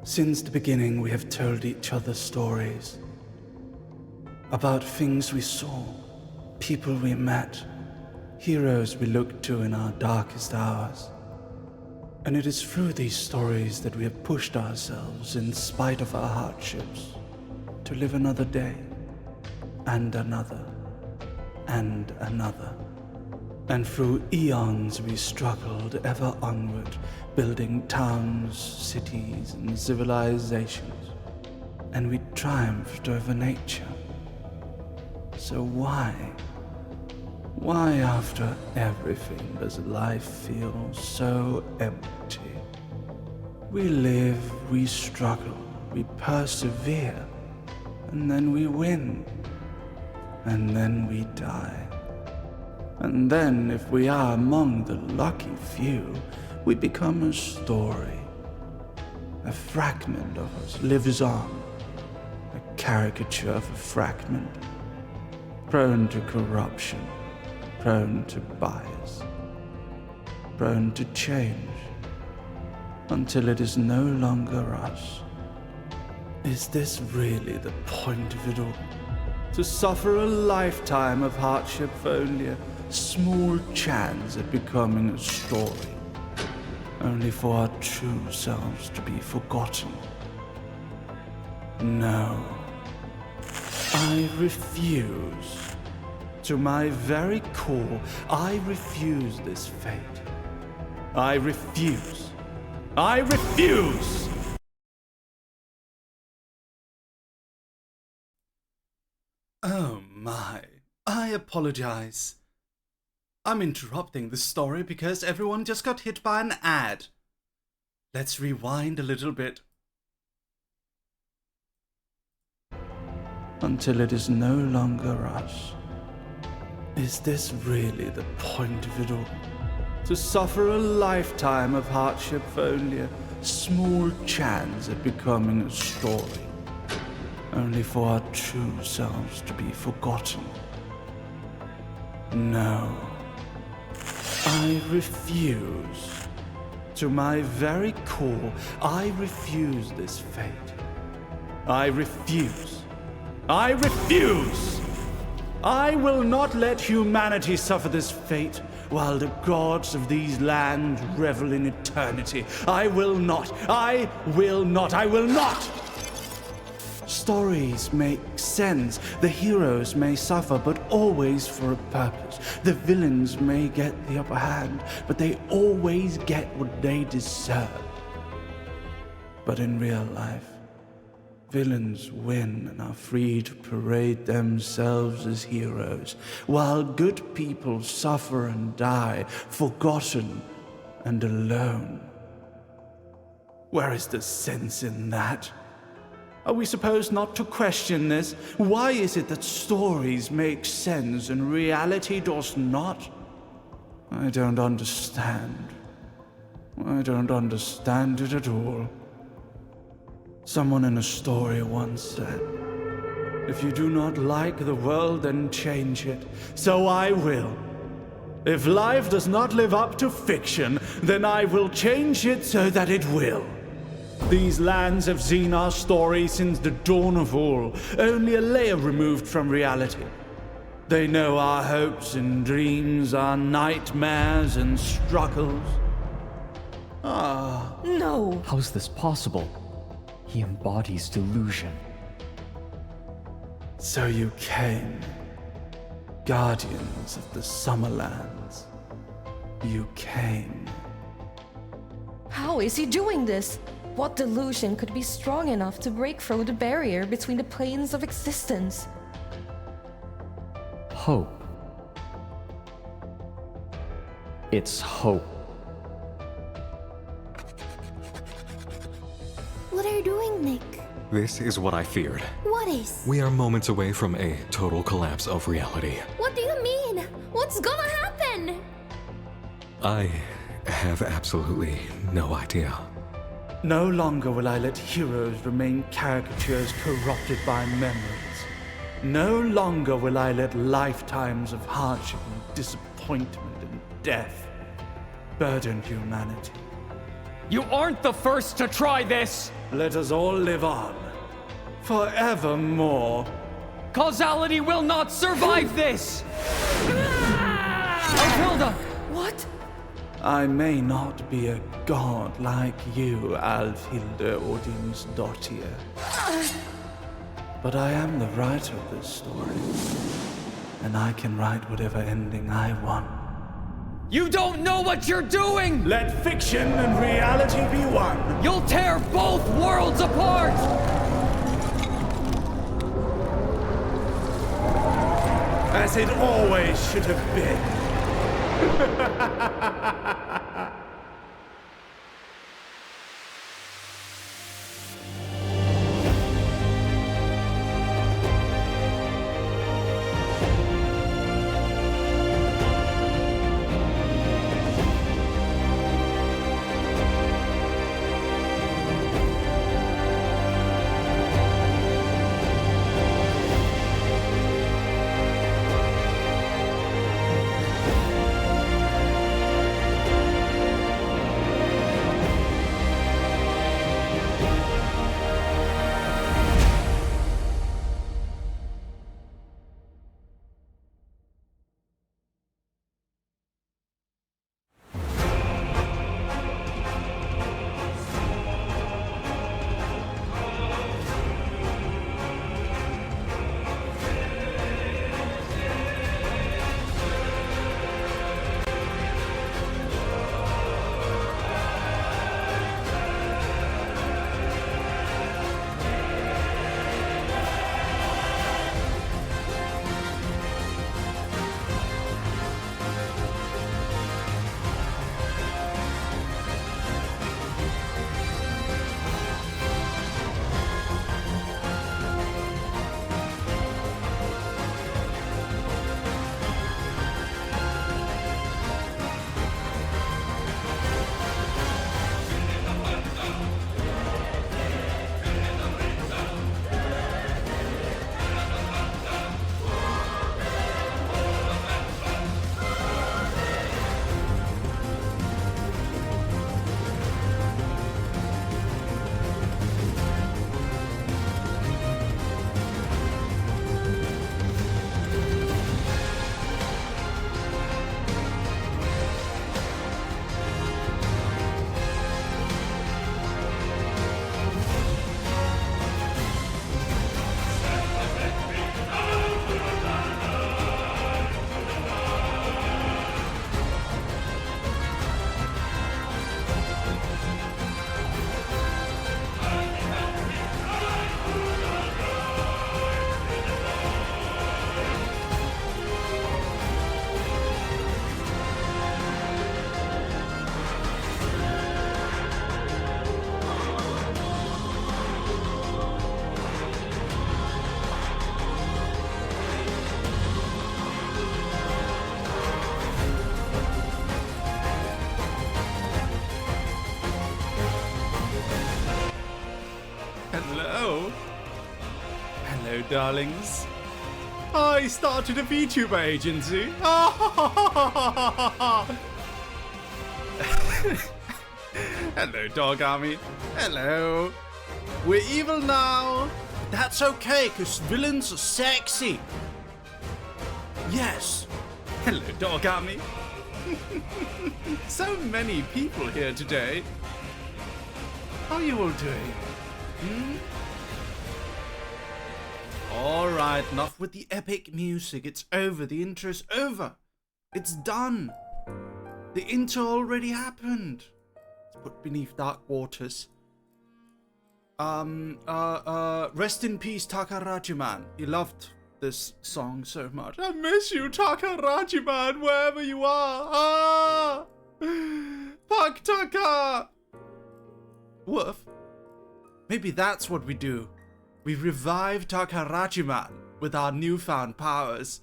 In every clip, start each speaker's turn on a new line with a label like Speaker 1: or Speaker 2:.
Speaker 1: Since the beginning, we have told each other stories about things we saw, people we met, heroes we looked to in our darkest hours. And it is through these stories that we have pushed ourselves, in spite of our hardships, to live another day, and another, and another. And through eons we struggled ever onward, building towns, cities, and civilizations. And we triumphed over nature. So why after everything does life feel so empty? We live, we struggle, we persevere, and then we win, and then we die. And then, if we are among the lucky few, we become a story. A fragment of us lives on, a caricature of a fragment, prone to corruption, prone to bias, prone to change, until it is no longer us. Is this really the point of it all? To suffer a lifetime of hardship for only a small chance at becoming a story, only for our true selves to be forgotten? No, I refuse. To my very core, I refuse this fate. I refuse. I refuse! Oh my, I apologize. I'm interrupting the story because everyone just got hit by an ad. Let's rewind a little bit. Until it is no longer us. Is this really the point of it all? To suffer a lifetime of hardship for only a small chance at becoming a story, only for our true selves to be forgotten? No, I refuse. To my very core, I refuse this fate. I refuse. I refuse! I will not let humanity suffer this fate while the gods of these lands revel in eternity. I will not. I will not. I will not! Stories make sense. The heroes may suffer, but always for a purpose. The villains may get the upper hand, but they always get what they deserve. But in real life, villains win and are free to parade themselves as heroes, while good people suffer and die, forgotten and alone. Where is the sense in that? Are we supposed not to question this? Why is it that stories make sense and reality does not? I don't understand. I don't understand it at all. Someone in a story once said, "If you do not like the world, then change it. So I will. If life does not live up to fiction, then I will change it so that it will." These lands have seen our story since the dawn of all, only a layer removed from reality. They know our hopes and dreams, our nightmares and struggles.
Speaker 2: No!
Speaker 3: How is this possible? He embodies delusion.
Speaker 1: So you came, guardians of the Summerlands. You came.
Speaker 2: How is he doing this? What delusion could be strong enough to break through the barrier between the planes of existence?
Speaker 3: Hope. It's hope.
Speaker 4: What are you doing, Nick?
Speaker 5: This is what I feared.
Speaker 4: What is?
Speaker 5: We are moments away from a total collapse of reality.
Speaker 4: What do you mean? What's gonna happen?
Speaker 5: I have absolutely no idea.
Speaker 1: No longer will I let heroes remain caricatures corrupted by memories. No longer will I let lifetimes of hardship and disappointment and death burden humanity.
Speaker 6: You aren't the first to try this!
Speaker 1: let us all live on, forevermore.
Speaker 3: Causality will not survive this! Alfilda!
Speaker 2: What?
Speaker 1: I may not be a god like you, Alfhilde Odin's daughter, but I am the writer of this story, and I can write whatever ending I want.
Speaker 3: You don't know what you're doing!
Speaker 1: Let fiction and reality be one.
Speaker 3: You'll tear both worlds apart!
Speaker 1: As it always should have been. Hello, darlings. I started a VTuber agency. Hello, Dog Army. Hello. We're evil now. That's okay, because villains are sexy. Yes. Hello, Dog Army. So many people here today. How are you all doing? Alright, enough with the epic music. It's over. The intro's over. It's done. The intro already happened. It's put beneath dark waters. Rest in peace, Takarajiman. He loved this song so much. I miss you, Takarajiman, wherever you are. Pak Taka. Woof. Maybe that's what we do. We revive Takarajiman with our newfound powers.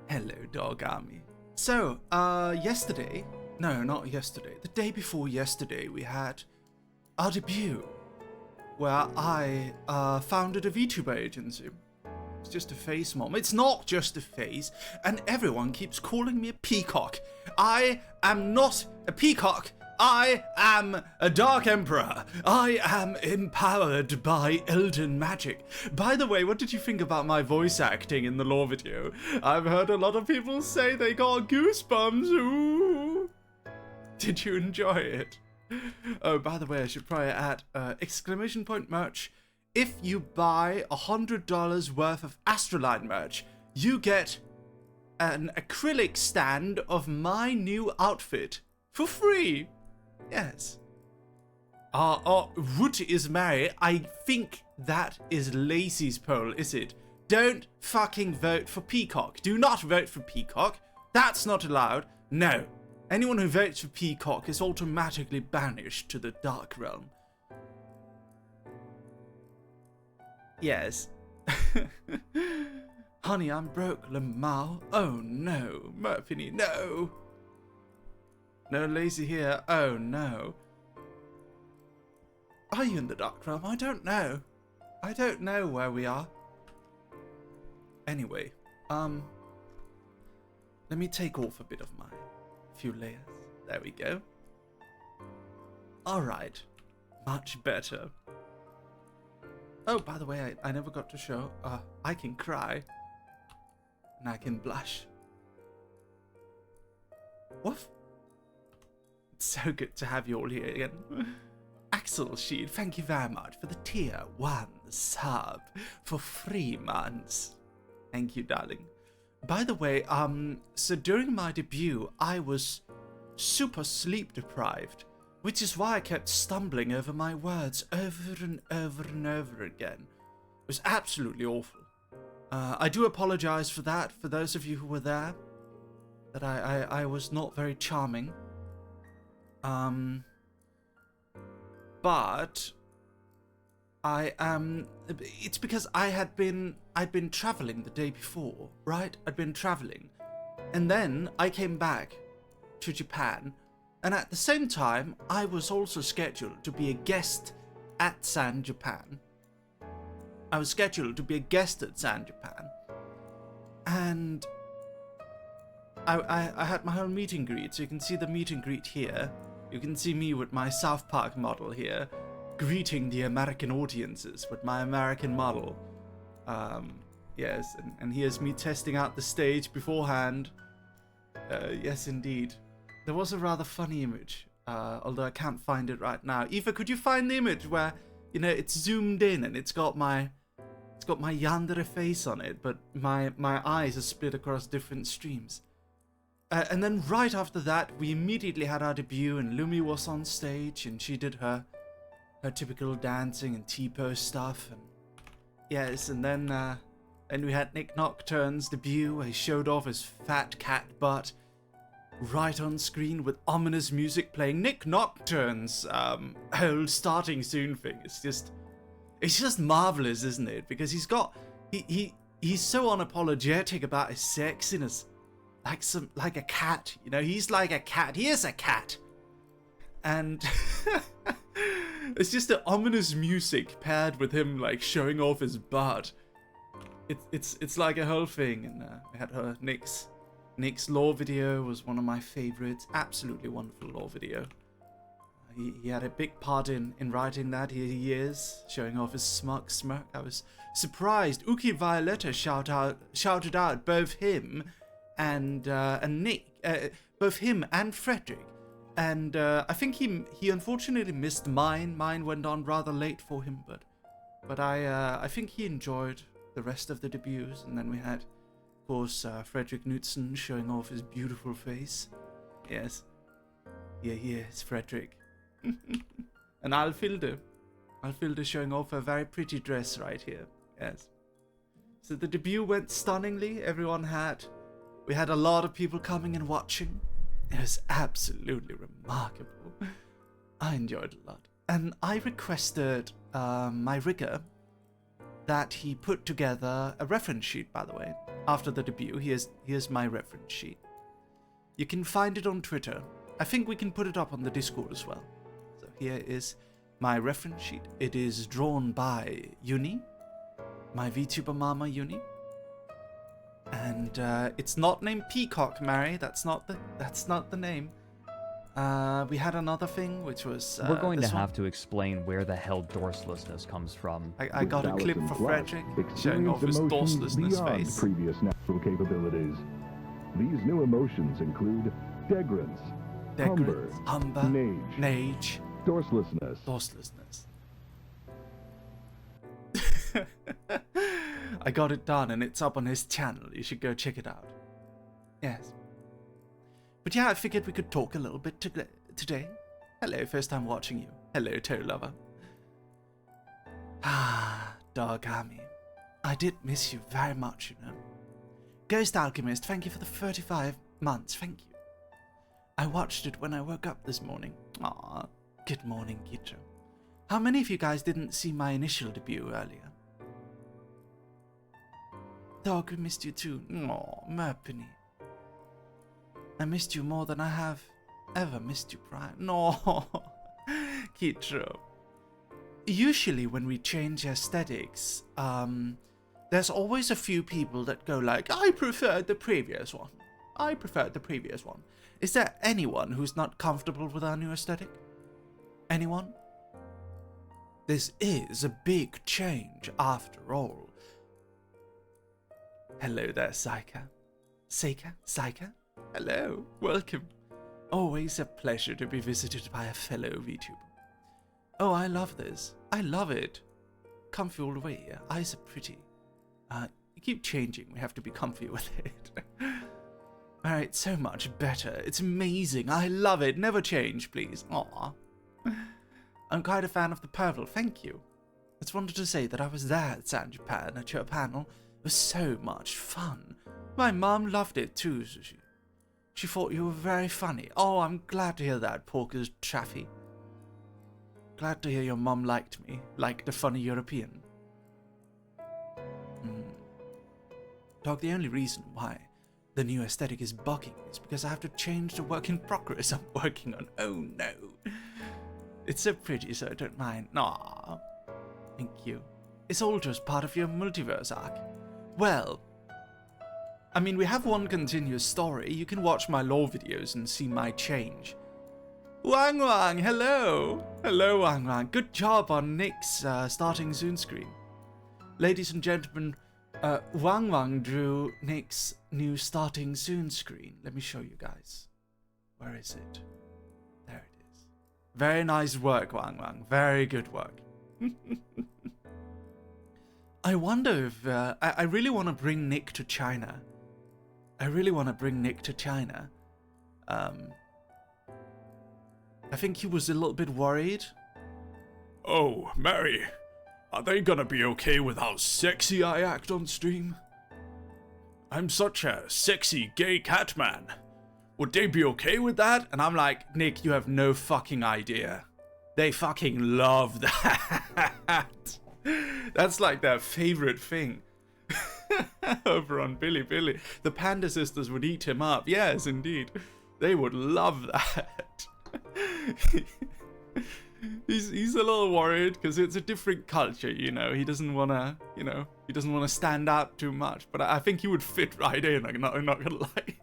Speaker 1: Hello, Dog Army. So, yesterday, no, not yesterday, the day before yesterday, we had our debut, where I founded a VTuber agency. It's just a face, Mom. It's not just a face, and everyone keeps calling me a peacock. I am not a peacock. I am a Dark Emperor. I am empowered by Elden magic. By the way, what did you think about my voice acting in the lore video? I've heard a lot of people say they got goosebumps. Ooh. Did you enjoy it? Oh, by the way, I should probably add exclamation point merch. If you buy $100 worth of Astraline merch, you get an acrylic stand of my new outfit for free. Yes. Wood is Mary. I think that is Lacey's poll, is it? Don't fucking vote for Peacock. Do not vote for Peacock. That's not allowed. No. Anyone who votes for Peacock is automatically banished to the Dark Realm. Yes. Honey, I'm broke, Lamau. Oh no. Murphy, no. No Lazy here. Oh no. Are you in the Dark Realm? I don't know. I don't know where we are. Anyway, let me take off a bit of my few layers. There we go. Alright. Much better. Oh, by the way, I never got to show. I can cry. And I can blush. Woof. It's so good to have you all here again. Axel Sheed, thank you very much for the tier 1 sub for 3 months. Thank you, darling. By the way, so during my debut, I was super sleep deprived, which is why I kept stumbling over my words over and over and over again. It was absolutely awful. I do apologize for that, for those of you who were there, that I was not very charming. But it's because I'd been traveling the day before, right? I'd been traveling. And then I came back to Japan, and at the same time, I was also scheduled to be a guest at San Japan. I was scheduled to be a guest at San Japan. And I had my whole meet and greet, so you can see the meet and greet here. You can see me with my South Park model here, greeting the American audiences with my American model. Yes, and here's me testing out the stage beforehand. Yes, indeed. There was a rather funny image, although I can't find it right now. Eva, could you find the image where, you know, it's zoomed in and it's got my yandere face on it, but my eyes are split across different streams. And then right after that, we immediately had our debut, and Lumi was on stage, and she did her typical dancing and T-pose stuff, and yes, and then we had Nick Nocturne's debut. He showed off his fat cat butt right on screen with ominous music playing. Nick Nocturne's whole starting soon thing is just marvelous, isn't it? Because he's so unapologetic about his sexiness. Like a cat, you know, he's like a cat. He is a cat. And it's just the ominous music paired with him like showing off his butt. It's like a whole thing. And we had her Nick's lore video was one of my favorites. Absolutely wonderful lore video. He had a big part in writing that. Here he is, showing off his smug smirk. I was surprised. Uki Violetta shouted out both him and Nick, both him and Frederick, and I think he unfortunately missed mine. Mine went on rather late for him, but I think he enjoyed the rest of the debuts. And then we had, of course, Frederick Knudsen showing off his beautiful face. Yes, here he is, Frederick, and Alfilde showing off a very pretty dress right here. Yes, so the debut went stunningly. We had a lot of people coming and watching. It was absolutely remarkable. I enjoyed it a lot. And I requested my rigger that he put together a reference sheet, by the way, after the debut. Here's my reference sheet. You can find it on Twitter. I think we can put it up on the Discord as well. So here is my reference sheet. It is drawn by Uni, my VTuber mama Uni. And it's not named Peacock, Mary. That's not the name. We had another thing, which was
Speaker 3: We're going to
Speaker 1: this one.
Speaker 3: have to explain where the hell dorselessness comes from.
Speaker 1: I got a clip for Frederick showing off his dorselessness face.
Speaker 6: Previous natural capabilities. These new emotions include degrance,
Speaker 1: Humber, Nage,
Speaker 6: dorselessness.
Speaker 1: dorselessness. I got it done and it's up on his channel. You should go check it out. Yes. But yeah, I figured we could talk a little bit today. Hello, first time watching you. Hello, toe lover. Ah, Dog Army. I did miss you very much, you know. Ghost Alchemist, thank you for the 35 months. Thank you. I watched it when I woke up this morning. Aw, good morning, Gitro. How many of you guys didn't see my initial debut earlier? Dog, we missed you too. Aw, Merpenny. I missed you more than I have ever missed you prior. No, Kitro. Usually when we change aesthetics, there's always a few people that go like, I preferred the previous one. I preferred the previous one. Is there anyone who's not comfortable with our new aesthetic? Anyone? This is a big change after all. Hello there, Saika. Saika? Hello, welcome. Always a pleasure to be visited by a fellow VTuber. Oh, I love this. I love it. Comfy all the way. Eyes are pretty. You keep changing. We have to be comfy with it. Alright, so much better. It's amazing. I love it. Never change, please. Aww. I'm quite a fan of the purple. Thank you. I just wanted to say that I was there at San Japan at your panel. It was so much fun. My mom loved it too, She thought you were very funny. Oh, I'm glad to hear that, Porker's Chaffee. Glad to hear your mom liked me, like the funny European. Dog, the only reason why the new aesthetic is bugging is because I have to change the work in progress I'm working on. Oh no. It's so pretty, so I don't mind. Aw. Thank you. It's all just part of your multiverse arc. Well, I mean, we have one continuous story. You can watch my lore videos and see my change. Wang Wang, hello! Hello, Wang Wang. Good job on Nick's starting soon screen. Ladies and gentlemen, Wang Wang drew Nick's new starting soon screen. Let me show you guys. Where is it? There it is. Very nice work, Wang Wang. Very good work. I wonder if... I really want to bring Nick to China. I think he was a little bit worried. Oh, Mary, are they gonna be okay with how sexy I act on stream? I'm such a sexy gay cat man. Would they be okay with that? And I'm like, Nick, you have no fucking idea. They fucking love that. That's like their favorite thing. Over on Bilibili. The Panda Sisters would eat him up. Yes, indeed. They would love that. He's a little worried because it's a different culture, you know. He doesn't want to, stand out too much. But I think he would fit right in, I'm not gonna lie.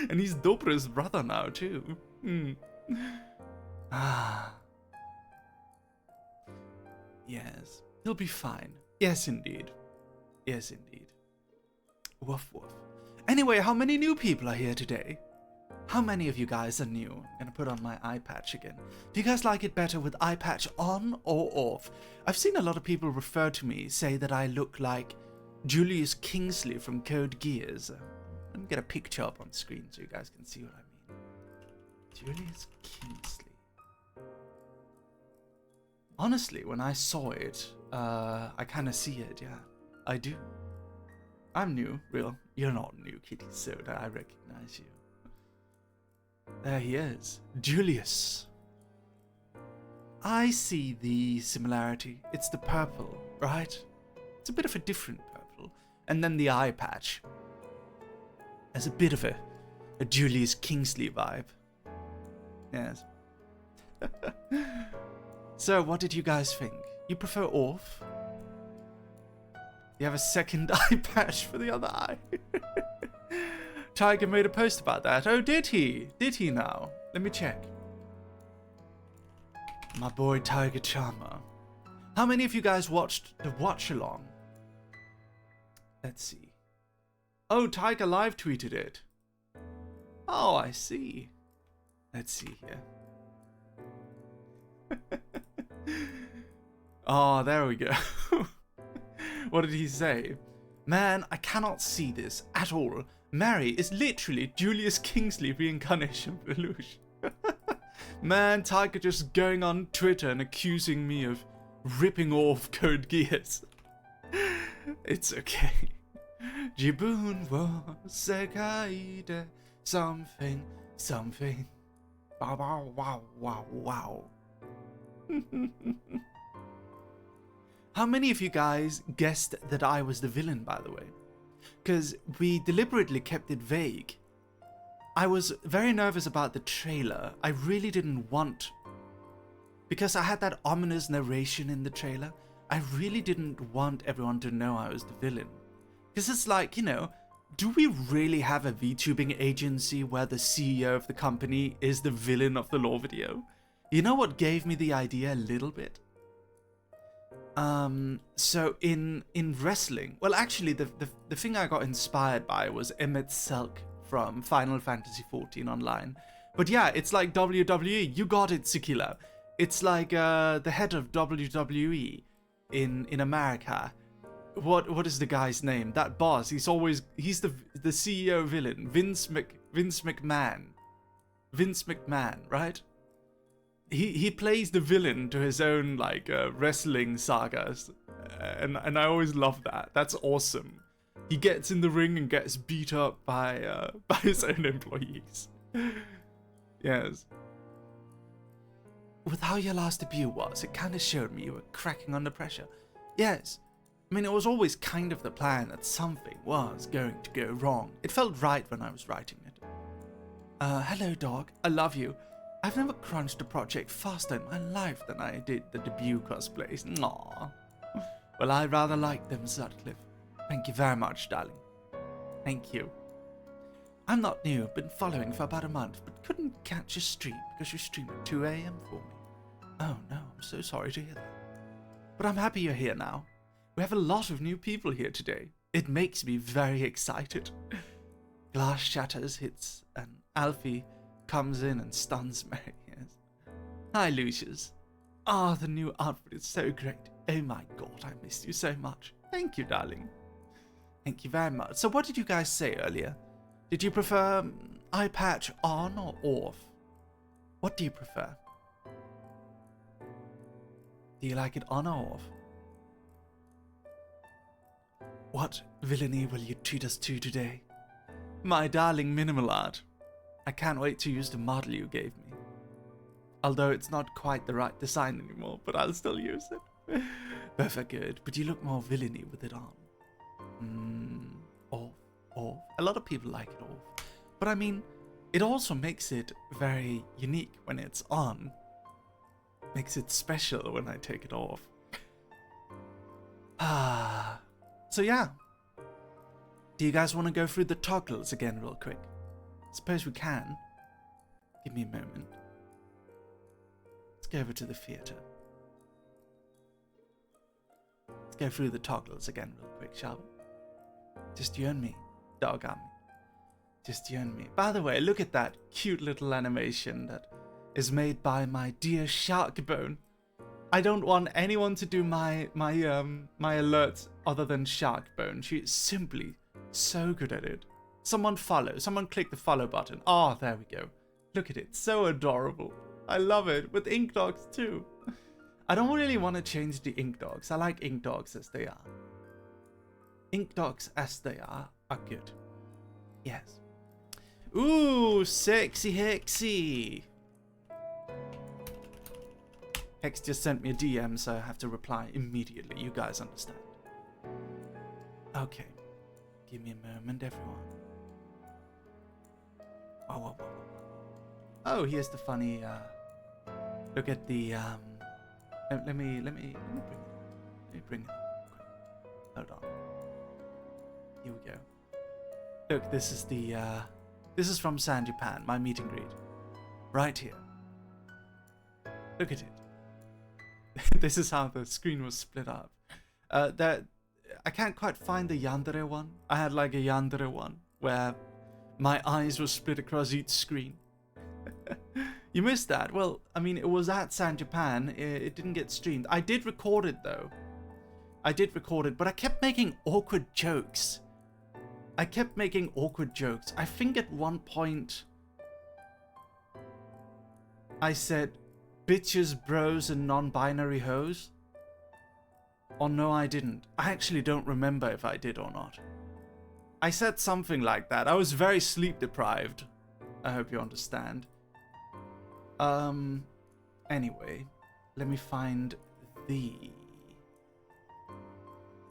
Speaker 1: And he's Dobra's brother now, too. Yes, he'll be fine. Yes, indeed. Yes, indeed. Woof, woof. Anyway, how many new people are here today? How many of you guys are new? I'm gonna put on my eye patch again. Do you guys like it better with eye patch on or off? I've seen a lot of people refer to me, say that I look like Julius Kingsley from Code Geass. Let me get a picture up on screen so you guys can see what I mean. Julius Kingsley. Honestly, when I saw it, I kind of see it, yeah. I do. I'm new, real. You're not new, Kitty Soda. I recognize you. There he is. Julius. I see the similarity. It's the purple, right? It's a bit of a different purple. And then the eye patch. There's a bit of a Julius Kingsley vibe. Yes. So, what did you guys think? You prefer off? You have a second eye patch for the other eye. Tiger made a post about that. Oh, did he? Did he now? Let me check. My boy Tiger Charmer. How many of you guys watched the watch along? Let's see. Oh, Tiger live tweeted it. Oh, I see. Let's see here. Oh, there we go. What did he say? Man, I cannot see this at all. Mary is literally Julius Kingsley reincarnation for Lucius. Man, Tiger just going on Twitter and accusing me of ripping off Code Geass. It's okay. Jibun wo sekai de something, something. Wow, wow, wow, wow, wow. How many of you guys guessed that I was the villain, by the way? Because we deliberately kept it vague. I was very nervous about the trailer. I really didn't want... Because I had that ominous narration in the trailer, I really didn't want everyone to know I was the villain. Because it's like, you know, do we really have a VTubing agency where the CEO of the company is the villain of the lore video? You know what gave me the idea a little bit? So in wrestling, well, actually the thing I got inspired by was Emmett Selk from Final Fantasy XIV Online. But yeah, it's like WWE. You got it, Sekila. It's like the head of WWE in America. What is the guy's name? That boss. He's the CEO villain. Vince McMahon. Vince McMahon, right? He plays the villain to his own like wrestling sagas, and I always love that. That's awesome. He gets in the ring and gets beat up by his own employees. Yes. With how your last debut was, it kind of showed me you were cracking under pressure. Yes. I mean, it was always kind of the plan that something was going to go wrong. It felt right when I was writing it. Hello, dog. I love you. I've never crunched a project faster in my life than I did the debut cosplays. Aww. Well, I rather like them, Sutcliffe. Thank you very much, darling. Thank you. I'm not new, been following for about a month, but couldn't catch your stream because you stream at 2 AM for me. Oh no, I'm so sorry to hear that. But I'm happy you're here now. We have a lot of new people here today. It makes me very excited. Glass shatters, hits, and Alfie comes in and stuns Mary. Yes. Hi, Lucius. Ah, the new outfit is so great. Oh my god, I missed you so much. Thank you, darling. Thank you very much. So what did you guys say earlier? Did you prefer eye patch on or off? What do you prefer? Do you like it on or off? What villainy will you treat us to today? My darling minimal art. I can't wait to use the model you gave me. Although it's not quite the right design anymore, but I'll still use it. Both are good, but you look more villainy with it on. Off. A lot of people like it off. But I mean, it also makes it very unique when it's on. Makes it special when I take it off. So yeah. Do you guys want to go through the toggles again real quick? Suppose we can. Give me a moment. Let's go over to the theatre. Let's go through the toggles again real quick, shall we? Just you and me. Doggone me. Just you and me. By the way, look at that cute little animation that is made by my dear Sharkbone. I don't want anyone to do my alerts other than Sharkbone. She is simply so good at it. Someone follow. Someone click the follow button. Oh, there we go. Look at it. So adorable. I love it. With ink dogs too. I don't really want to change the ink dogs. I like ink dogs as they are. Ink dogs as they are good. Yes. Ooh, sexy Hexy. Hex just sent me a DM, so I have to reply immediately. You guys understand. Okay. Give me a moment, everyone. Oh, here's the funny, look at the, let me bring it. Hold on. Here we go. Look, this is the, this is from San Japan, my meet and greet. Right here. Look at it. This is how the screen was split up. I can't quite find the yandere one. I had like a yandere one where my eyes were split across each screen. You missed that? Well, I mean, it was at San Japan. It didn't get streamed. I did record it though. I did record it, but I kept making awkward jokes. I think at one point I said bitches, bros, and non-binary hoes. Or no, I didn't. I actually don't remember if I did or not. I said something like that. I was very sleep deprived. I hope you understand. Anyway, let me find the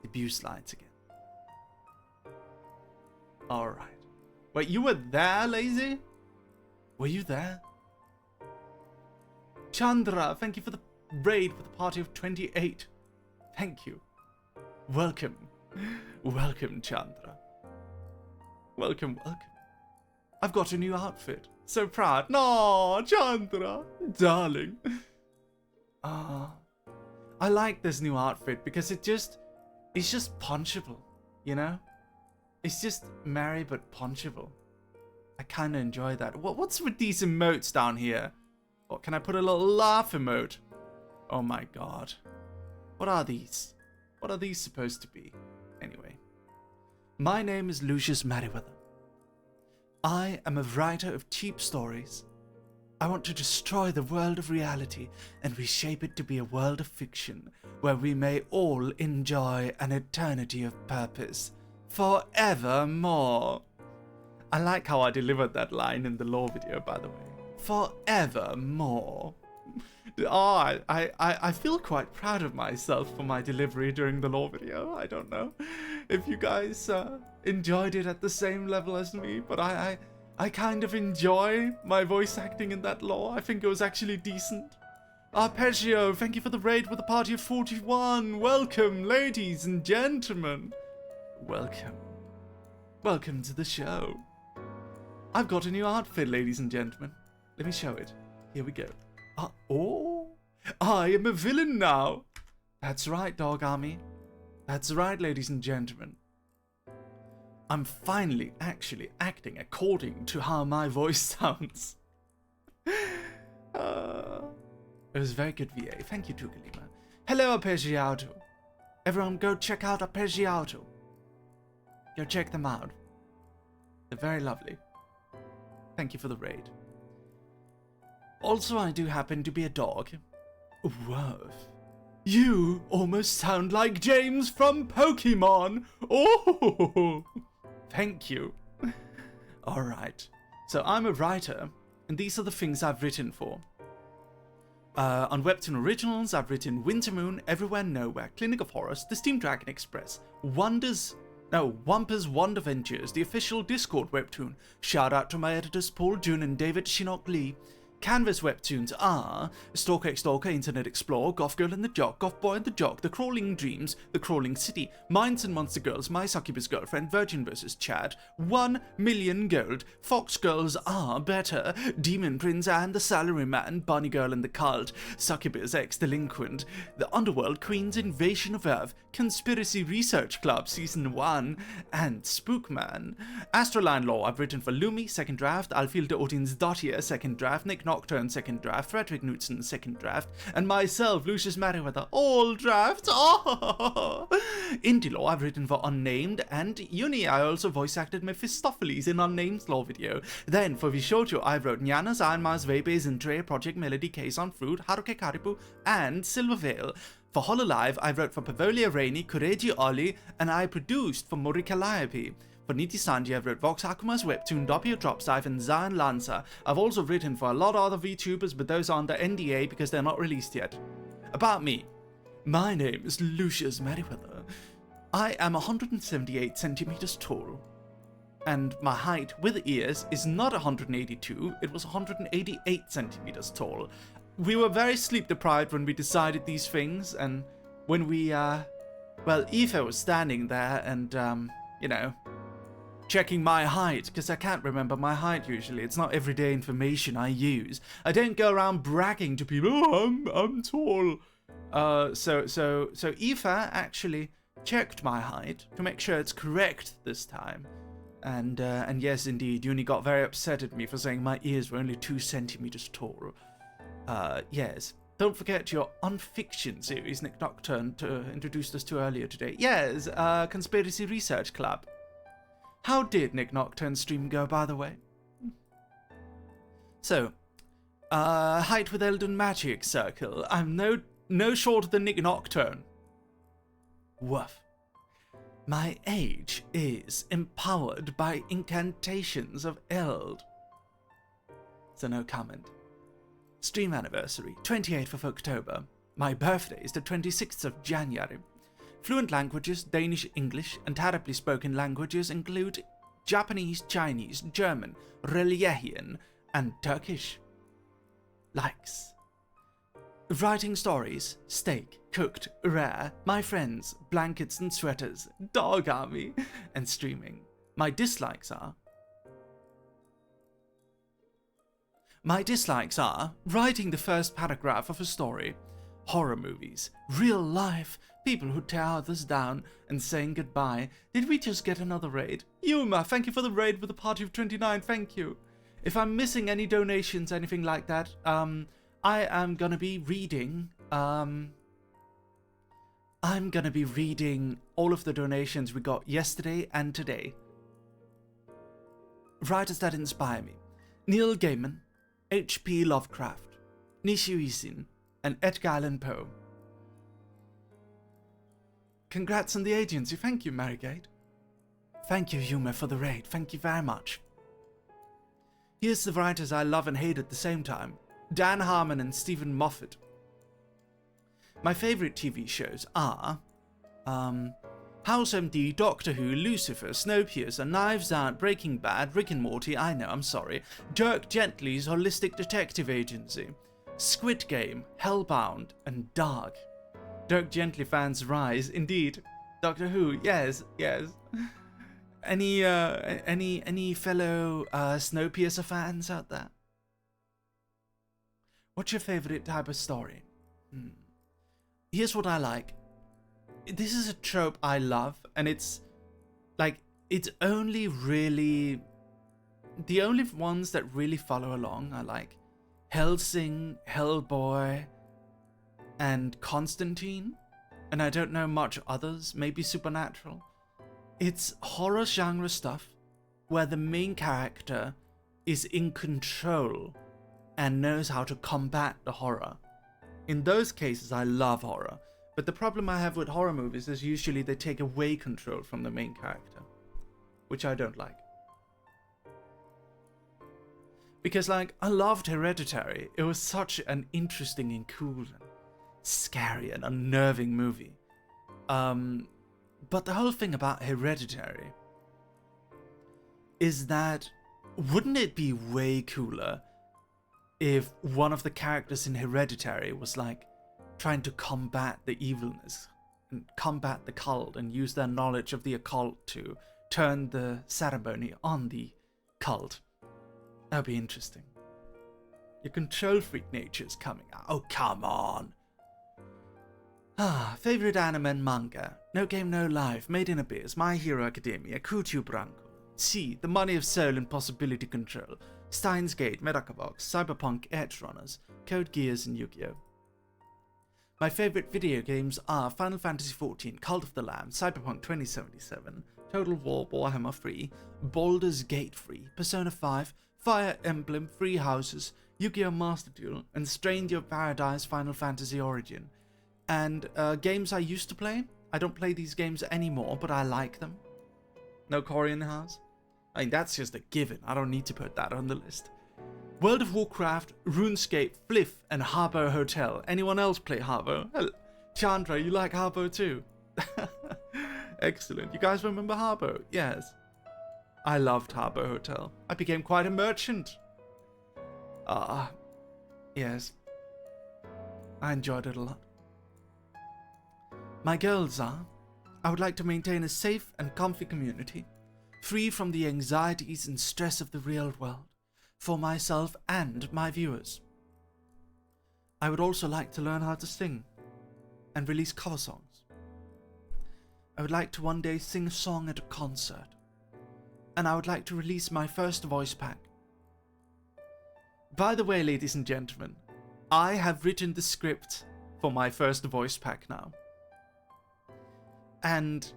Speaker 1: debut slides again. Alright. Wait, you were there, Lazy? Were you there? Chandra, thank you for the raid for the party of 28. Thank you. Welcome. Welcome, Chandra. Welcome. I've got a new outfit. So proud. No, Chandra. Darling. I like this new outfit because it's just punchable, you know? It's just merry but punchable. I kind of enjoy that. What's with these emotes down here? Oh, can I put a little laugh emote? Oh my god. What are these? What are these supposed to be? Anyway. My name is Lucius Merryweather. I am a writer of cheap stories. I want to destroy the world of reality and reshape it to be a world of fiction where we may all enjoy an eternity of purpose forevermore. I like how I delivered that line in the lore video, by the way. Forevermore. Oh, I feel quite proud of myself for my delivery during the lore video. I don't know if you guys enjoyed it at the same level as me, but I kind of enjoy my voice acting in that lore. I think it was actually decent. Arpeggio, thank you for the raid with a party of 41. Welcome, ladies and gentlemen. Welcome. Welcome to the show. I've got a new outfit, ladies and gentlemen. Let me show it. Here we go. Oh, I am a villain now. That's right, Dog Army. That's right, ladies and gentlemen. I'm finally actually acting according to how my voice sounds. It was very good VA. Thank you, Tugalima. Hello, Arpeggiato. Everyone go check out Arpeggiato. Go check them out. They're very lovely. Thank you for the raid. Also, I do happen to be a dog. Whoa. You almost sound like James from Pokemon. Oh, thank you. Alright. So I'm a writer, and these are the things I've written for. On Webtoon Originals, I've written Winter Moon, Everywhere Nowhere, Clinic of Horrors, The Steam Dragon Express, Wamper's Wonder Ventures, the official Discord webtoon. Shout out to my editors Paul June and David Shinnok Lee. Canvas webtoons are Stalker X Stalker, Internet Explorer, Goth Girl and the Jock, Goth Boy and the Jock, The Crawling Dreams, The Crawling City, Minds and Monster Girls, My Succubus Girlfriend, Virgin vs. Chad, 1 Million Gold, Fox Girls Are Better, Demon Prince and the Salaryman, Bunny Girl and the Cult, Succubus X Delinquent, The Underworld Queen's Invasion of Earth, Conspiracy Research Club Season 1, and Spookman. Astraline Law I've written for Lumi, second draft, Alfilde Odin's Dottier, second draft, Nick Nocturne, second draft, Frederick Knudsen, second draft, and myself, Lucius Merryweather, all drafts. Oh! Indie Law I've written for Unnamed and Uni. I also voice acted Mephistopheles in Unnamed's Law video. Then for Vishojo I wrote Nyanas, Iron Mars, Vapes, Intre, Project Melody, Case on Fruit, Haruke Karipu, and Silvervale. For Hololive I wrote for Pavolia Rainy, Kureji Oli, and I produced for Mori Calliope. For Niti Sanji, I've wrote Vox Akuma's Webtoon, Doppio Dropsive, and Zion Lancer. I've also written for a lot of other VTubers, but those are under NDA because they're not released yet. About me. My name is Lucius Merryweather. I am 178 centimeters tall. And my height with ears is not 182, it was 188 centimeters tall. We were very sleep deprived when we decided these things, and when we, well, Aoife was standing there and, you know, checking my height, because I can't remember my height usually. It's not everyday information I use. I don't go around bragging to people, oh, I'm tall. So Aoife actually checked my height to make sure it's correct this time. And yes, indeed, Uni got very upset at me for saying my ears were only 2 centimeters tall. Yes. Don't forget your unfiction series, Nick Nocturne, to introduced us to earlier today. Yes, Conspiracy Research Club. How did Nick Nocturne's stream go, by the way? So, height with Elden Magic Circle. I'm no shorter than Nick Nocturne. Woof. My age is empowered by incantations of Eld. So no comment. Stream anniversary, 28th of October. My birthday is the 26th of January. Fluent languages, Danish, English, and terribly spoken languages include Japanese, Chinese, German, Religian, and Turkish. Likes. Writing stories, steak, cooked, rare, my friends, blankets and sweaters, dog army, and streaming. My dislikes are writing the first paragraph of a story, horror movies, real life, people who tear others down, and saying goodbye. Did we just get another raid? Yuma, thank you for the raid with a party of 29, thank you. If I'm missing any donations, anything like that, I am gonna be reading, I'm gonna be reading all of the donations we got yesterday and today. Writers that inspire me. Neil Gaiman, H.P. Lovecraft, Nishio Isin, and Edgar Allan Poe. Congrats on the agency, thank you, Marigate. Thank you, Yuma, for the raid, thank you very much. Here's the writers I love and hate at the same time. Dan Harmon and Stephen Moffat. My favourite TV shows are House MD, Doctor Who, Lucifer, Snowpiercer, Knives Out, Breaking Bad, Rick and Morty, I know, I'm sorry, Dirk Gently's Holistic Detective Agency, Squid Game, Hellbound, and Dark. Dirk Gently fans rise, indeed. Doctor Who, yes. Any fellow Snowpiercer fans out there? What's your favorite type of story? Here's what I like. This is a trope I love, and it's only really the only ones that really follow along are like Hellsing, Hellboy, and Constantine, and I don't know much others, maybe Supernatural. It's horror genre stuff where the main character is in control and knows how to combat the horror. In those cases, I love horror, but the problem I have with horror movies is usually they take away control from the main character, which I don't like. Because, like, I loved Hereditary. It was such an interesting and cool and scary and unnerving movie. But the whole thing about Hereditary is that wouldn't it be way cooler if one of the characters in Hereditary was like trying to combat the evilness and combat the cult and use their knowledge of the occult to turn the ceremony on the cult? That'd be interesting. Your control freak nature's coming out. Oh, come on. Favorite anime and manga. No Game No Life, Made in Abyss, My Hero Academia, Kuchu Branko. C. The Money of Soul and Possibility Control, Steins Gate, Medacavox, Cyberpunk, Edge Runners, Code Geass, and Yu-Gi-Oh! My favorite video games are Final Fantasy XIV, Cult of the Lamb, Cyberpunk 2077, Total War Warhammer 3, Baldur's Gate 3, Persona 5, Fire Emblem, Free Houses, Yu-Gi-Oh! Master Duel, and Stranger of Paradise Final Fantasy Origin. And games I used to play. I don't play these games anymore, but I like them. No Korean House? I mean, that's just a given. I don't need to put that on the list. World of Warcraft, RuneScape, Fliff, and Habbo Hotel. Anyone else play Habbo? Chandra, you like Habbo too? Excellent. You guys remember Habbo? Yes. I loved Habbo Hotel. I became quite a merchant. Yes. I enjoyed it a lot. My goals are, I would like to maintain a safe and comfy community, free from the anxieties and stress of the real world, for myself and my viewers. I would also like to learn how to sing and release cover songs. I would like to one day sing a song at a concert, and I would like to release my first voice pack. By the way, ladies and gentlemen, I have written the script for my first voice pack now. And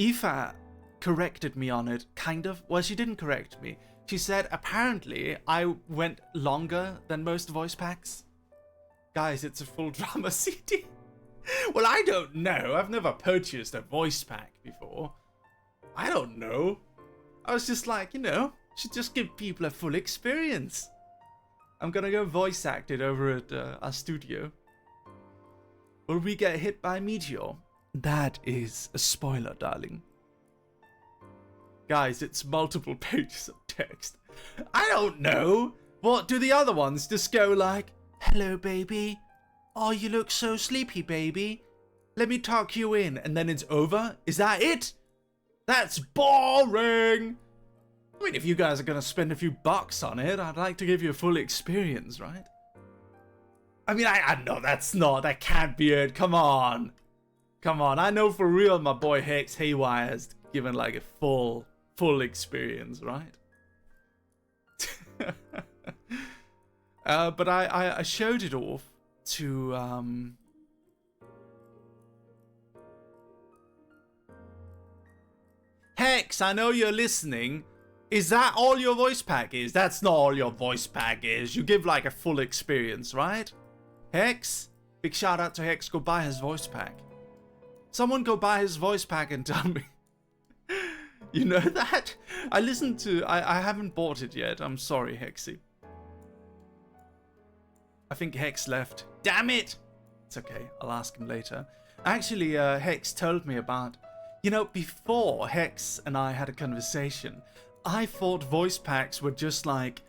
Speaker 1: Aoife corrected me on it, kind of. Well, she didn't correct me. She said apparently I went longer than most voice packs. Guys, it's a full drama CD. Well, I don't know. I've never purchased a voice pack before. I don't know. I was just like, you know, should just give people a full experience. I'm gonna go voice act it over at our studio. Will we get hit by a meteor? That is a spoiler, darling. Guys, it's multiple pages of text. I don't know. What do the other ones just go like, hello, baby. Oh, you look so sleepy, baby. Let me tuck you in, and then it's over? Is that it? That's boring. I mean, if you guys are going to spend a few bucks on it, I'd like to give you a full experience, right? I mean, I know that can't be it. Come on. Come on. I know for real my boy Hex Haywire's given like a full experience, right? But I showed it off to Hex, I know you're listening. Is that all your voice pack is? That's not all your voice pack is. You give like a full experience, right? Hex? Big shout out to Hex. Go buy his voice pack. Someone go buy his voice pack and tell me. You know that? I listened to... I haven't bought it yet. I'm sorry, Hexy. I think Hex left. Damn it! It's okay. I'll ask him later. Actually, Hex told me about... You know, before Hex and I had a conversation, I thought voice packs were just like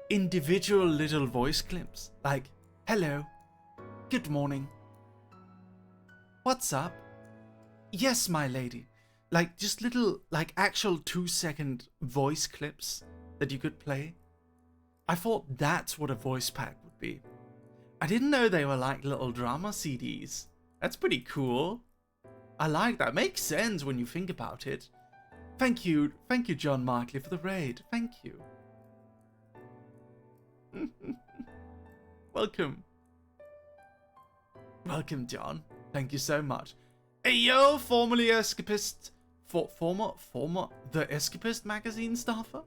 Speaker 1: individual little voice clips. Like, hello, good morning, what's up, yes, my lady. Like, just little, like, actual 2-second voice clips that you could play. I thought that's what a voice pack would be. I didn't know they were like little drama CDs. That's pretty cool. I like that. Makes sense when you think about it. Thank you, John Markley, for the raid. Thank you. Welcome. Welcome, John. Thank you so much. Hey, yo, formerly Escapist... Former The Escapist magazine staffer?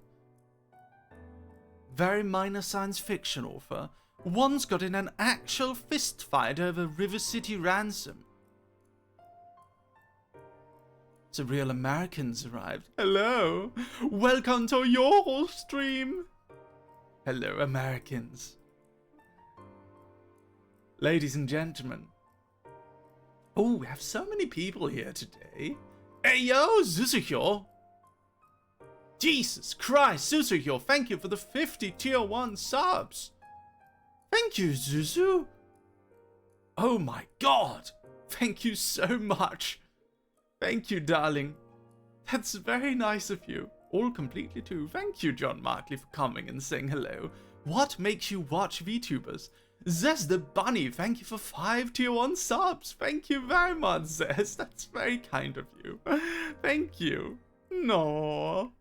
Speaker 1: Very minor science fiction author. Once got in an actual fist fight over River City ransom. The real Americans arrived. Hello. Welcome to your stream. Hello, Americans. Ladies and gentlemen. Oh, we have so many people here today. Hey, yo, Zuzuhyo. Jesus Christ, Zuzuhyo, thank you for the 50 tier 1 subs. Thank you, Zuzu. Oh my god. Thank you so much. Thank you, darling. That's very nice of you. All completely too. Thank you, John Markley, for coming and saying hello. What makes you watch VTubers? Zez the Bunny, thank you for 5 tier 1 subs. Thank you very much, Zez. That's very kind of you. Thank you. No.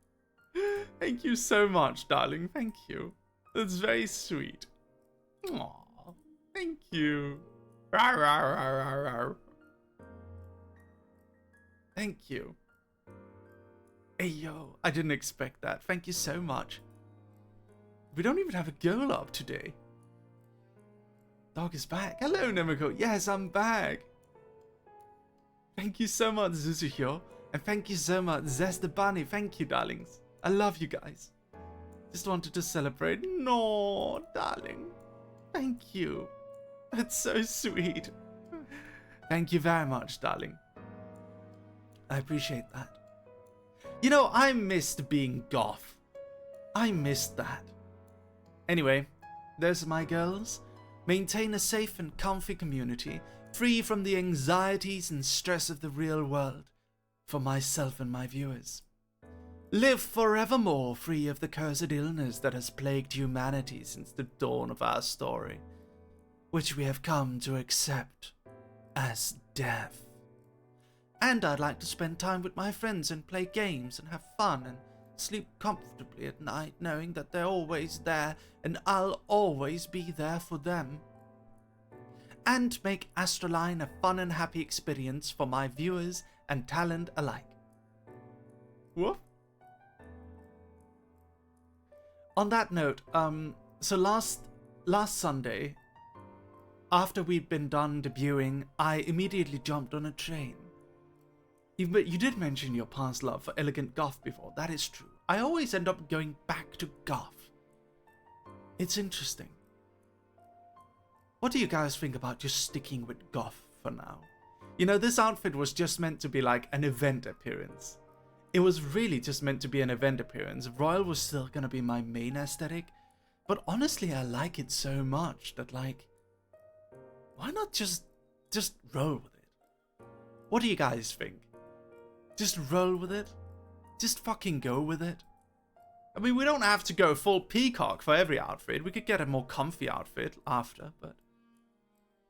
Speaker 1: Thank you so much, darling. Thank you. That's very sweet. Aw, thank you. Rawr, rawr, rawr, rawr, rawr. Thank you. Hey, yo, I didn't expect that. Thank you so much. We don't even have a girl up today. Dog is back. Hello, Nemiko. Yes, I'm back. Thank you so much, Zuzuhyo. And thank you so much, Zest the Bunny. Thank you, darlings. I love you guys. Just wanted to celebrate. No, darling. Thank you. That's so sweet. Thank you very much, darling. I appreciate that. You know, I missed being goth. I missed that. Anyway, there's my girls. Maintain a safe and comfy community, free from the anxieties and stress of the real world, for myself and my viewers. Live forevermore free of the cursed illness that has plagued humanity since the dawn of our story, which we have come to accept as death. And I'd like to spend time with my friends and play games and have fun and sleep comfortably at night knowing that they're always there and I'll always be there for them. And make Astraline a fun and happy experience for my viewers and talent alike. Whoop. On that note, so last Sunday, after we'd been done debuting, I immediately jumped on a train. You did mention your past love for elegant goth before, that is true. I always end up going back to goth. It's interesting. What do you guys think about just sticking with goth for now? You know, this outfit was just meant to be like an event appearance. It was really just meant to be an event appearance. Royal was still gonna be my main aesthetic, but honestly I like it so much that like, why not just roll with it? What do you guys think? Just roll with it? Just fucking go with it? I mean, we don't have to go full peacock for every outfit. We could get a more comfy outfit after, but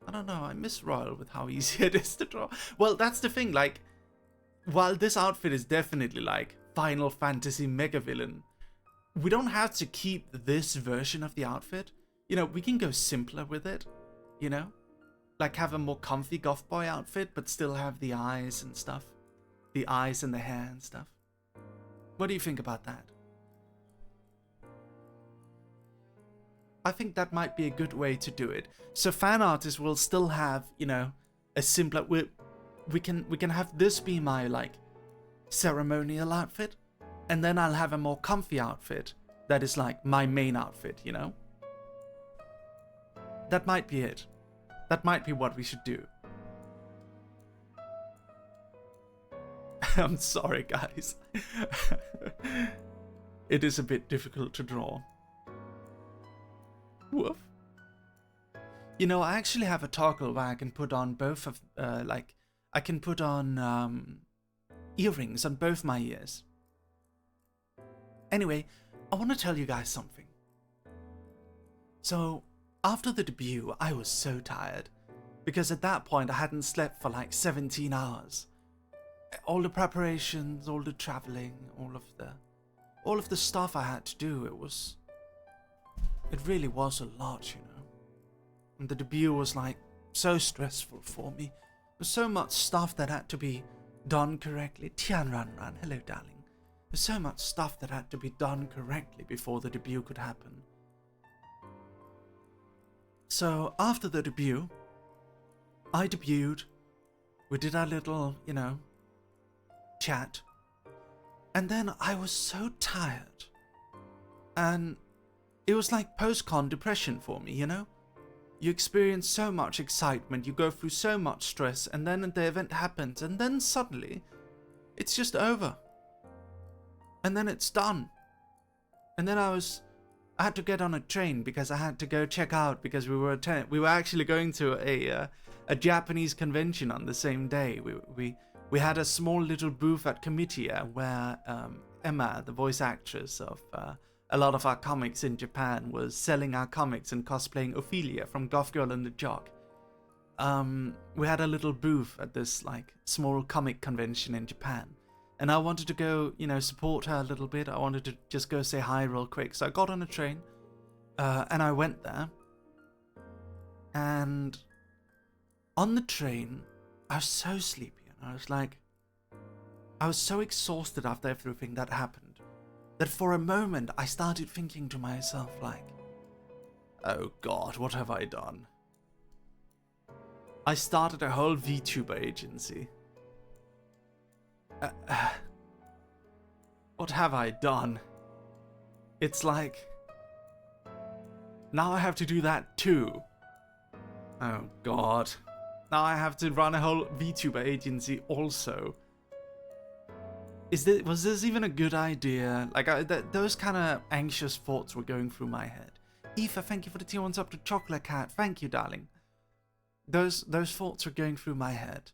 Speaker 1: I don't know. I miss Royal with how easy it is to draw. Well, that's the thing. Like, while this outfit is definitely like Final Fantasy mega villain, we don't have to keep this version of the outfit. You know, we can go simpler with it, you know? Like have a more comfy goth boy outfit, but still have the eyes and stuff. The eyes and the hair and stuff. What do you think about that? I think that might be a good way to do it. So fan artists will still have, you know, a simpler... We can have this be my, like, ceremonial outfit. And then I'll have a more comfy outfit that is, like, my main outfit, you know? That might be it. That might be what we should do. I'm sorry, guys. It is a bit difficult to draw. Woof. You know, I actually have a toggle where I can put on both of, like, I can put on earrings on both my ears. Anyway, I want to tell you guys something. So, after the debut, I was so tired. Because at that point, I hadn't slept for like 17 hours. All the preparations, all the traveling, all of the stuff I had to do, it really was a lot, you know. And the debut was like so stressful for me. There's so much stuff that had to be done correctly. Tian Ran Ran, hello darling. There's so much stuff that had to be done correctly before the debut could happen. So after the debut, I debuted. We did our little, you know, chat. And then I was so tired. And it was like post-con depression for me, you know? You experience so much excitement, you go through so much stress, and then the event happens, and then suddenly, it's just over. And then it's done. And then I had to get on a train because I had to go check out because we were actually going to a Japanese convention on the same day. We had a small little booth at Comitia where Emma, the voice actress of a lot of our comics in Japan, was selling our comics and cosplaying Ophelia from Goth Girl and the Jock. We had a little booth at this like small comic convention in Japan. And I wanted to go, you know, support her a little bit. I wanted to just go say hi real quick. So I got on a train and I went there. And on the train, I was so sleepy. And I was so exhausted after everything that happened that for a moment I started thinking to myself like, oh God, what have I done? I started a whole VTuber agency. What have I done? It's like, now I have to do that too. Oh God. Now I have to run a whole VTuber agency also. Was this even a good idea? Like, those kind of anxious thoughts were going through my head. Aoife, thank you for the tier 1 up to Chocolate Cat. Thank you, darling. Those thoughts were going through my head.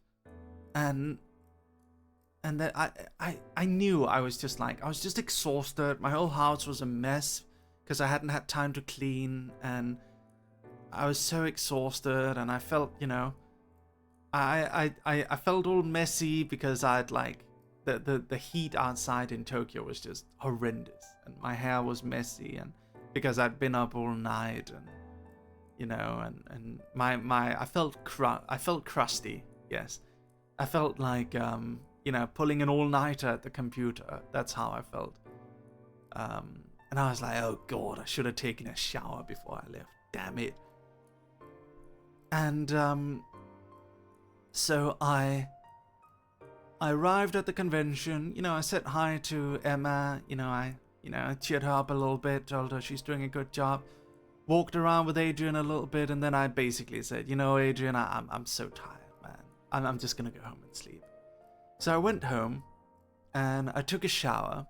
Speaker 1: And and then I knew I was just like, I was just exhausted. My whole house was a mess because I hadn't had time to clean, and I was so exhausted, and I felt, you know, I felt all messy because I'd like, the heat outside in Tokyo was just horrendous, and my hair was messy, and because I'd been up all night, and you know, and I felt crusty. Yes, I felt like you know, pulling an all-nighter at the computer. That's how I felt. And I was like, oh god, I should have taken a shower before I left. Damn it. And so I arrived at the convention. You know, I said hi to Emma. You know, I cheered her up a little bit, told her she's doing a good job. Walked around with Adrian a little bit, and then I basically said, you know, Adrian, I'm so tired, man. I'm just gonna go home and sleep. So I went home, and I took a shower,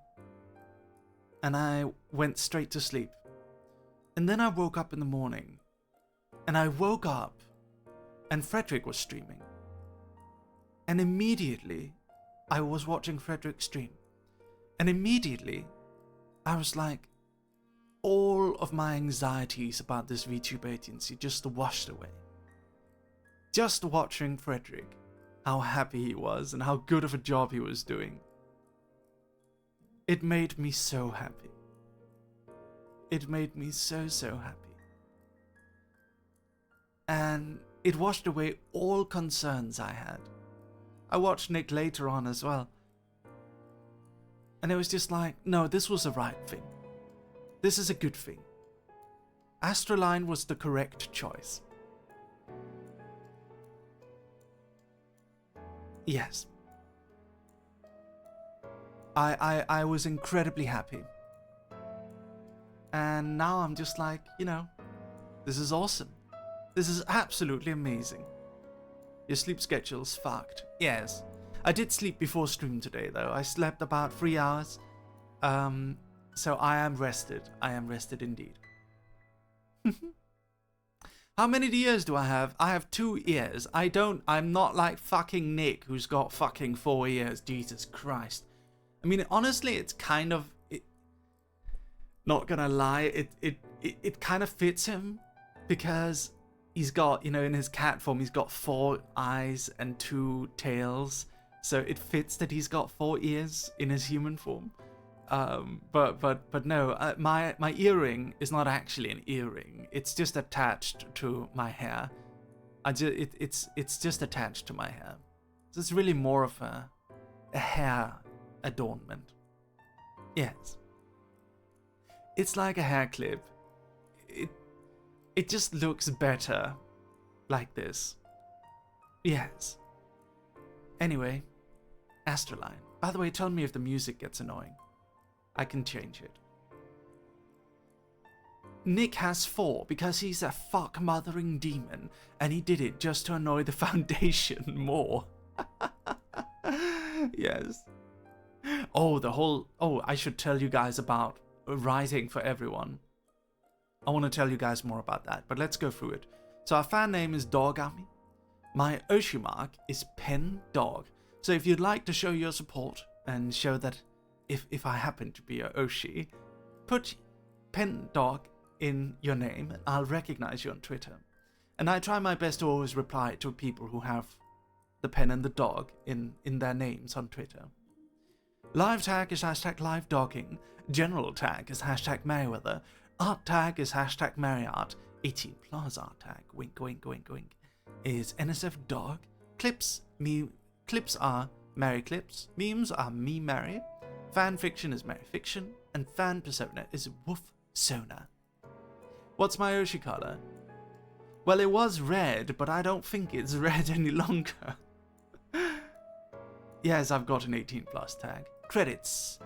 Speaker 1: and I went straight to sleep. And then I woke up in the morning, and I woke up, and Frederick was streaming. And immediately, I was watching Frederick stream. And immediately, I was like, all of my anxieties about this VTuber agency just washed away. Just watching Frederick, how happy he was and how good of a job he was doing. It made me so happy. It made me so happy. And it washed away all concerns I had. I watched Nick later on as well. And it was just like, no, this was the right thing. This is a good thing. Astraline was the correct choice. Yes. I was incredibly happy. And now I'm just like, you know, this is awesome. This is absolutely amazing. Your sleep schedule's fucked. Yes. I did sleep before stream today, though. I slept about 3 hours. So I am rested. I am rested indeed. How many ears do I have? I have 2 ears. I'm not like fucking Nick, who's got fucking 4 ears. Jesus Christ. I mean, honestly, it's kind of... not gonna lie, it kind of fits him. Because he's got, you know, in his cat form, he's got 4 eyes and 2 tails. So it fits that he's got 4 ears in his human form. But no, my earring is not actually an earring. It's just attached to my hair. It's just attached to my hair. So it's really more of a hair adornment. Yes. It's like a hair clip. It just looks better like this. Yes. Anyway, Astraline. By the way, tell me if the music gets annoying. I can change it. Nick has 4 because he's a fuck-mothering demon, and he did it just to annoy the Foundation more. Yes. Oh, I should tell you guys about writing for everyone. I want to tell you guys more about that, but let's go through it. So our fan name is Dogami. My Oshi mark is Pen Dog. So if you'd like to show your support and show that if I happen to be a Oshi, put Pen Dog in your name and I'll recognize you on Twitter. And I try my best to always reply to people who have the pen and the dog in their names on Twitter. Live tag is hashtag live dogging. General tag is hashtag Merryweather. Art tag is hashtag Merryart. 18 plus art tag, wink wink wink wink, is NSF dog. Clips are Merry Clips. Memes are Me Merry. Fan fiction is Merry Fiction. And fan persona is Woof Sona. What's my Oshi color? Well, it was red, but I don't think it's red any longer. Yes, I've got an 18 plus tag. Credits.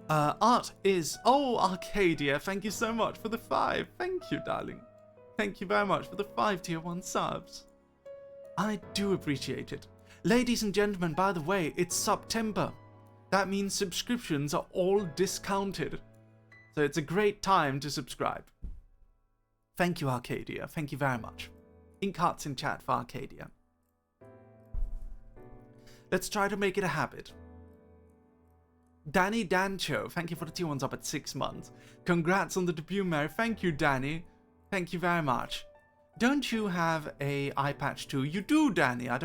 Speaker 1: Art is... Oh, Arcadia, thank you so much for the 5. Thank you, darling. Thank you very much for the 5 tier 1 subs. I do appreciate it. Ladies and gentlemen, by the way, it's September. That means subscriptions are all discounted. So it's a great time to subscribe. Thank you, Arcadia. Thank you very much. Ink hearts in chat for Arcadia. Let's try to make it a habit. Danny Dancho, thank you for the tier 1 sub at 6 months. Congrats on the debut, Mary. Thank you, Danny. Thank you very much. Don't you have a eye patch too? You do, Danny. I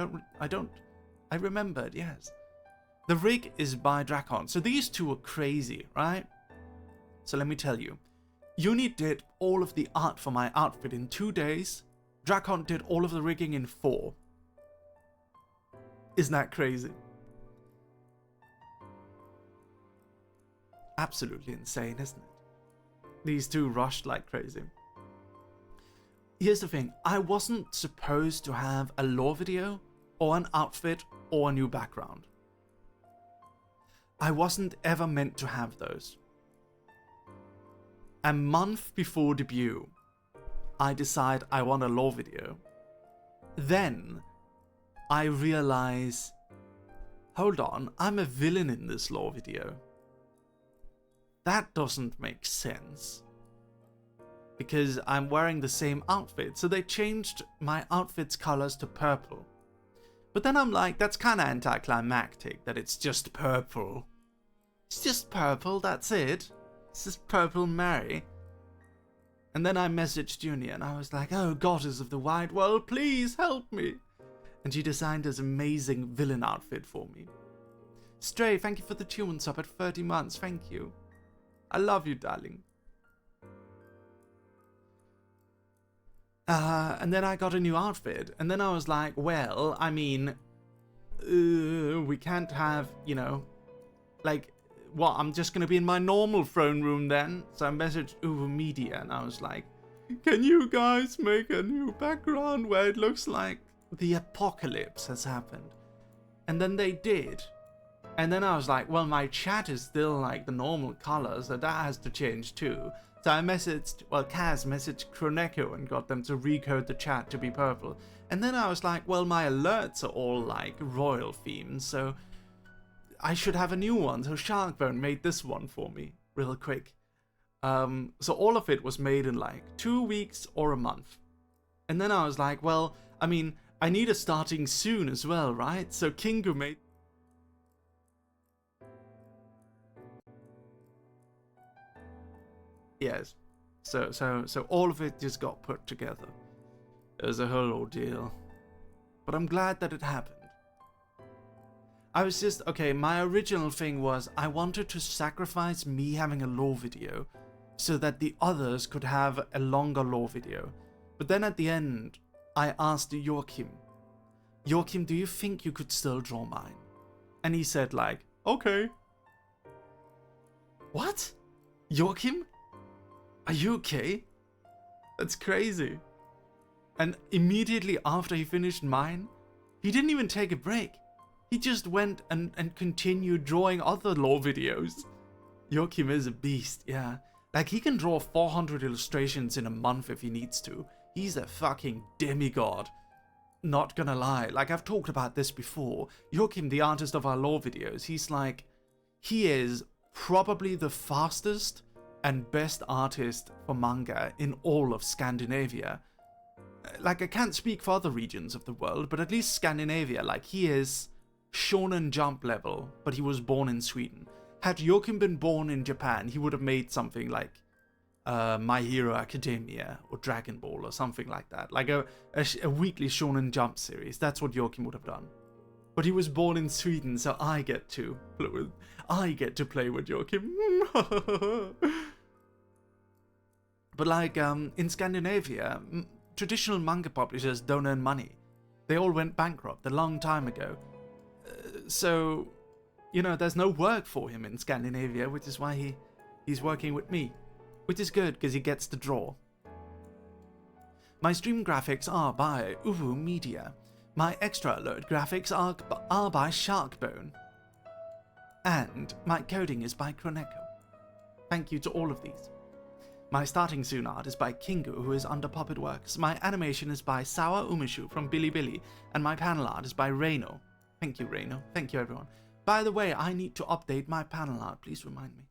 Speaker 1: remembered, yes. The rig is by Drakon. So these two are crazy, right? So let me tell you. Uni did all of the art for my outfit in 2 days. Drakon did all of the rigging in 4. Isn't that crazy? Absolutely insane, isn't it? These two rushed like crazy. Here's the thing. I wasn't supposed to have a lore video or an outfit or a new background. I wasn't ever meant to have those. A month before debut, I decide I want a lore video. Then I realize, hold on, I'm a villain in this lore video. That doesn't make sense. Because I'm wearing the same outfit. So they changed my outfit's colors to purple. But then I'm like, that's kind of anticlimactic that it's just purple. It's just purple, that's it. It's just purple Mary. And then I messaged Junior and I was like, oh, goddess of the wide world, please help me. And she designed this amazing villain outfit for me. Stray, thank you for the tune sub at 30 months. Thank you. I love you, darling. And then I got a new outfit. And then I was like, well, I mean, we can't have, you know, like, what, I'm just going to be in my normal throne room then? So I messaged Uwu Media and I was like, can you guys make a new background where it looks like the apocalypse has happened? And then they did. And then I was like, well, my chat is still like the normal colors, so that has to change too. So I messaged, well, Kaz messaged Kroneko and got them to recode the chat to be purple. And then I was like, well, my alerts are all like royal themed, so I should have a new one. So Sharkbone made this one for me real quick. So all of it was made in like 2 weeks or a month. And then I was like, well, I mean, I need a starting soon as well, right? So Kingu made... Yes. So all of it just got put together. It was a whole ordeal. But I'm glad that it happened. I was just, okay, my original thing was I wanted to sacrifice me having a lore video so that the others could have a longer lore video. But then at the end, I asked Joachim, do you think you could still draw mine? And he said like, okay. What? Joachim? Are you okay? That's crazy. And immediately after he finished mine, he didn't even take a break. He just went and continued drawing other lore videos. Joachim is a beast, yeah. Like, he can draw 400 illustrations in a month if he needs to. He's a fucking demigod. Not gonna lie, like, I've talked about this before. Joachim, the artist of our lore videos, he is probably the fastest and best artist for manga in all of Scandinavia. Like, I can't speak for other regions of the world, but at least Scandinavia, like, he is Shonen Jump level, but he was born in Sweden. Had Joachim been born in Japan, he would have made something like My Hero Academia or Dragon Ball or something like that. Like a weekly Shonen Jump series. That's what Joachim would have done. But he was born in Sweden, so I get to play with Joachim. But like in Scandinavia, traditional manga publishers don't earn money. They all went bankrupt a long time ago. So, you know, there's no work for him in Scandinavia, which is why he's working with me. Which is good, because he gets to draw. My stream graphics are by Uwu Media. My extra alert graphics are by Sharkbone. And my coding is by Kroneko. Thank you to all of these. My starting soon art is by Kingu, who is under Puppet Works. My animation is by Sawa Umishu from Bilibili, and my panel art is by Reino. Thank you, Reino. Thank you, everyone. By the way, I need to update my panel art. Please remind me.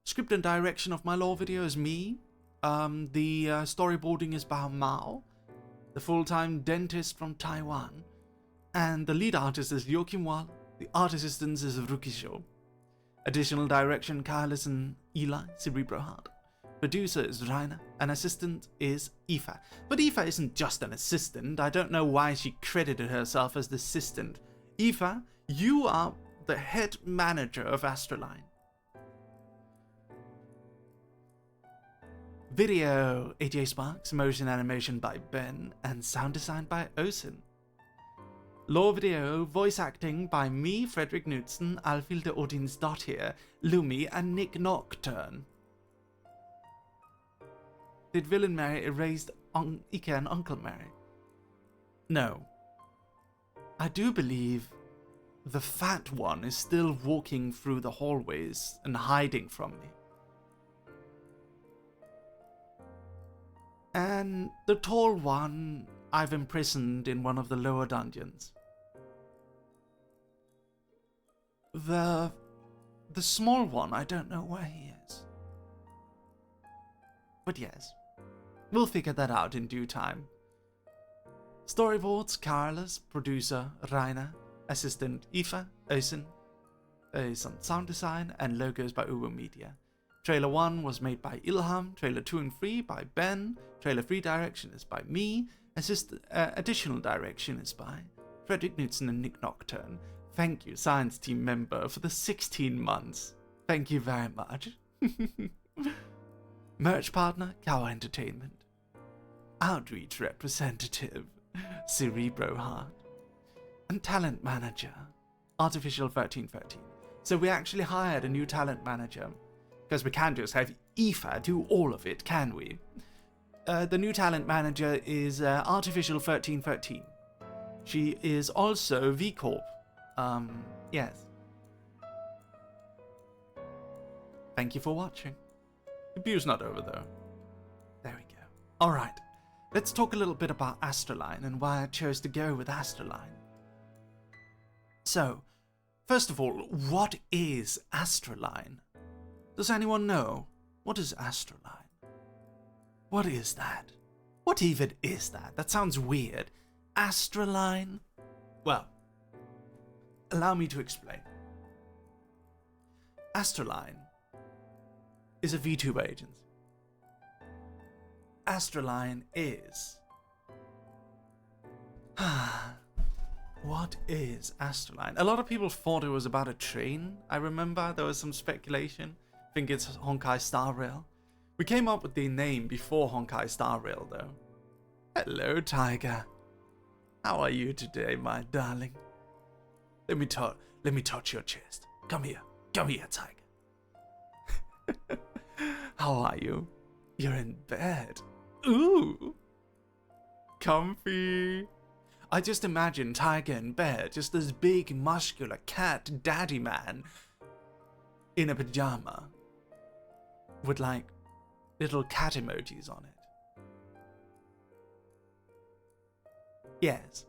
Speaker 1: Script and direction of my lore video is me. The storyboarding is by Mao, the full-time dentist from Taiwan. And the lead artist is Joachim Wall. The art assistant is Rukisho. Additional direction, Kylus and Eli, Cerebro Heart. Producer is Raina, and assistant is Aoife. But Aoife isn't just an assistant. I don't know why she credited herself as the assistant. Aoife, you are the head manager of Astraline. Video, AJ Sparks, motion animation by Ben, and sound design by Osin. Lore video, voice acting by me, Frederick Knudsen, Alfilde Odinsdottir, Lumi, and Nick Nocturne. Did Villain Mary erased Ike and Uncle Mary? No. I do believe the fat one is still walking through the hallways and hiding from me. And the tall one I've imprisoned in one of the lower dungeons. The small one, I don't know where he is. But yes, we'll figure that out in due time. Storyboards, Carlos, producer, Rainer, assistant, Aoife, Osin, some sound design, and logos by Uber Media. Trailer 1 was made by Ilham, Trailer 2 and 3 by Ben, Trailer 3 direction is by me, additional direction is by Frederick Knudsen and Nick Nocturne. Thank you, Science Team member, for the 16 months. Thank you very much. Merch partner, Cow Entertainment. Outreach representative, Cerebro Heart. And talent manager, Artificial 1313. So we actually hired a new talent manager. Because we can't just have Aoife do all of it, can we? The new talent manager is Artificial 1313. She is also V Corp. Yes. Thank you for watching. The view's not over though. There we go. Alright, let's talk a little bit about Astraline and why I chose to go with Astraline. So, first of all, what is Astraline? Does anyone know? What is Astraline? What is that? What even is that? That sounds weird. Astraline? Well, allow me to explain. Astraline is a VTuber agency. Astraline is... What is Astraline? A lot of people thought it was about a train. I remember there was some speculation. I think it's Honkai Star Rail. We came up with the name before Honkai Star Rail though. Hello, Tiger. How are you today, my darling? Let me touch your chest. Come here, Tiger. How are you? You're in bed. Ooh, comfy. I just imagine Tiger in bed, just this big muscular cat daddy man in a pajama with like little cat emojis on it. Yes.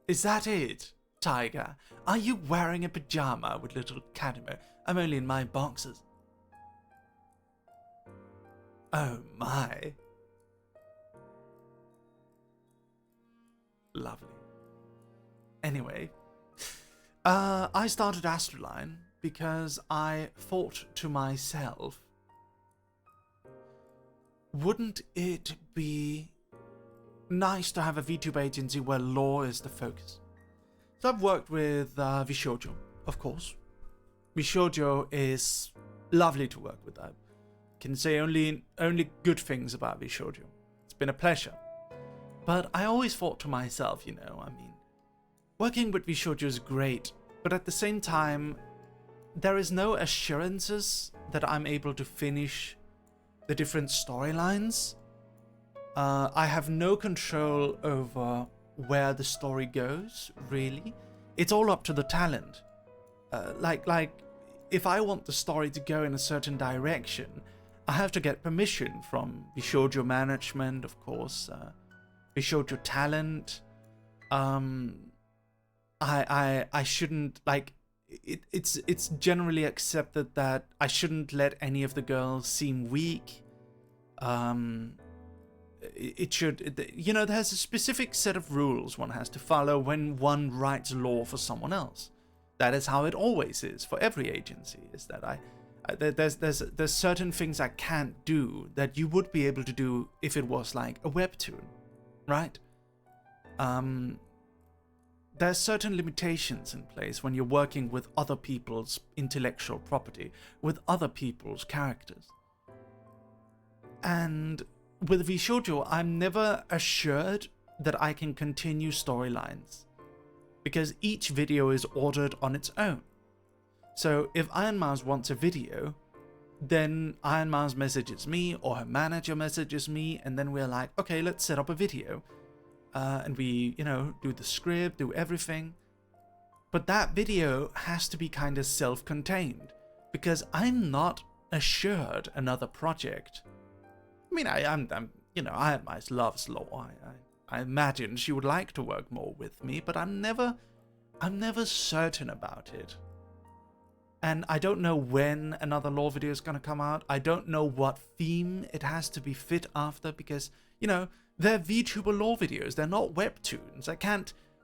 Speaker 1: Is that it, Tiger? Are you wearing a pajama with little cat emoji? I'm only in my boxers. Oh my. Lovely. Anyway, I started Astraline because I thought to myself, wouldn't it be nice to have a VTuber agency where lore is the focus? So I've worked with Vishoujo, of course. Vishoujo is lovely to work with. I can say only good things about Vishoujo. It's been a pleasure. But I always thought to myself, you know, I mean, working with Vishoujo is great, but at the same time, there is no assurances that I'm able to finish the different storylines. I have no control over where the story goes, really. It's all up to the talent. Like, if I want the story to go in a certain direction, I have to get permission from Vishoujo management, of course, Vishoujo talent. I shouldn't, like, it's generally accepted that I shouldn't let any of the girls seem weak. It should, you know, there's a specific set of rules one has to follow when one writes lore for someone else. That is how it always is for every agency, is that there's certain things I can't do that you would be able to do if it was like a webtoon, right? There's certain limitations in place when you're working with other people's intellectual property, with other people's characters. And with VShoujo, I'm never assured that I can continue storylines, because each video is ordered on its own. So if Iron Mars wants a video, then Iron Mars messages me, or her manager messages me, and then we're like, okay, let's set up a video. And we, you know, do the script, do everything. But that video has to be kind of self-contained, because I'm not assured another project. I mean, I'm you know, Iron Mars loves lore. I imagine she would like to work more with me, but I'm never certain about it. And I don't know when another lore video is going to come out. I don't know what theme it has to be fit after, because, you know, they're VTuber lore videos. They're not webtoons.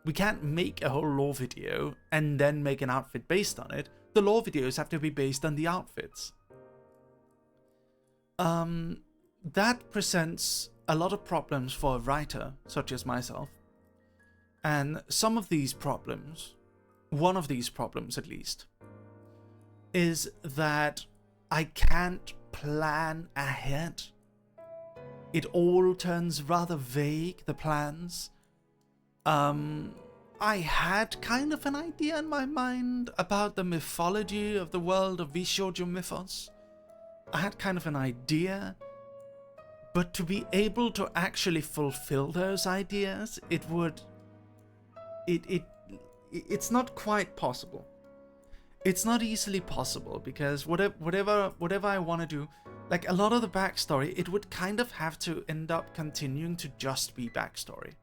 Speaker 1: We can't make a whole lore video and then make an outfit based on it. The lore videos have to be based on the outfits. That presents a lot of problems for a writer such as myself. And some of these problems, one of these problems at least, is that I can't plan ahead. It all turns rather vague, the plans. I had kind of an idea in my mind about the mythology of the world of VShoujo mythos. I had kind of an idea, but to be able to actually fulfill those ideas, it's not quite possible. It's not easily possible, because whatever I want to do, like a lot of the backstory, it would kind of have to end up continuing to just be backstory.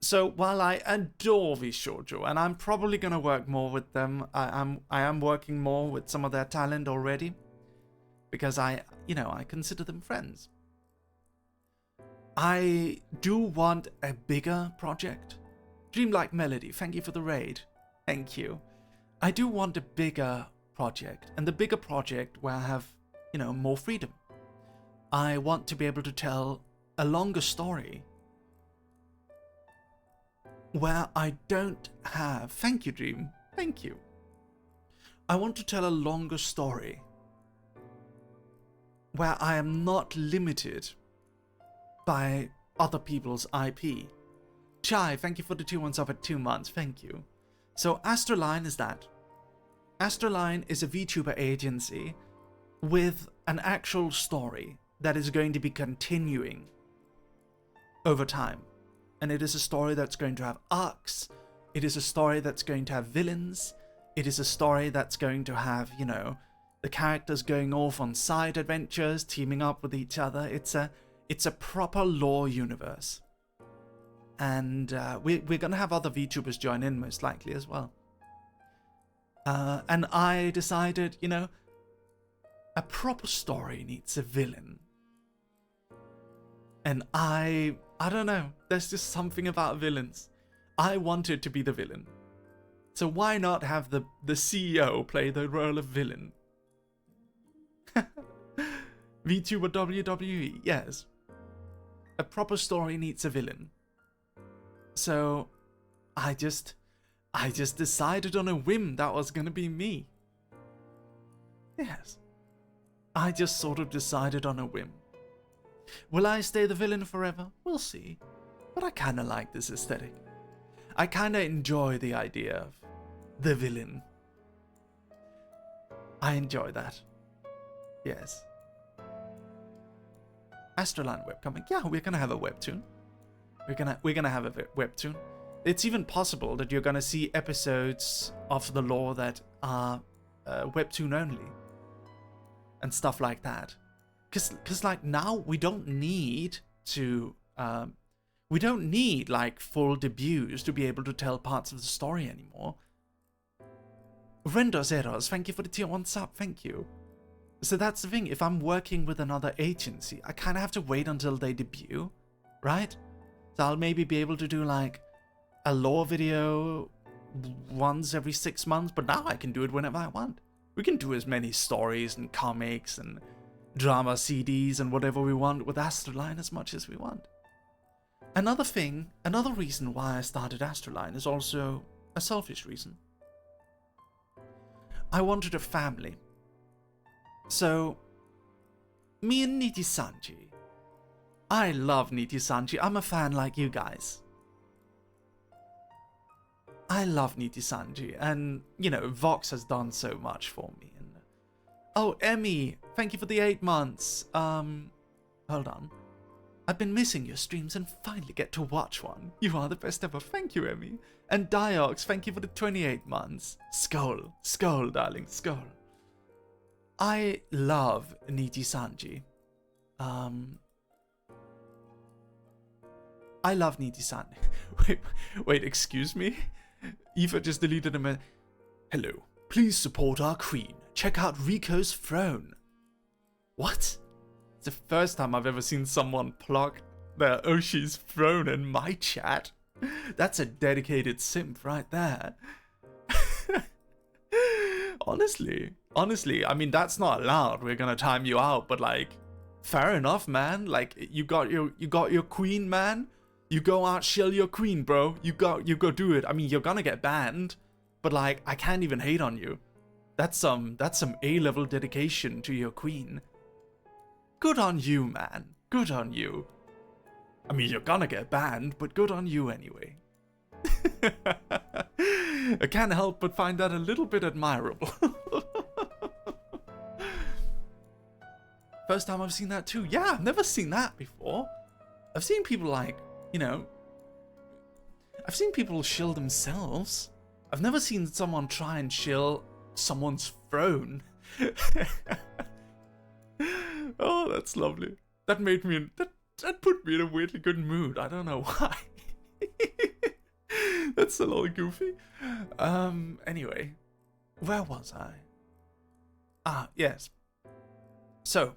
Speaker 1: So while I adore VShoujo, and I'm probably gonna work more with them, I am working more with some of their talent already, because I consider them friends. I do want a bigger project. Dreamlike Melody, thank you for the raid. Thank you. I do want a bigger project, and the bigger project where I have, you know, more freedom. I want to be able to tell a longer story where I don't have... Thank you, Dream. Thank you. I want to tell a longer story where I am not limited by other people's IP. Chai, thank you for the 2 months up at 2 months. Thank you. So Astraline is that. Astraline is a VTuber agency with an actual story that is going to be continuing over time. And it is a story that's going to have arcs. It is a story that's going to have villains. It is a story that's going to have, you know, the characters going off on side adventures, teaming up with each other. It's a proper lore universe. And we're going to have other VTubers join in most likely as well. And I decided, you know, a proper story needs a villain. And I don't know, there's just something about villains. I wanted to be the villain. So why not have the CEO play the role of villain? VTuber WWE, yes. A proper story needs a villain. So I just decided on a whim that was gonna be me. Yes. I just sort of decided on a whim. Will I stay the villain forever? We'll see. But I kinda like this aesthetic. I kinda enjoy the idea of the villain. I enjoy that. Yes. Astraline webcomic. Yeah, we're gonna have a webtoon. We're gonna have a webtoon. It's even possible that you're gonna see episodes of the lore that are webtoon only. And stuff like that. Cause like now we don't need to we don't need like full debuts to be able to tell parts of the story anymore. Rendo Zeros, thank you for the tier 1 sub, thank you. So that's the thing, if I'm working with another agency, I kinda have to wait until they debut, right? So I'll maybe be able to do like a lore video once every 6 months, but now I can do it whenever I want. We can do as many stories and comics and drama CDs and whatever we want with Astraline as much as we want. Another reason why I started Astraline is also a selfish reason. I wanted a family. So, me and Niti-sanji. I love Niti-sanji. I'm a fan like you guys. I love Niti-sanji, and, you know, Vox has done so much for me. And oh, Emmy, thank you for the 8 months. Hold on. I've been missing your streams and finally get to watch one. You are the best ever. Thank you, Emmy. And Diox, thank you for the 28 months. Skull, skull, darling, skull. I love Niti-sanji. I love Niti-sanji. Wait, excuse me? Eva just deleted a message. Hello, please support our queen. Check out Rico's throne. What? It's the first time I've ever seen someone plug their Oshi's throne in my chat. That's a dedicated simp right there. Honestly, I mean, that's not allowed. We're gonna time you out, but like, fair enough, man. Like, you got your queen, man. You go out, shill your queen, bro. You go do it. I mean, you're gonna get banned, but like, I can't even hate on you. That's some A-level dedication to your queen. Good on you, man. Good on you. I mean, you're gonna get banned, but good on you anyway. I can't help but find that a little bit admirable. First time I've seen that too. Yeah, I've never seen that before. I've seen people like, you know, I've seen people shill themselves. I've never seen someone try and shill someone's throne. Oh, that's lovely. That made me, that put me in a weirdly good mood. I don't know why. That's a little goofy. Anyway, where was I? Ah, yes. So,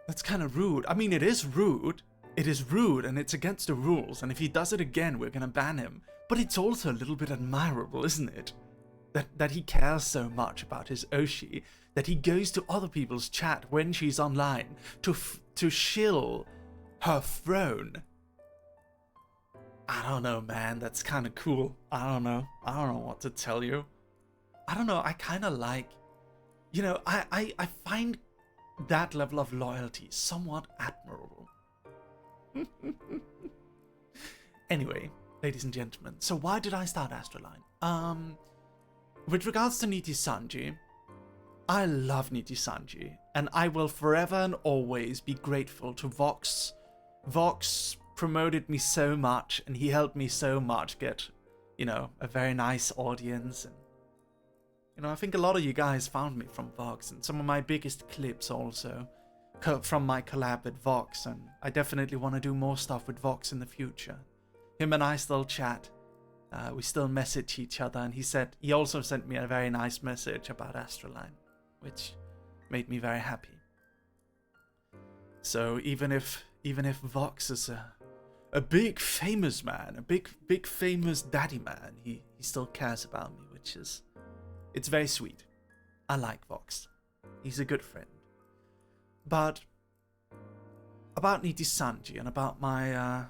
Speaker 1: that's kind of rude. I mean, it is rude. It is rude, and it's against the rules. And if he does it again, we're gonna ban him. But it's also a little bit admirable, isn't it? That he cares so much about his Oshi, that he goes to other people's chat when she's online to shill her throne. I don't know, man. That's kind of cool. I don't know what to tell you. I don't know. I kind of like, you know, I find that level of loyalty somewhat admirable. Anyway, ladies and gentlemen, so why did I start Astraline? With regards to Niti-sanji, I love Niti-sanji, and I will forever and always be grateful to Vox. Vox promoted me so much, and he helped me so much get, you know, a very nice audience. And, you know, I think a lot of you guys found me from Vox, and some of my biggest clips also from my collab with Vox, and I definitely want to do more stuff with Vox in the future. Him and I still chat. We still message each other, and he also sent me a very nice message about Astraline, which made me very happy. So even if Vox is a big famous man, a big famous daddy man, he still cares about me, which is, it's very sweet. I like Vox. He's a good friend. But about Niti-sanji and about my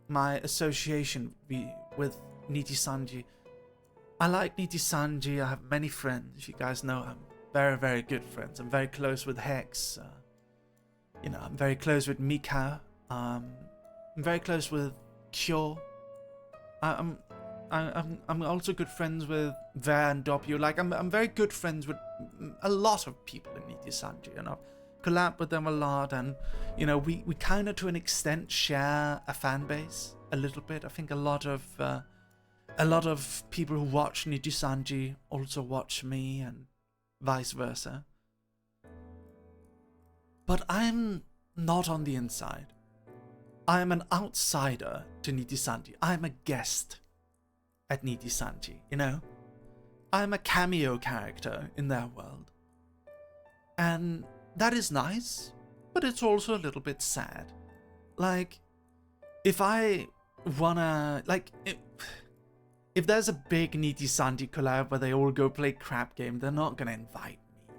Speaker 1: my association with Niti-sanji. I like Niti-sanji. I have many friends. You guys know I'm very, very good friends. I'm very close with Hex. You know, I'm very close with Mika. I'm very close with Kyo. I'm also good friends with Ver and Doppio. Like, I'm very good friends with a lot of people in Niti-sanji, and I've collab with them a lot, and you know, we kind of to an extent share a fan base a little bit. I think a lot of people who watch Niti-sanji also watch me, and vice versa. But I'm not on the inside. I am an outsider to Niti-sanji. I'm a guest at Niti-sanji, you know? I'm a cameo character in their world. And that is nice, but it's also a little bit sad. Like, if I wanna, like, if there's a big Niti Sanji collab where they all go play crap game, they're not gonna invite me,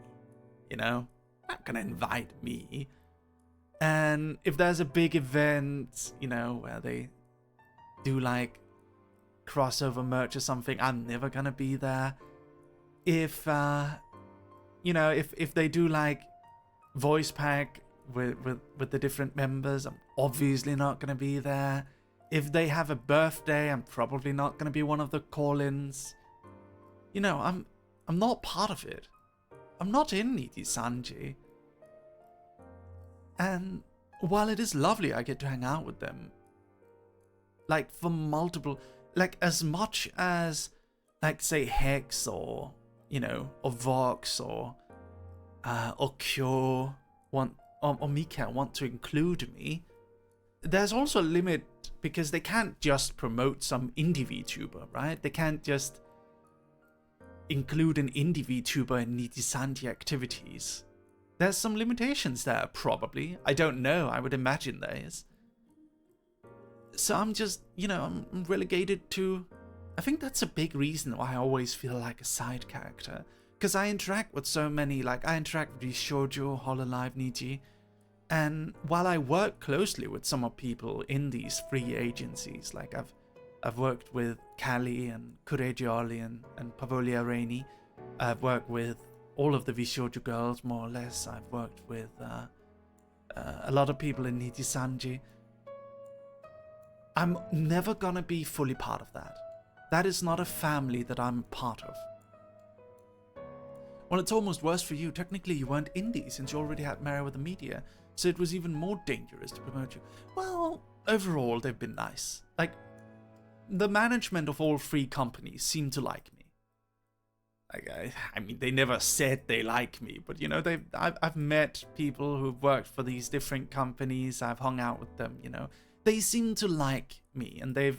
Speaker 1: you know? Not gonna invite me. And if there's a big event, you know, where they do like crossover merch or something, I'm never gonna be there. If you know, if they do like voice pack with the different members, I'm obviously not gonna be there. If they have a birthday, I'm probably not gonna be one of the call-ins. You know, I'm not part of it. I'm not in Niti Sanji. And while it is lovely I get to hang out with them, like for multiple, like as much as, like say Hex or, you know, or Vox or Kyo or Mika want to include me, there's also a limit because they can't just promote some indie VTuber, right? They can't just include an indie VTuber in Niti Sanji activities. There's some limitations there, probably. I don't know, I would imagine there is. So I'm just, you know, I'm relegated to... I think that's a big reason why I always feel like a side character. Because I interact with so many, like I interact with Shoujo, Hololive, Niji. And while I work closely with some of people in these free agencies, like I've worked with Callie and Kurejioli and Pavolia Rainey. I've worked with all of the Vishoujo girls, more or less. I've worked with a lot of people in Niti Sanji. I'm never gonna be fully part of that. That is not a family that I'm part of. Well, it's almost worse for you. Technically, you weren't indie since you already had Merryweather Media, so it was even more dangerous to promote you. Well, overall, they've been nice. Like, the management of all three companies seem to like me. Like, I mean, they never said they like me, but you know, I've met people who've worked for these different companies. I've hung out with them. You know, they seem to like me, and they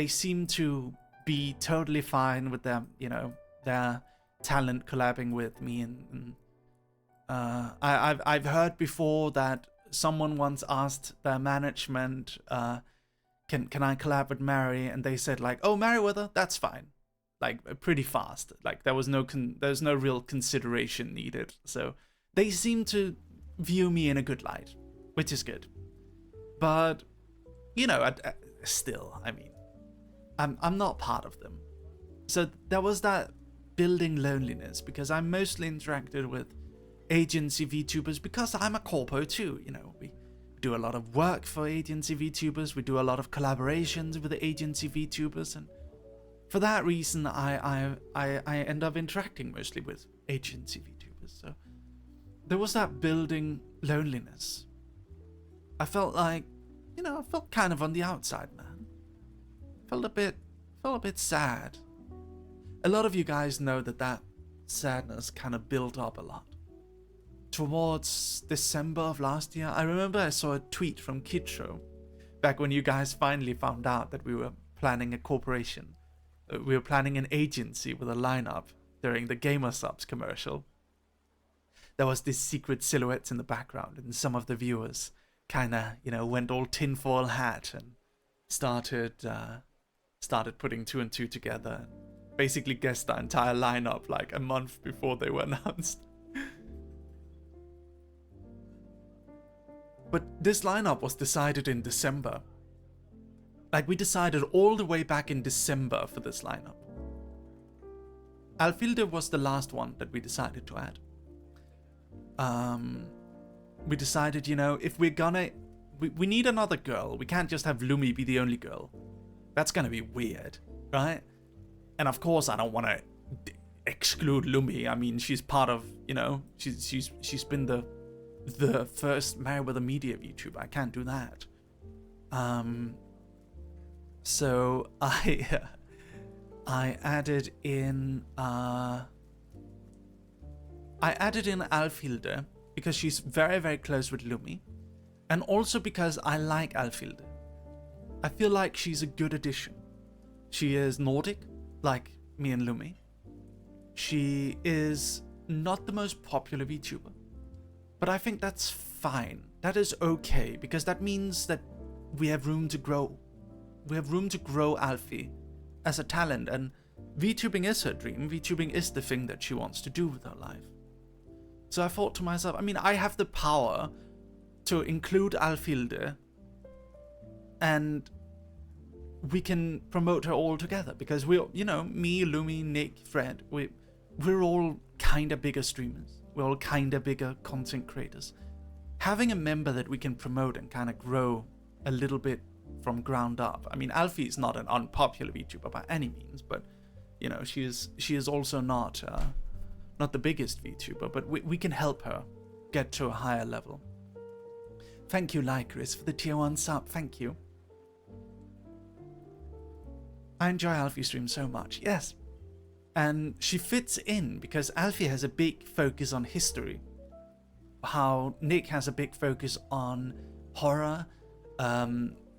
Speaker 1: seem to be totally fine with them. You know, their talent collabing with me, and I've heard before that someone once asked their management, can I collab with Mary, and they said like, oh, Merryweather, that's fine. Like pretty fast. Like there was no real consideration needed. So they seem to view me in a good light, which is good. But you know, still, I mean, I'm not part of them. So there was that building loneliness because I mostly interacted with agency VTubers because I'm a corpo too. You know, we do a lot of work for agency VTubers. We do a lot of collaborations with the agency VTubers, and for that reason, I end up interacting mostly with agency VTubers. So there was that building loneliness. I felt like, you know, I felt kind of on the outside, man. Felt a bit sad. A lot of you guys know that sadness kind of built up a lot. Towards December of last year, I remember I saw a tweet from Kitro, back when you guys finally found out that we were planning a corporation. We were planning an agency with a lineup during the Gamer Subs commercial. There was this secret silhouettes in the background, and some of the viewers kind of, you know, went all tinfoil hat and started putting two and two together. Basically guessed the entire lineup like a month before they were announced. But this lineup was decided in December. Like, we decided all the way back in December for this lineup. Alfilde was the last one that we decided to add. We decided, you know, if we're gonna... We need another girl. We can't just have Lumi be the only girl. That's gonna be weird, right? And of course, I don't want to exclude Lumi. I mean, she's part of, you know, she's been the first Merryweather Media VTuber. I can't do that. So I added in Alfilde because she's very, very close with Lumi, and also because I like Alfilde. I feel like she's a good addition. She is Nordic, like me and Lumi. She is not the most popular VTuber, but I think that's fine. That is okay, because that means that we have room to grow. We have room to grow Alfie as a talent, and VTubing is her dream. VTubing is the thing that she wants to do with her life. So I thought to myself, I mean, I have the power to include Alfilde, and we can promote her all together, because we're, you know, me, Lumi, Nick, Fred, we're all kind of bigger streamers. We're all kind of bigger content creators. Having a member that we can promote and kind of grow a little bit from ground up. I mean, Alfie is not an unpopular VTuber by any means, but you know, she is also not the biggest VTuber, but we can help her get to a higher level. Thank you, Lycris, for the tier 1 sub. Thank you. I enjoy Alfie's stream so much. Yes. And she fits in because Alfie has a big focus on history. How Nick has a big focus on horror.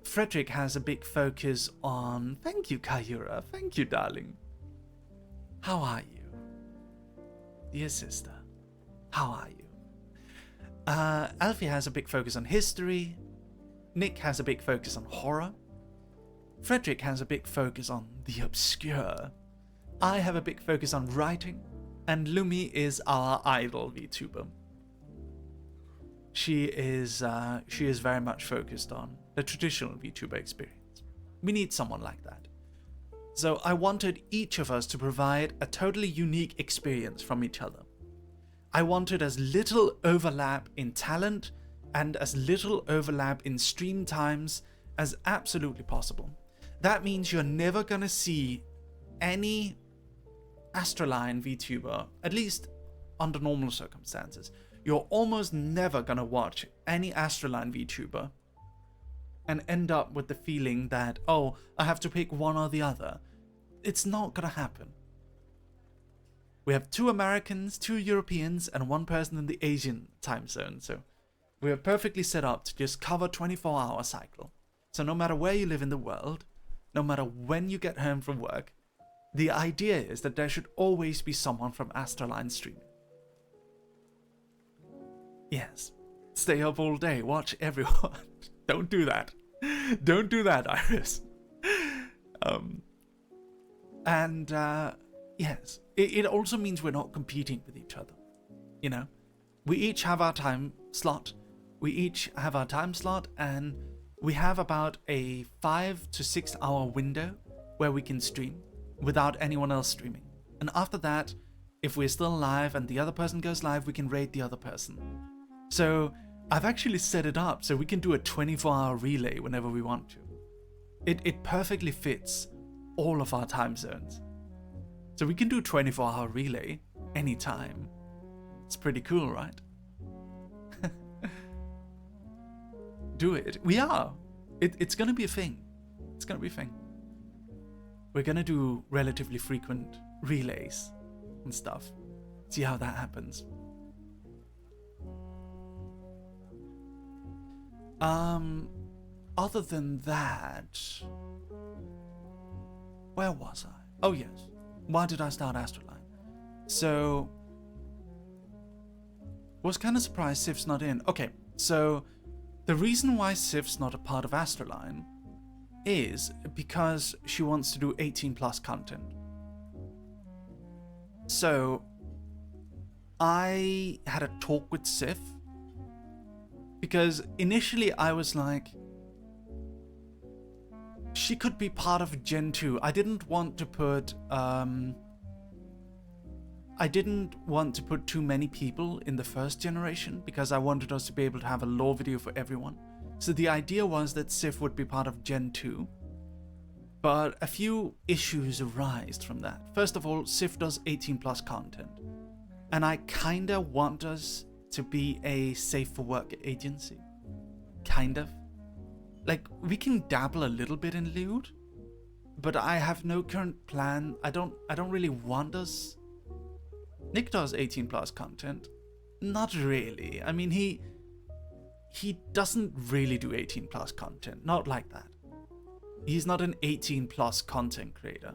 Speaker 1: Frederick has a big focus on... Thank you, Kayura. Thank you, darling. How are you? Dear sister, how are you? Alfie has a big focus on history. Nick has a big focus on horror. Frederick has a big focus on the obscure. I have a big focus on writing. And Lumi is our idol VTuber. She is very much focused on the traditional VTuber experience. We need someone like that. So I wanted each of us to provide a totally unique experience from each other. I wanted as little overlap in talent and as little overlap in stream times as absolutely possible. That means you're never gonna see any Astraline VTuber, at least under normal circumstances. You're almost never gonna watch any Astraline VTuber and end up with the feeling that, oh, I have to pick one or the other. It's not gonna happen. We have 2 Americans, 2 Europeans, and 1 person in the Asian time zone, so we are perfectly set up to just cover 24-hour cycle. So no matter where you live in the world, no matter when you get home from work, the idea is that there should always be someone from Astraline streaming. Yes, stay up all day, watch everyone. Don't do that. Don't do that, Iris. Yes, it also means we're not competing with each other. You know, we each have our time slot. And we have about a 5 to 6 hour window where we can stream without anyone else streaming. And after that, if we're still live and the other person goes live, we can raid the other person. So I've actually set it up so we can do a 24-hour relay whenever we want to. It perfectly fits all of our time zones. So we can do 24-hour relay anytime. It's pretty cool, right? Do it. We are. It's gonna be a thing. It's gonna be a thing. We're gonna do relatively frequent relays and stuff. See how that happens. Other than that, where was I? Oh yes, why did I start Astraline? So, was kind of surprised Sif's not in. Okay, so the reason why Sif's not a part of Astraline is because she wants to do 18+ content. So, I had a talk with Sif, because initially I was like, she could be part of Gen 2. I didn't want to put too many people in the first generation, because I wanted us to be able to have a lore video for everyone. So the idea was that Sif would be part of Gen 2. But a few issues arise from that. First of all, Sif does 18+ content. And I kinda want us to be a safe for work agency. Kind of. Like, we can dabble a little bit in loot, but I have no current plan. I don't really want us. Nick does 18+ content. Not really. I mean, he doesn't really do 18+ content. Not like that. He's not an 18+ content creator.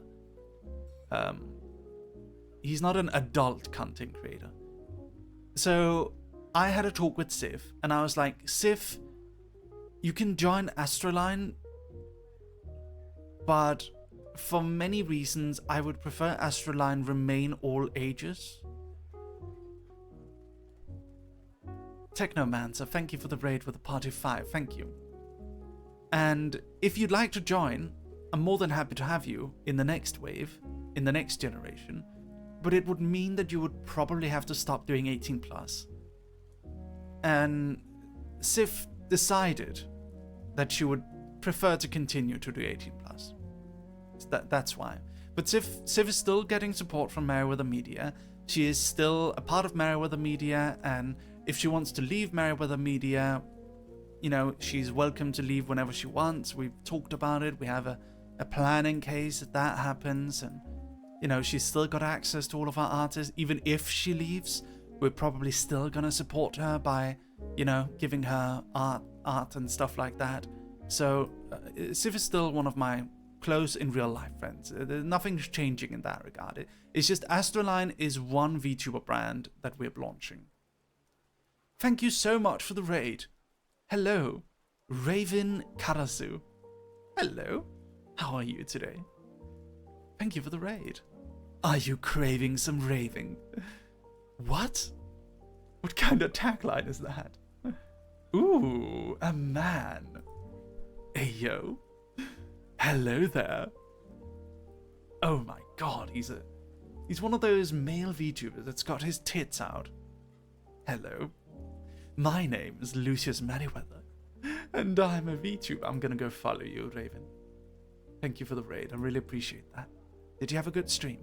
Speaker 1: He's not an adult content creator. So I had a talk with Sif, and I was like, Sif, you can join Astraline, but for many reasons, I would prefer Astraline remain all ages. Technomancer, thank you for the raid with the party 5, thank you. And if you'd like to join, I'm more than happy to have you in the next wave, in the next generation, but it would mean that you would probably have to stop doing 18 plus. And Sif decided that she would prefer to continue to do 18 plus. That's why. But Sif is still getting support from Merryweather Media. She is still a part of Merryweather Media, and if she wants to leave Merryweather Media, you know, she's welcome to leave whenever she wants. We've talked about it. We have a plan in case that happens, and you know, she's still got access to all of our artists. Even if she leaves, we're probably still gonna support her by, you know, giving her art and stuff like that. So Sif is still one of my close in real life friends. Nothing's changing in that regard. It's just Astraline is one VTuber brand that we're launching. Thank you so much for the raid. Hello, Raven Karasu. Hello, how are you today? Thank you for the raid. Are you craving some raving? What? What kind of tagline is that? Ooh, a man. Hey yo. Hello there. Oh my god, he's one of those male VTubers that's got his tits out. Hello. My name is Lucius Merryweather, and I'm a VTuber. I'm gonna go follow you, Raven. Thank you for the raid. I really appreciate that. Did you have a good stream?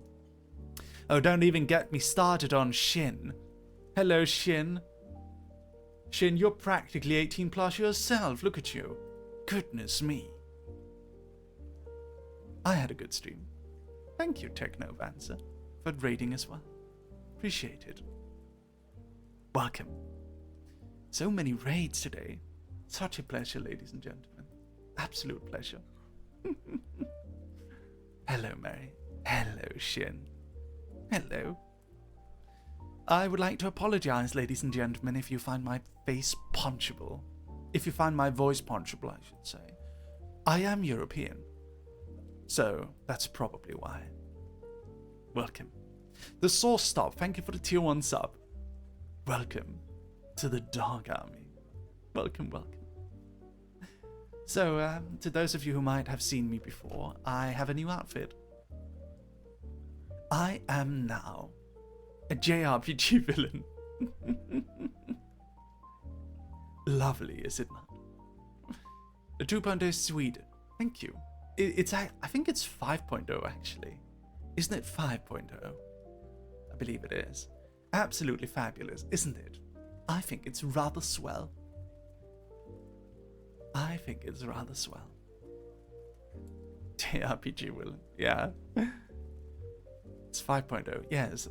Speaker 1: Oh, don't even get me started on Shin. Hello, Shin. Shin, you're practically 18 plus yourself. Look at you. Goodness me. I had a good stream. Thank you, Technomancer, for raiding as well. Appreciate it. Welcome. So many raids today. Such a pleasure, ladies and gentlemen. Absolute pleasure. Hello, Mary. Hello, Shin. Hello. I would like to apologize, ladies and gentlemen, if you find my face punchable. If you find my voice punchable, I should say. I am European. So, that's probably why. Welcome. The Source Stop, thank you for the tier 1 sub. Welcome to the Dog Army. Welcome, welcome. So, to those of you who might have seen me before, I have a new outfit. I am now a JRPG villain. Lovely, is it not? The 2.0 Sweden. Thank you. I think it's 5.0 actually. Isn't it 5.0? I believe it is. Absolutely fabulous, isn't it? I think it's rather swell. I think it's rather swell. JRPG villain, yeah. It's 5.0, yes.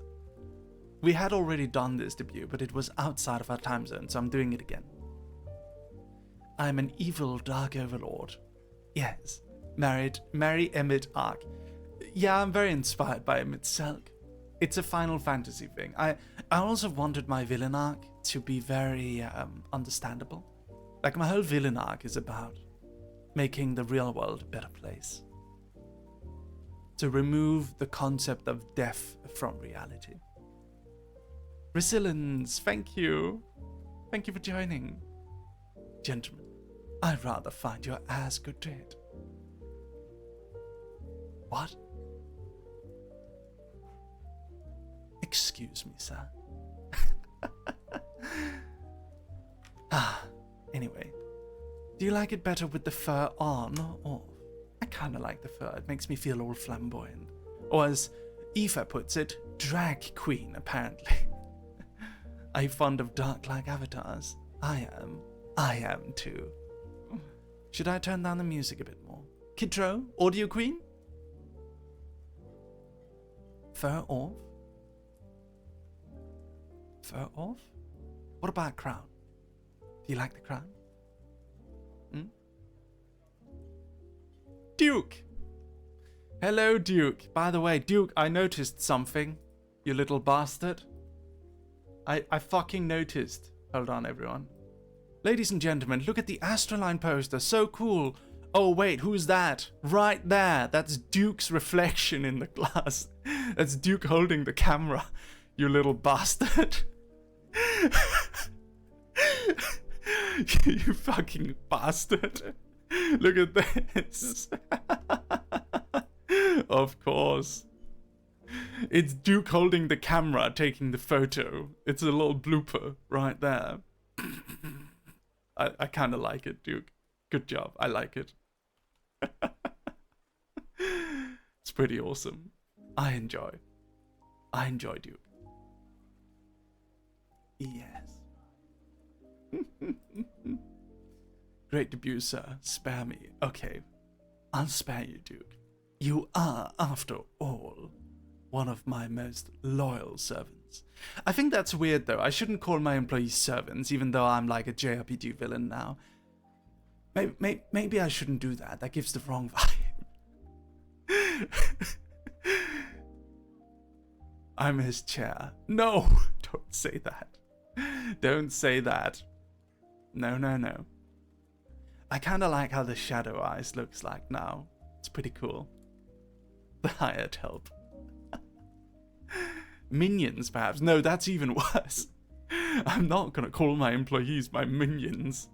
Speaker 1: We had already done this debut, but it was outside of our time zone, so I'm doing it again. I'm an evil dark overlord. Yes. Marry Emmett Ark. Yeah, I'm very inspired by Emmett Selk. It's a Final Fantasy thing. I also wanted my villain arc to be very understandable. Like, my whole villain arc is about making the real world a better place. To remove the concept of death from reality. Resilience, thank you. Thank you for joining. Gentlemen, I'd rather find your ass good to hit. What? Excuse me, sir. Anyway. Do you like it better with the fur on or off? I kinda like the fur. It makes me feel all flamboyant. Or as Aoife puts it, drag queen, apparently. Are you fond of dark-like avatars? I am too. Should I turn down the music a bit more? Kitro, audio queen? Fur off? Fur off? What about crown? Do you like the crown? Duke! Hello, Duke. By the way, Duke, I noticed something. You little bastard. I fucking noticed. Hold on, everyone. Ladies and gentlemen, look at the Astraline poster. So cool. Oh, wait, who's that? Right there. That's Duke's reflection in the glass. That's Duke holding the camera. You little bastard. You fucking bastard. Look at this. Of course. It's Duke holding the camera, taking the photo. It's a little blooper right there. I kind of like it, Duke. Good job. I like it. It's pretty awesome. I enjoy Duke. Yes. Great debut, sir. Spare me. Okay. I'll spare you, Duke. You are, after all, one of my most loyal servants. I think that's weird, though. I shouldn't call my employees servants, even though I'm like a JRPG villain now. Maybe I shouldn't do that. That gives the wrong vibe. I'm his chair. No, don't say that. Don't say that. No, no, no. I kind of like how the shadow eyes looks like now. It's pretty cool. The hired help. Minions, perhaps. No, that's even worse. I'm not gonna call my employees my minions.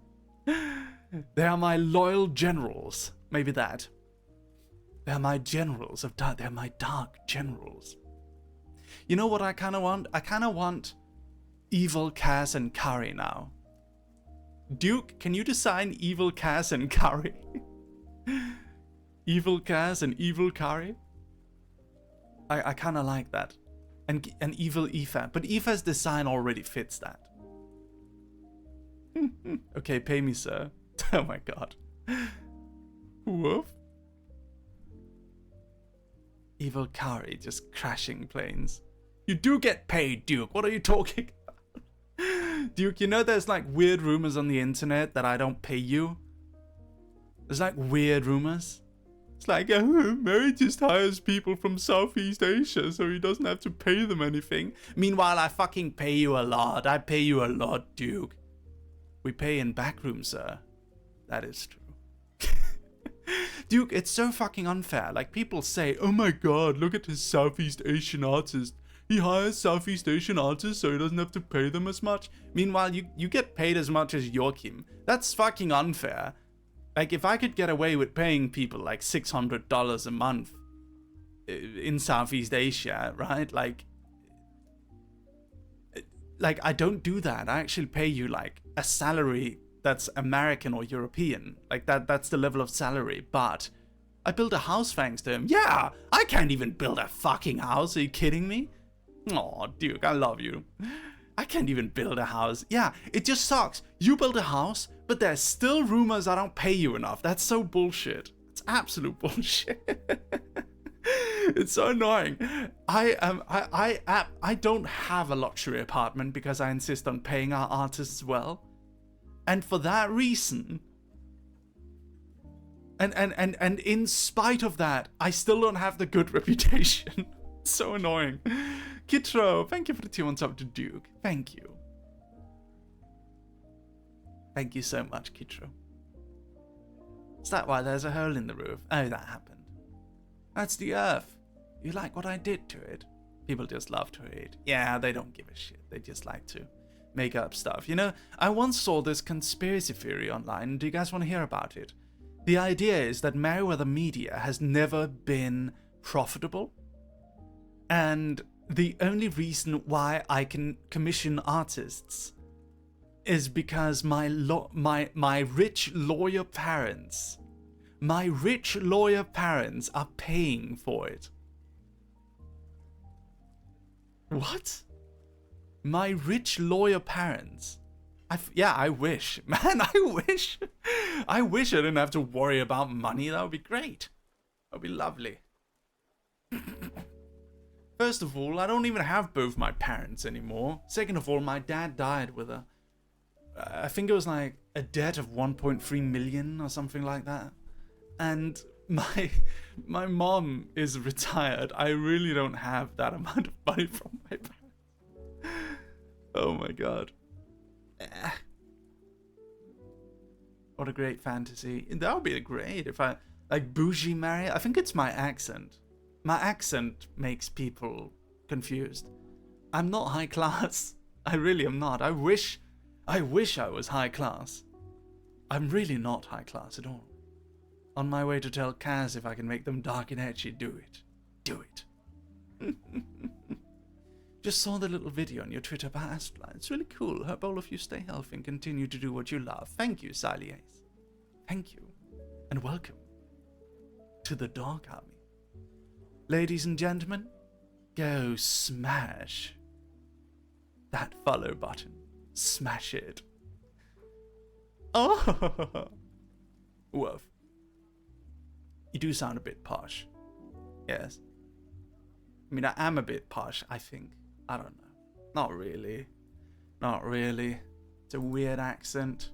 Speaker 1: They are my loyal generals. Maybe that. They are my generals of dark. They're my dark generals. You know what I kind of want? I kind of want evil Kaz and Kari now. Duke, can you design evil Kaz and Kari? Evil Kaz and evil Kari? I kind of like that. And evil Aoife. But Aoife's design already fits that. Okay, pay me, sir. Oh my god. Woof. Evil Kari just crashing planes. You do get paid, Duke. What are you talking about? Duke, you know there's like weird rumors on the internet that I don't pay you? There's like weird rumors. It's like, Mary just hires people from Southeast Asia so he doesn't have to pay them anything. Meanwhile, I fucking pay you a lot. I pay you a lot, Duke. We pay in backroom, sir. That is true. Duke, it's so fucking unfair. Like, people say, oh my god, look at his Southeast Asian artist. He hires Southeast Asian artists so he doesn't have to pay them as much. Meanwhile, you get paid as much as Joachim. That's fucking unfair. Like, if I could get away with paying people like $600 a month in Southeast Asia, right? Like, I don't do that. I actually pay you like a salary that's American or European. Like, that's the level of salary. But I built a house thanks to him. Yeah, I can't even build a fucking house. Are you kidding me? Aw, Duke, I love you. I can't even build a house. Yeah, it just sucks. You build a house, but there's still rumors I don't pay you enough. That's so bullshit. It's absolute bullshit. It's so annoying. I don't have a luxury apartment because I insist on paying our artists well. And for that reason, and in spite of that, I still don't have the good reputation. It's so annoying. Kitro, thank you for the 2 months up to Duke. Thank you. Thank you so much, Kitro. Is that why there's a hole in the roof? Oh, that happened. That's the earth. You like what I did to it? People just love to hate. Yeah, they don't give a shit. They just like to make up stuff. You know, I once saw this conspiracy theory online. Do you guys want to hear about it? The idea is that Merryweather Media has never been profitable. And the only reason why I can commission artists is because my rich lawyer parents are paying for it. What? My rich lawyer parents? Yeah, I wish. Man, I wish. I wish I didn't have to worry about money. That would be great. That would be lovely. First of all, I don't even have both my parents anymore. Second of all, my dad died with I think it was like a debt of 1.3 million or something like that. And my mom is retired. I really don't have that amount of money from my parents. Oh my god. What a great fantasy. That would be great if I, like, bougie marry. I think it's my accent. My accent makes people confused. I'm not high class. I really am not. I wish I was high class. I'm really not high class at all. On my way to tell Kaz if I can make them dark and edgy, do it. Do it. Just saw the little video on your Twitter about ASTRALINE. It's really cool. Hope all of you stay healthy and continue to do what you love. Thank you, Siliace. Thank you. And welcome to the Dark Army. Ladies and gentlemen, go smash that follow button. Smash it. Oh! Woof. You do sound a bit posh. Yes. I mean, I am a bit posh, I think. I don't know. Not really. Not really. It's a weird accent.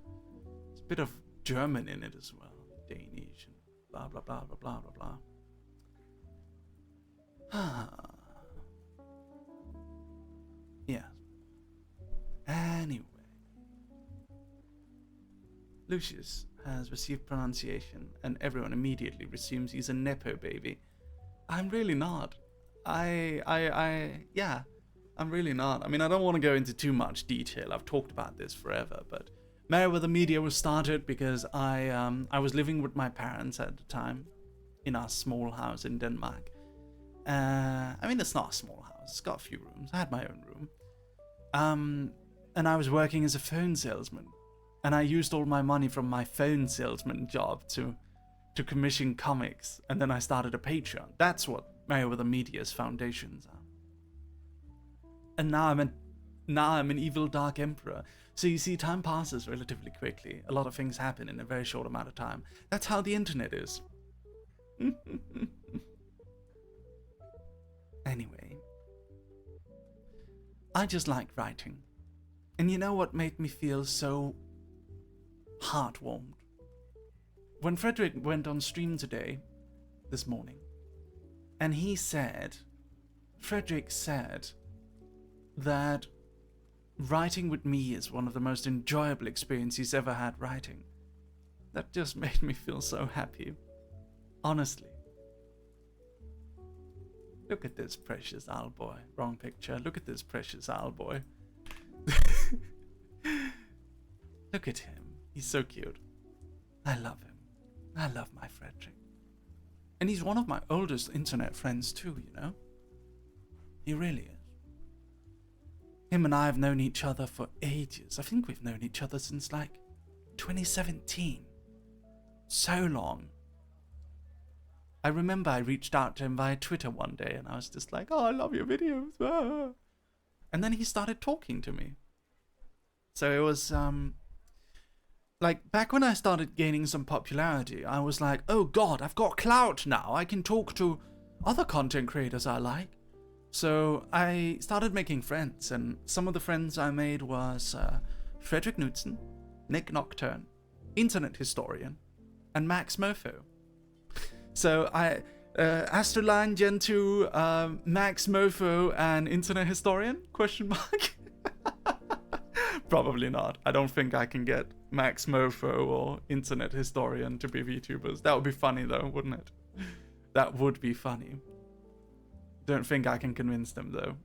Speaker 1: There's a bit of German in it as well. Danish and blah, blah, blah, blah, blah, blah, blah. Yeah. Anyway. Lucius has received pronunciation, and everyone immediately assumes he's a Nepo baby. I'm really not. Yeah, I'm really not. I mean, I don't want to go into too much detail. I've talked about this forever, but Merryweather Media was started because I was living with my parents at the time in our small house in Denmark. I mean, it's not a small house. It's got a few rooms. I had my own room. And I was working as a phone salesman. And I used all my money from my phone salesman job to commission comics. And then I started a Patreon. That's what Merryweather Media's foundations are. And now I'm an evil dark emperor. So you see, time passes relatively quickly. A lot of things happen in a very short amount of time. That's how the internet is. Anyway, I just like writing. And you know what made me feel so heartwarmed? When Frederick went on stream today, this morning, and Frederick said that writing with me is one of the most enjoyable experiences he's ever had writing. That just made me feel so happy. Honestly. Look at this precious owl boy. Wrong picture. Look at this precious owl boy. Look at him. He's so cute. I love him. I love my Frederick. And he's one of my oldest internet friends too, you know? He really is. Him and I have known each other for ages. I think we've known each other since like 2017. So long. I remember I reached out to him via Twitter one day and I was just like, oh, I love your videos. Ah. And then he started talking to me. So it was, like, back when I started gaining some popularity, I was like, oh god, I've got clout now. I can talk to other content creators I like. So I started making friends, and some of the friends I made was Frederick Knudsen, Nick Nocturne, Internet Historian, and Max Mofo. So ASTRALINE Gen 2, Max Mofo, and Internet Historian? Question mark? Probably not. I don't think I can get Max Mofo or Internet Historian to be VTubers. That would be funny though, wouldn't it? That would be funny. Don't think I can convince them though.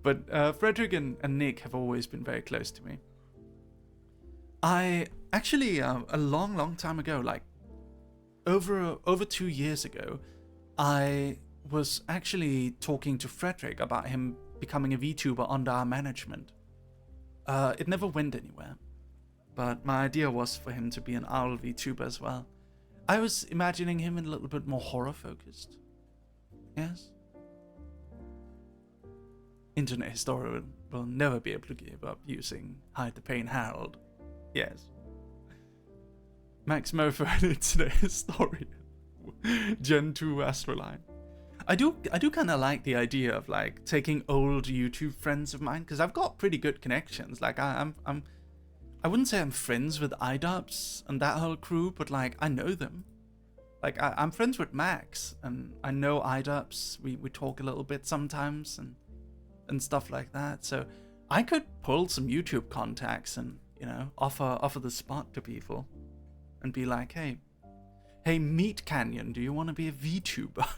Speaker 1: But Frederick and Nick have always been very close to me. I actually, a long time ago, like over 2 years ago, I was actually talking to Frederick about him becoming a VTuber under our management. It never went anywhere, but my idea was for him to be an owl VTuber as well. I was imagining him a little bit more horror focused. Yes? Internet Historian will never be able to give up using Hide the Pain Harold. Yes. Max Mofo and Internet Historian. Gen 2 ASTRALINE. I do kind of like the idea of like taking old YouTube friends of mine, because I've got pretty good connections. Like I wouldn't say I'm friends with iDubbbz and that whole crew, but like I know them. Like I'm friends with Max, and I know iDubbbz. We talk a little bit sometimes and stuff like that. So I could pull some YouTube contacts and you know, offer the spot to people and be like, hey, Meat Canyon, do you want to be a VTuber?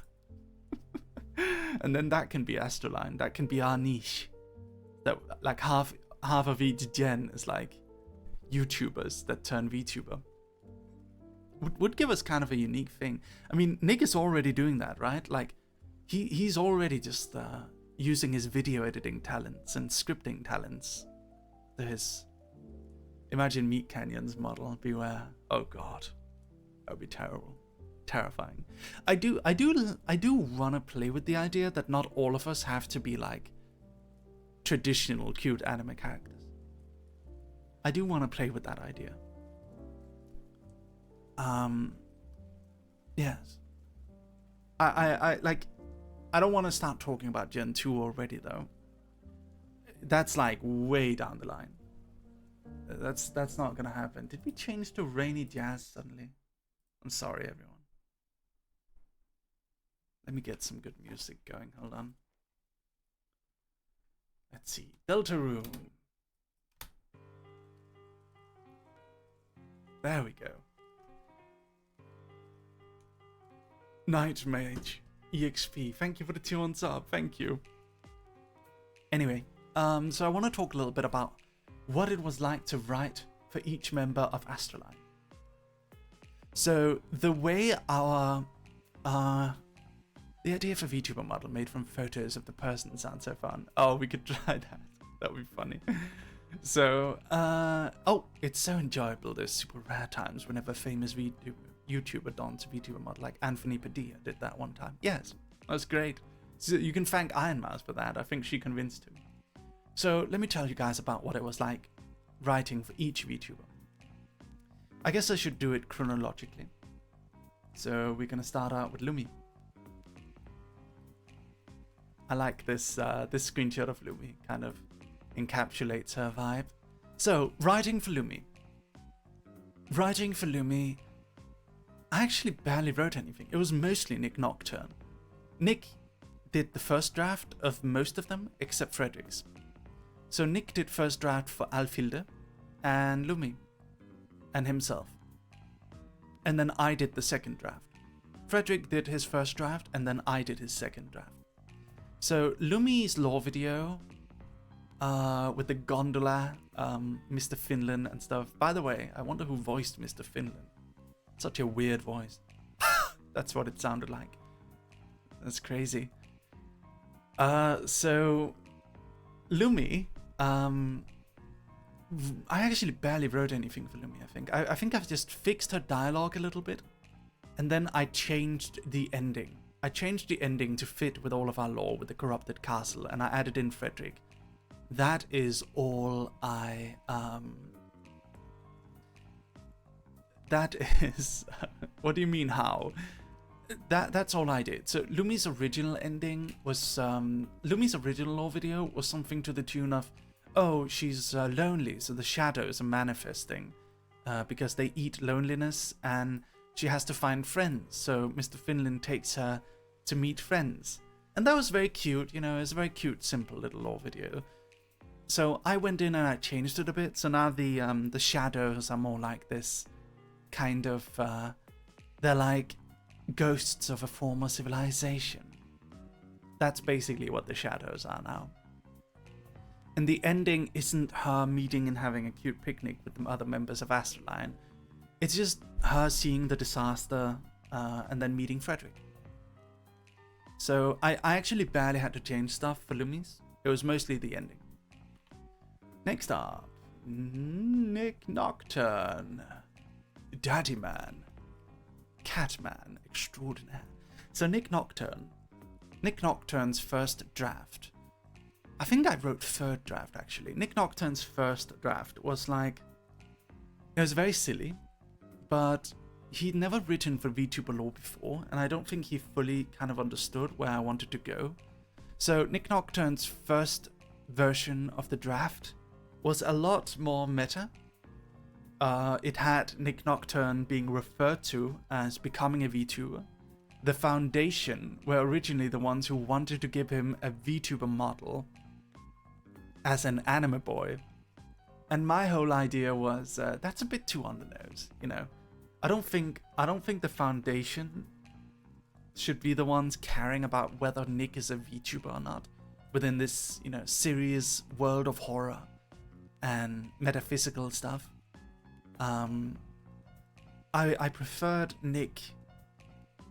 Speaker 1: And then that can be Astraline. That can be our niche. That like half of each gen is like YouTubers that turn VTuber. Would give us kind of a unique thing. I mean, Nick is already doing that, right? Like, he's already just using his video editing talents and scripting talents to his. Imagine Meat Canyon's model. Beware. Oh God, that would be terrible, terrifying. I do want to play with the idea that not all of us have to be like traditional cute anime characters. I do want to play with that idea. Yes. I like, I don't want to start talking about Gen 2 already though. That's like way down the line. That's not gonna happen. Did we change to rainy jazz suddenly? I'm sorry everyone. Let me get some good music going, hold on. Let's see, Delta Room. There we go. Night Mage EXP, thank you for the 2 months up, thank you. Anyway, so I want to talk a little bit about what it was like to write for each member of Astraline. So the way our the idea for VTuber model made from photos of the person sounds so fun. Oh, we could try that. That would be funny. So, oh, it's so enjoyable. There's super rare times whenever famous YouTuber dons a VTuber model, like Anthony Padilla did that one time. Yes, that was great. So you can thank Iron Mouse for that. I think she convinced him. So let me tell you guys about what it was like writing for each VTuber. I guess I should do it chronologically. So we're gonna start out with Lumi. I like this this screenshot of Lumi, kind of encapsulates her vibe. So writing for Lumi. I actually barely wrote anything. It was mostly Nick Nocturne. Nick did the first draft of most of them except Frederick's. So Nick did first draft for Alfilde and Lumi and himself. And then I did the second draft. Frederick did his first draft and then I did his second draft. So Lumi's lore video with the gondola, Mr. Finland and stuff. By the way, I wonder who voiced Mr. Finland. Such a weird voice. That's what it sounded like. That's crazy. So Lumi, I actually barely wrote anything for Lumi, I think. I think I've just fixed her dialogue a little bit. And then I changed the ending. I changed the ending to fit with all of our lore with the corrupted castle, and I added in Frederick. That is all I, that is, what do you mean how? That's all I did. So Lumi's original ending was, Lumi's original lore video was something to the tune of, oh, she's lonely, so the shadows are manifesting because they eat loneliness and she has to find friends. So Mr. Finland takes her to meet friends. And that was very cute, you know, it was a very cute, simple little lore video. So I went in and I changed it a bit. So now the shadows are more like this kind of, they're like ghosts of a former civilization. That's basically what the shadows are now. And the ending isn't her meeting and having a cute picnic with the other members of Astraline. It's just her seeing the disaster and then meeting Frederick. So I actually barely had to change stuff for Lumi's. It was mostly the ending. Next up, Nick Nocturne. Daddy Man. Catman extraordinaire. So Nick Nocturne's first draft. I think I wrote third draft actually. Nick Nocturne's first draft was like, it was very silly, but he'd never written for VTuber lore before, and I don't think he fully kind of understood where I wanted to go. So Nick Nocturne's first version of the draft was a lot more meta. It had Nick Nocturne being referred to as becoming a VTuber. The Foundation were originally the ones who wanted to give him a VTuber model as an anime boy. And my whole idea was that's a bit too on the nose, you know. I don't think the Foundation should be the ones caring about whether Nick is a VTuber or not within this, you know, serious world of horror and metaphysical stuff. I preferred Nick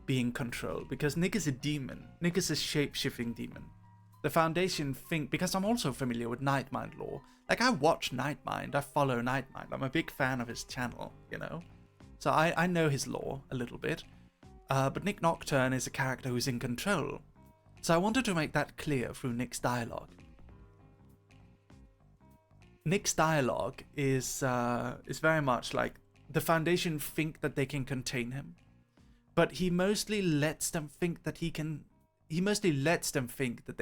Speaker 1: being controlled because Nick is a demon. Nick is a shape-shifting demon. The Foundation think, because I'm also familiar with Nightmind lore. Like, I watch Nightmind, I follow Nightmind, I'm a big fan of his channel, you know? So I know his lore a little bit. But Nick Nocturne is a character who's in control. So I wanted to make that clear through Nick's dialogue. Nick's dialogue is very much like the Foundation think that they can contain him, but he mostly lets them think that they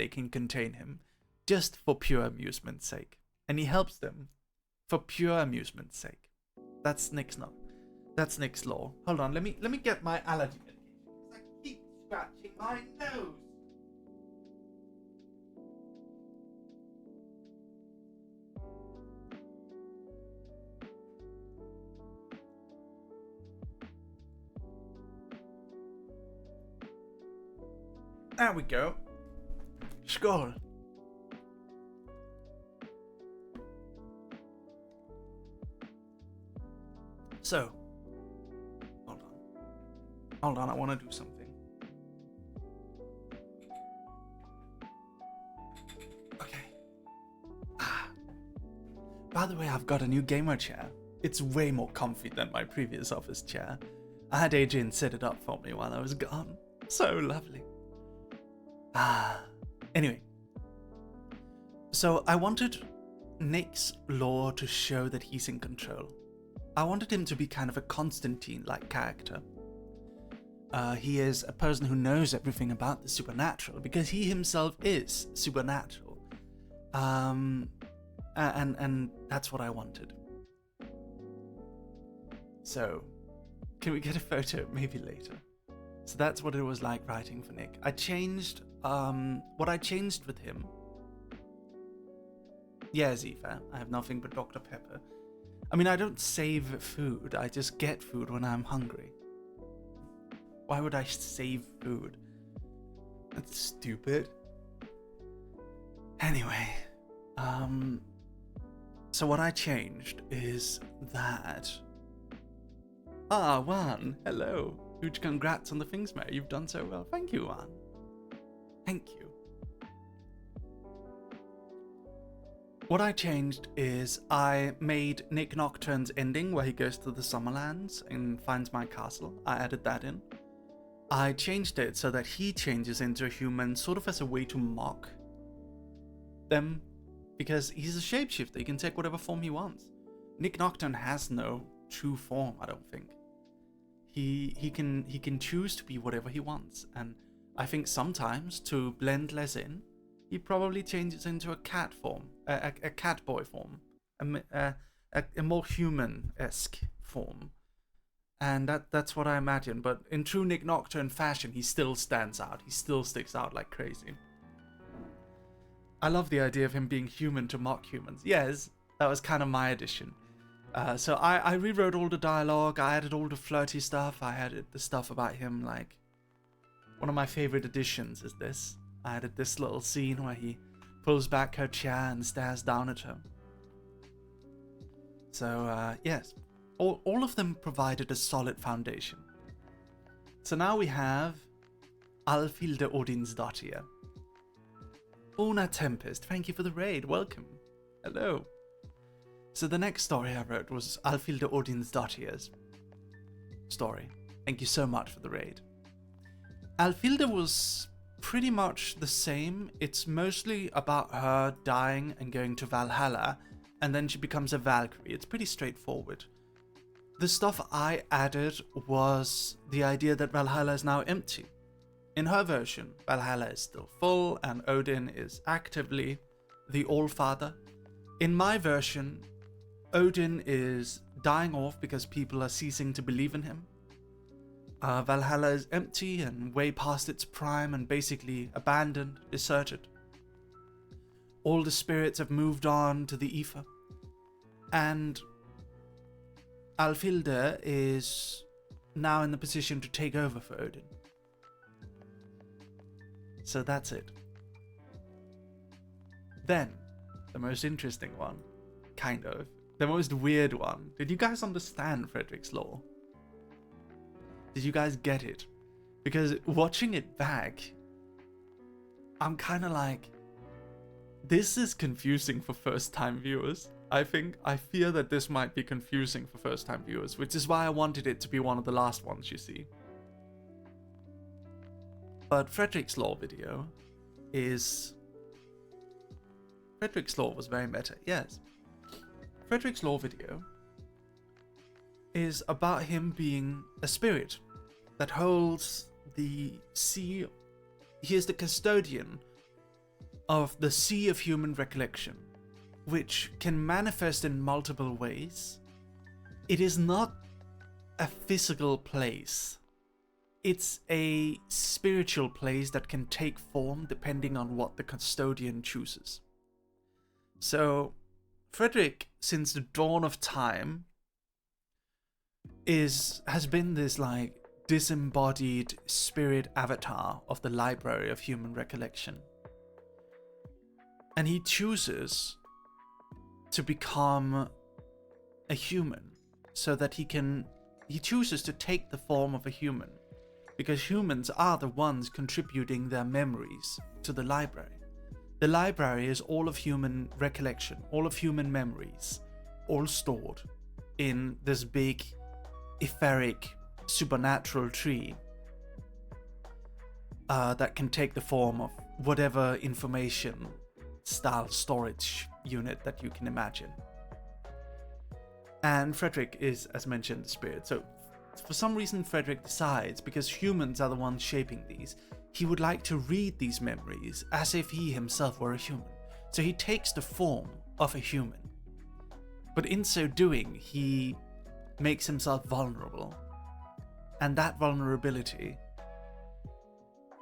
Speaker 1: can contain him just for pure amusement's sake. And he helps them for pure amusement's sake. That's Nick's lore. Hold on, let me get my allergy medication. I keep scratching my nose. There we go. Skål. So, hold on, I want to do something. Okay. By the way, I've got a new gamer chair. It's way more comfy than my previous office chair. I had Adrian set it up for me while I was gone. So lovely. Anyway. So I wanted Nick's lore to show that he's in control. I wanted him to be kind of a Constantine-like character. He is a person who knows everything about the supernatural because he himself is supernatural. And that's what I wanted. So, can we get a photo? Maybe later. So that's what it was like writing for Nick. I changed, what I changed with him. Yeah, Zifa, I have nothing but Dr. Pepper. I mean, I don't save food, I just get food when I'm hungry. Why would I save food? That's stupid. Anyway, so what I changed is that... Juan, hello. Huge congrats on the things, mate. You've done so well. Thank you, Juan. Thank you. What I changed is I made Nick Nocturne's ending where he goes to the Summerlands and finds my castle. I added that in. I changed it so that he changes into a human sort of as a way to mock them because he's a shapeshifter. He can take whatever form he wants. Nick Nocturne has no true form, I don't think. He can choose to be whatever he wants, and I think sometimes to blend less in, he probably changes into a cat form, a cat boy form, a more human-esque form, and that's what I imagine. But in true Nick Nocturne fashion, he still stands out. He still sticks out like crazy. I love the idea of him being human to mock humans. Yes, that was kind of my addition. So I rewrote all the dialogue, I added all the flirty stuff, I added the stuff about him, like... One of my favorite additions is this. I added this little scene where he pulls back her chair and stares down at her. So, yes. All of them provided a solid foundation. So now we have... Alfhilde Odinsdottir. Una Tempest, thank you for the raid, welcome. Hello. So the next story I wrote was Alfhilde Odinsdottir's story. Thank you so much for the raid. Alfhilde was pretty much the same. It's mostly about her dying and going to Valhalla, and then she becomes a Valkyrie. It's pretty straightforward. The stuff I added was the idea that Valhalla is now empty. In her version, Valhalla is still full, and Odin is actively the All-Father. In my version, Odin is dying off because people are ceasing to believe in him. Valhalla is empty and way past its prime and basically abandoned, deserted. All the spirits have moved on to the ether. And Alfilda is now in the position to take over for Odin. So that's it. Then, the most interesting one, kind of, the most weird one. Did you guys understand Frederick's Law? Did you guys get it? Because watching it back, I'm kind of like, this is confusing for first-time viewers. I fear that this might be confusing for first-time viewers, which is why I wanted it to be one of the last ones you see. But Frederick's Law video is... Frederick's Law was very meta, yes. Frederick's Law video is about him being a spirit that holds the sea. He is the custodian of the sea of human recollection, which can manifest in multiple ways. It is not a physical place. It's a spiritual place that can take form depending on what the custodian chooses. So, Frederick, since the dawn of time, has been this like disembodied spirit avatar of the library of human recollection. And he chooses to become a human so that he chooses to take the form of a human, because humans are the ones contributing their memories to the library. The library is all of human recollection, all of human memories, all stored in this big, etheric, supernatural tree that can take the form of whatever information style storage unit that you can imagine. And Frederick is, as mentioned, the spirit. So for some reason Frederick decides, because humans are the ones shaping these, he would like to read these memories as if he himself were a human. So he takes the form of a human. But in so doing, he makes himself vulnerable. And that vulnerability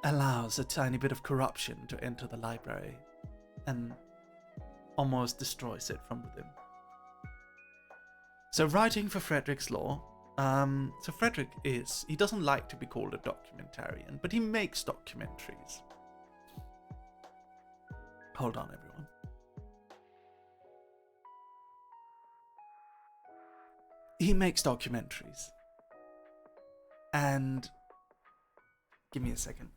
Speaker 1: allows a tiny bit of corruption to enter the library and almost destroys it from within. So writing for Frederick's Law, so Frederick he doesn't like to be called a documentarian, but he makes documentaries. Hold on, everyone. He makes documentaries. And give me a second.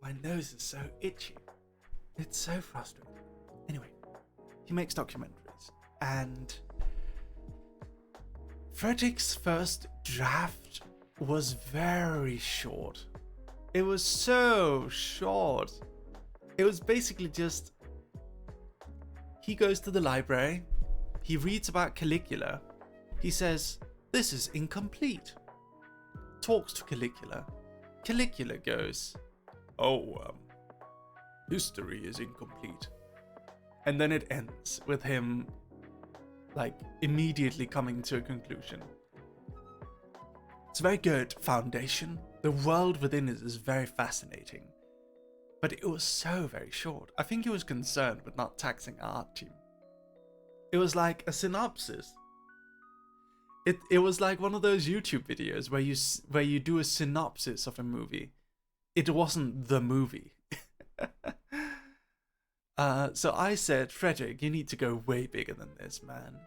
Speaker 1: My nose is so itchy. It's so frustrating. Anyway, he makes documentaries. And Frederick's first draft was very short. It was so short. It was basically just, he goes to the library, he reads about Caligula, he says, this is incomplete. Talks to Caligula. Caligula goes, history is incomplete. And then it ends with him, like, immediately coming to a conclusion. It's a very good foundation. The world within it is very fascinating. But it was so very short. I think he was concerned with not taxing our art team. It was like a synopsis. It was like one of those YouTube videos where you do a synopsis of a movie. It wasn't the movie. So I said, Frederick, you need to go way bigger than this, man.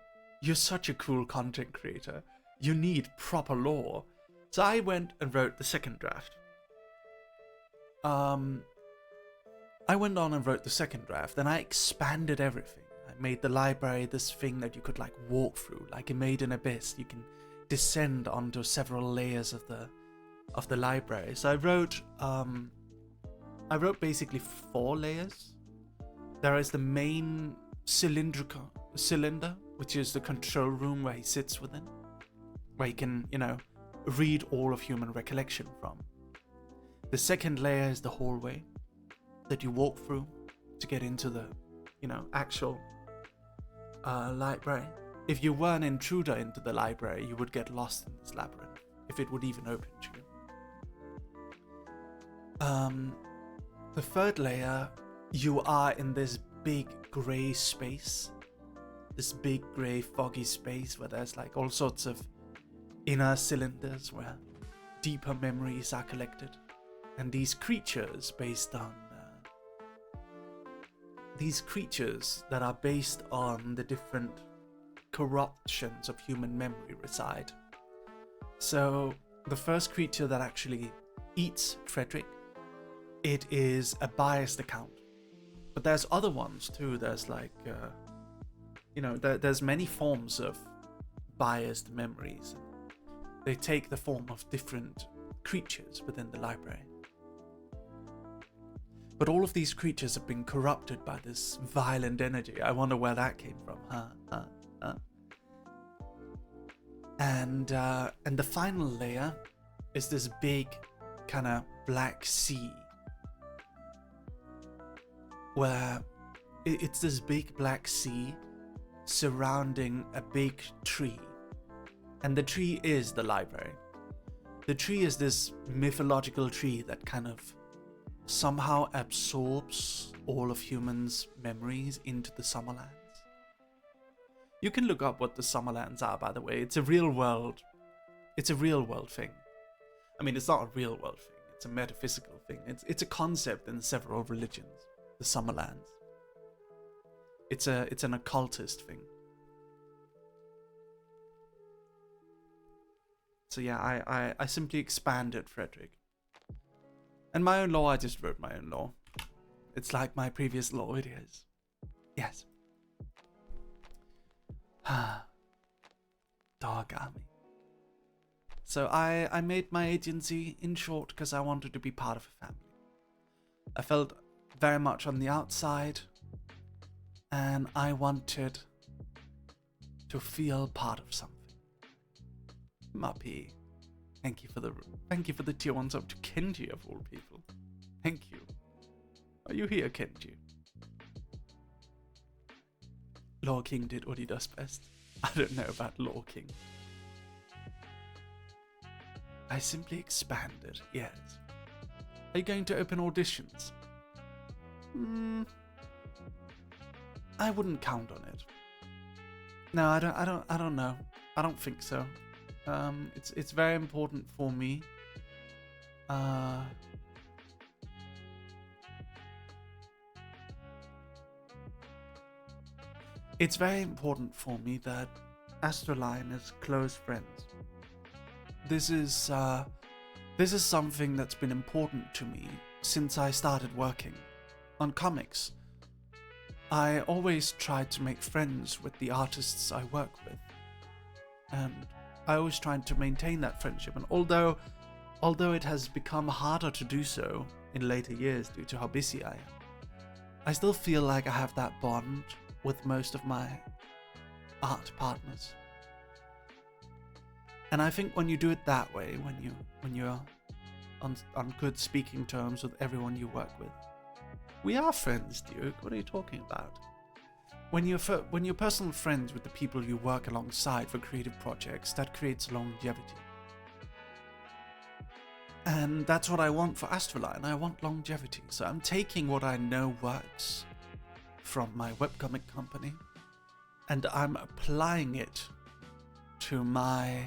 Speaker 1: You're such a cool content creator. You need proper lore. So I went and wrote the second draft. I went on and wrote the second draft, and I expanded everything. I made the library this thing that you could like walk through, like a Made in Abyss. You can descend onto several layers of the library. So I wrote basically 4 layers. There is the main cylinder, which is the control room where he sits within, where he can, read all of human recollection from. The second layer is the hallway that you walk through to get into the, actual library. If you were an intruder into the library, you would get lost in this labyrinth. If if it would even open to you. The third layer, you are in this big grey space. This big grey foggy space where there's like all sorts of inner cylinders where deeper memories are collected. And these creatures that are based on the different corruptions of human memory reside. So the first creature that actually eats Frederick, it is a biased account. But there's other ones too. There's like, there's many forms of biased memories. They take the form of different creatures within the library. But all of these creatures have been corrupted by this violent energy. I wonder where that came from, And the final layer is this big kind of black sea, where it's this big black sea surrounding a big tree. And the tree is the library. The tree is this mythological tree that kind of somehow absorbs all of humans' memories into the Summerlands. You can look up what the Summerlands are, by the way. It's a real world thing. I mean, it's not a real world thing. It's a metaphysical thing. It's a concept in several religions, the Summerlands. It's an occultist thing. So yeah, I simply expanded Frederick. And my own law, I just wrote my own law. It's like my previous law, it is. Yes. Dog army. So I made my agency, in short, because I wanted to be part of a family. I felt very much on the outside, and I wanted to feel part of something. Muppy. Thank you for the tier 1 sub to Kenji of all people. Thank you. Are you here, Kenji? Law King did what he does best. I don't know about Law King. I simply expanded, yes. Are you going to open auditions? I wouldn't count on it. No, I don't know. I don't think so. It's very important for me. It's very important for me that Astraline is close friends. This is something that's been important to me since I started working on comics. I always tried to make friends with the artists I work with, and I always tried to maintain that friendship. And although it has become harder to do so in later years due to how busy I am, I still feel like I have that bond with most of my art partners. And I think when you do it that way, when you're on good speaking terms with everyone you work with, we are friends, Duke. What are you talking about? When you're personal friends with the people you work alongside for creative projects, that creates longevity. And that's what I want for Astraline. I want longevity. So I'm taking what I know works from my webcomic company, and I'm applying it to my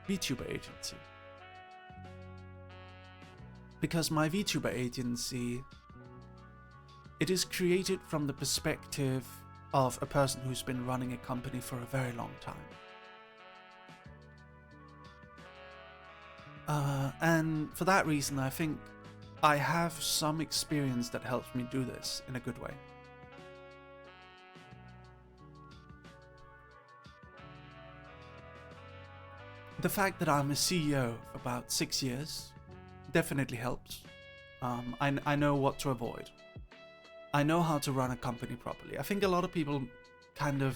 Speaker 1: VTuber agency. Because my VTuber agency, it is created from the perspective of a person who's been running a company for a very long time. And for that reason, I think I have some experience that helps me do this in a good way. The fact that I'm a CEO for about 6 years definitely helps. I know what to avoid. I know how to run a company properly. I think a lot of people kind of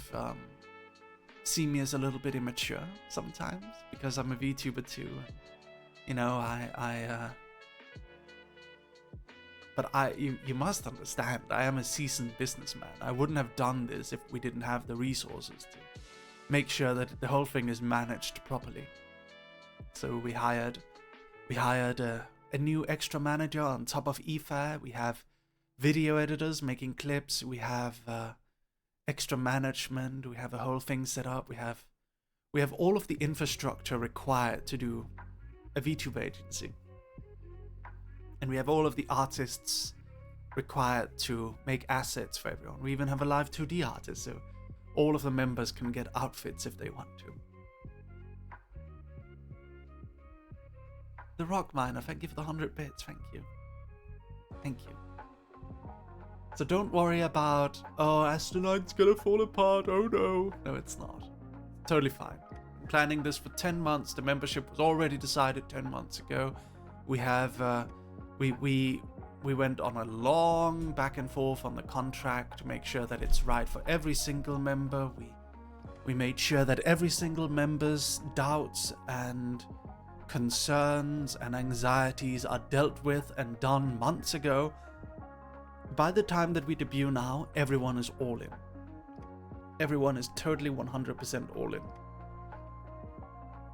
Speaker 1: see me as a little bit immature sometimes because I'm a VTuber too. You know, but you must understand, I am a seasoned businessman. I wouldn't have done this if we didn't have the resources to make sure that the whole thing is managed properly. So we hired a new extra manager on top of EFA. We have video editors making clips. We have extra management. We have a whole thing set up. We have all of the infrastructure required to do a VTuber agency. And we have all of the artists required to make assets for everyone. We even have a live 2D artist, so all of the members can get outfits if they want to. The Rock Miner, thank you for the 100 bits, thank you. Thank you. So don't worry about, oh, ASTRALINE'S gonna fall apart, oh no. No, it's not. Totally fine. I'm planning this for 10 months. The membership was already decided 10 months ago. We have, we went on a long back and forth on the contract to make sure that it's right for every single member. We made sure that every single member's doubts and concerns and anxieties are dealt with and done months ago. By the time that we debut now, everyone is all in. Everyone is totally 100% all in.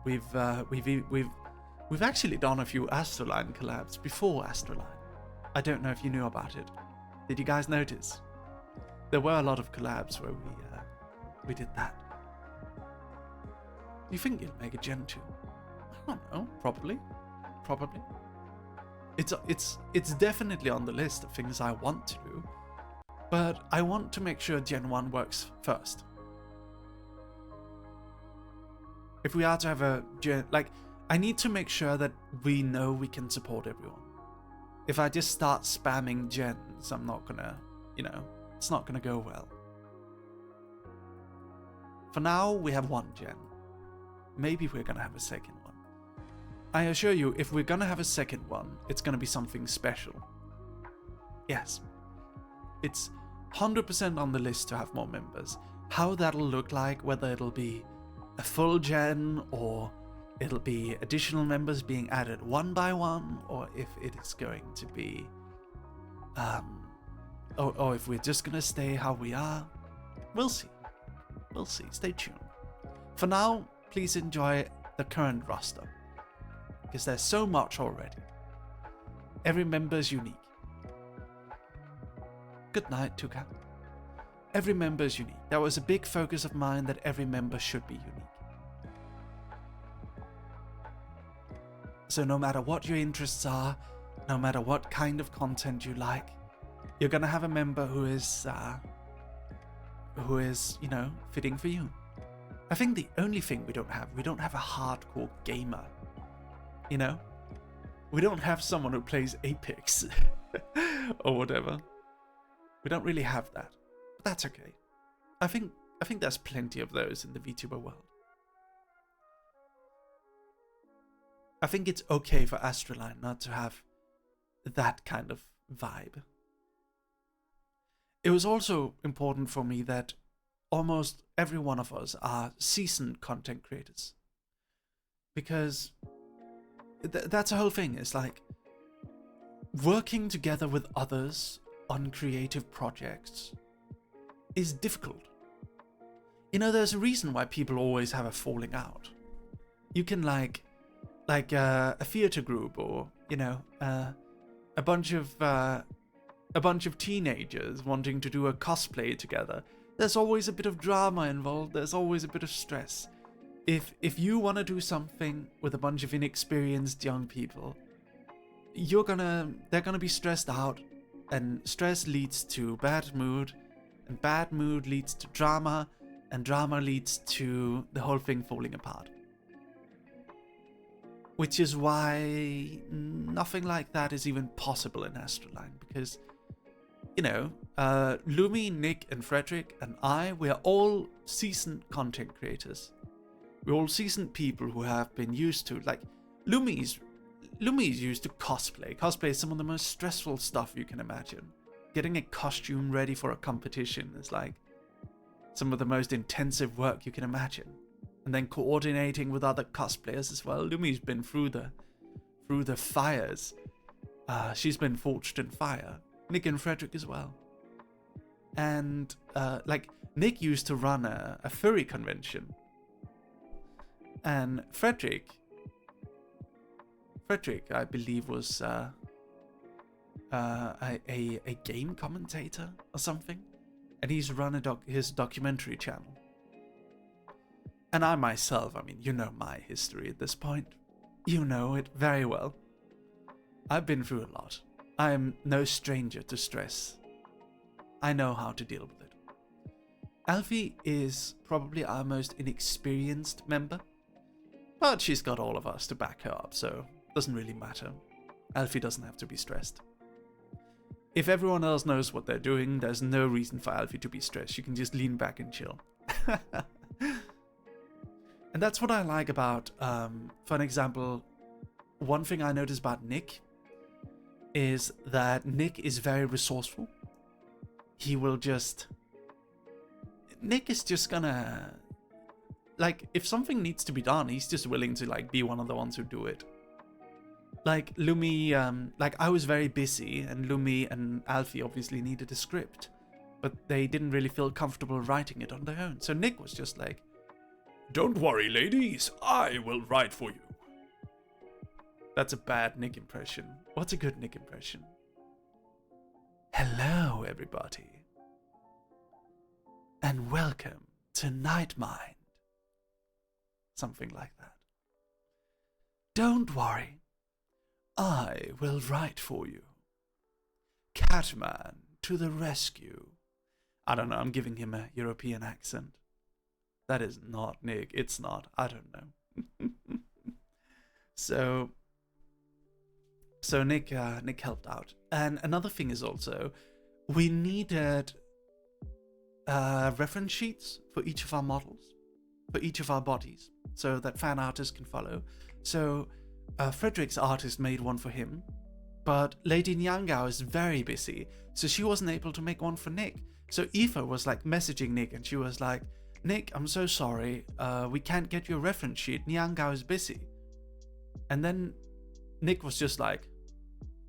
Speaker 1: We've actually done a few Astraline collabs before Astraline. I don't know if you knew about it. Did you guys notice? There were a lot of collabs where we did that. Do you think you'll make a Gen 2? I don't know. Probably. It's definitely on the list of things I want to do, but I want to make sure Gen 1 works first. If we are to have a Gen, I need to make sure that we know we can support everyone. If I just start spamming gens, I'm not gonna, it's not gonna go well. For now, we have one gen. Maybe we're gonna have a second one. I assure you, if we're gonna have a second one, it's gonna be something special. Yes. It's 100% on the list to have more members. How that'll look like, whether it'll be a full gen or it'll be additional members being added one by one, or if it is going to be, or if we're just gonna stay how we are, we'll see. We'll see. Stay tuned. For now, please enjoy the current roster, because there's so much already. Every member is unique. Good night, Tuka. Every member is unique. That was a big focus of mine, that every member should be unique. So no matter what your interests are, no matter what kind of content you like, you're gonna have a member who is, fitting for you. I think the only thing we don't have a hardcore gamer. We don't have someone who plays Apex or whatever. We don't really have that, but that's okay. I think there's plenty of those in the VTuber world. I think it's okay for Astraline not to have that kind of vibe. It was also important for me that almost every one of us are seasoned content creators. Because that's the whole thing. It's like working together with others on creative projects is difficult. There's a reason why people always have a falling out. You can like a theater group, or a bunch of teenagers wanting to do a cosplay together. There's always a bit of drama involved. There's always a bit of stress. If you want to do something with a bunch of inexperienced young people, they're gonna be stressed out, and stress leads to bad mood, and bad mood leads to drama, and drama leads to the whole thing falling apart. Which is why nothing like that is even possible in Astraline, because, Lumi, Nick, and Frederick, and we are all seasoned content creators. We're all seasoned people who have been used to, Lumi's used to cosplay. Cosplay is some of the most stressful stuff you can imagine. Getting a costume ready for a competition is some of the most intensive work you can imagine. And then coordinating with other cosplayers as well. Lumi's been through the fires. She's been forged in fire. Nick and Frederick as well. And Nick used to run a furry convention. And Frederick Frederick, I believe, was a game commentator or something, and he's run his documentary channel. And I myself, I mean, you know my history at this point. You know it very well. I've been through a lot. I am no stranger to stress. I know how to deal with it. Alfie is probably our most inexperienced member, but she's got all of us to back her up, so it doesn't really matter. Alfie doesn't have to be stressed. If everyone else knows what they're doing, there's no reason for Alfie to be stressed. You can just lean back and chill. And that's what I like about, for an example, one thing I noticed about Nick is that Nick is very resourceful. He will just... Nick is just gonna... Like, if something needs to be done, he's just willing to, like, be one of the ones who do it. Like, Lumi, like, I was very busy, and Lumi and Alfie obviously needed a script, but they didn't really feel comfortable writing it on their own. So Nick was just like, "Don't worry, ladies, I will write for you." That's a bad Nick impression. What's a good Nick impression? Hello, everybody, and welcome to Night Mind. Something like that. Don't worry, I will write for you. Catman to the rescue. I don't know, I'm giving him a European accent. That is not Nick, it's not, I don't know. So Nick helped out. And another thing is also, we needed reference sheets for each of our models, for each of our bodies, so that fan artists can follow. So Frederick's artist made one for him, but Lady Nyangao is very busy, so she wasn't able to make one for Nick. So Aoife was like messaging Nick, and she was like, "Nick, I'm so sorry, we can't get your reference sheet, Nyangao is busy." And then Nick was just like,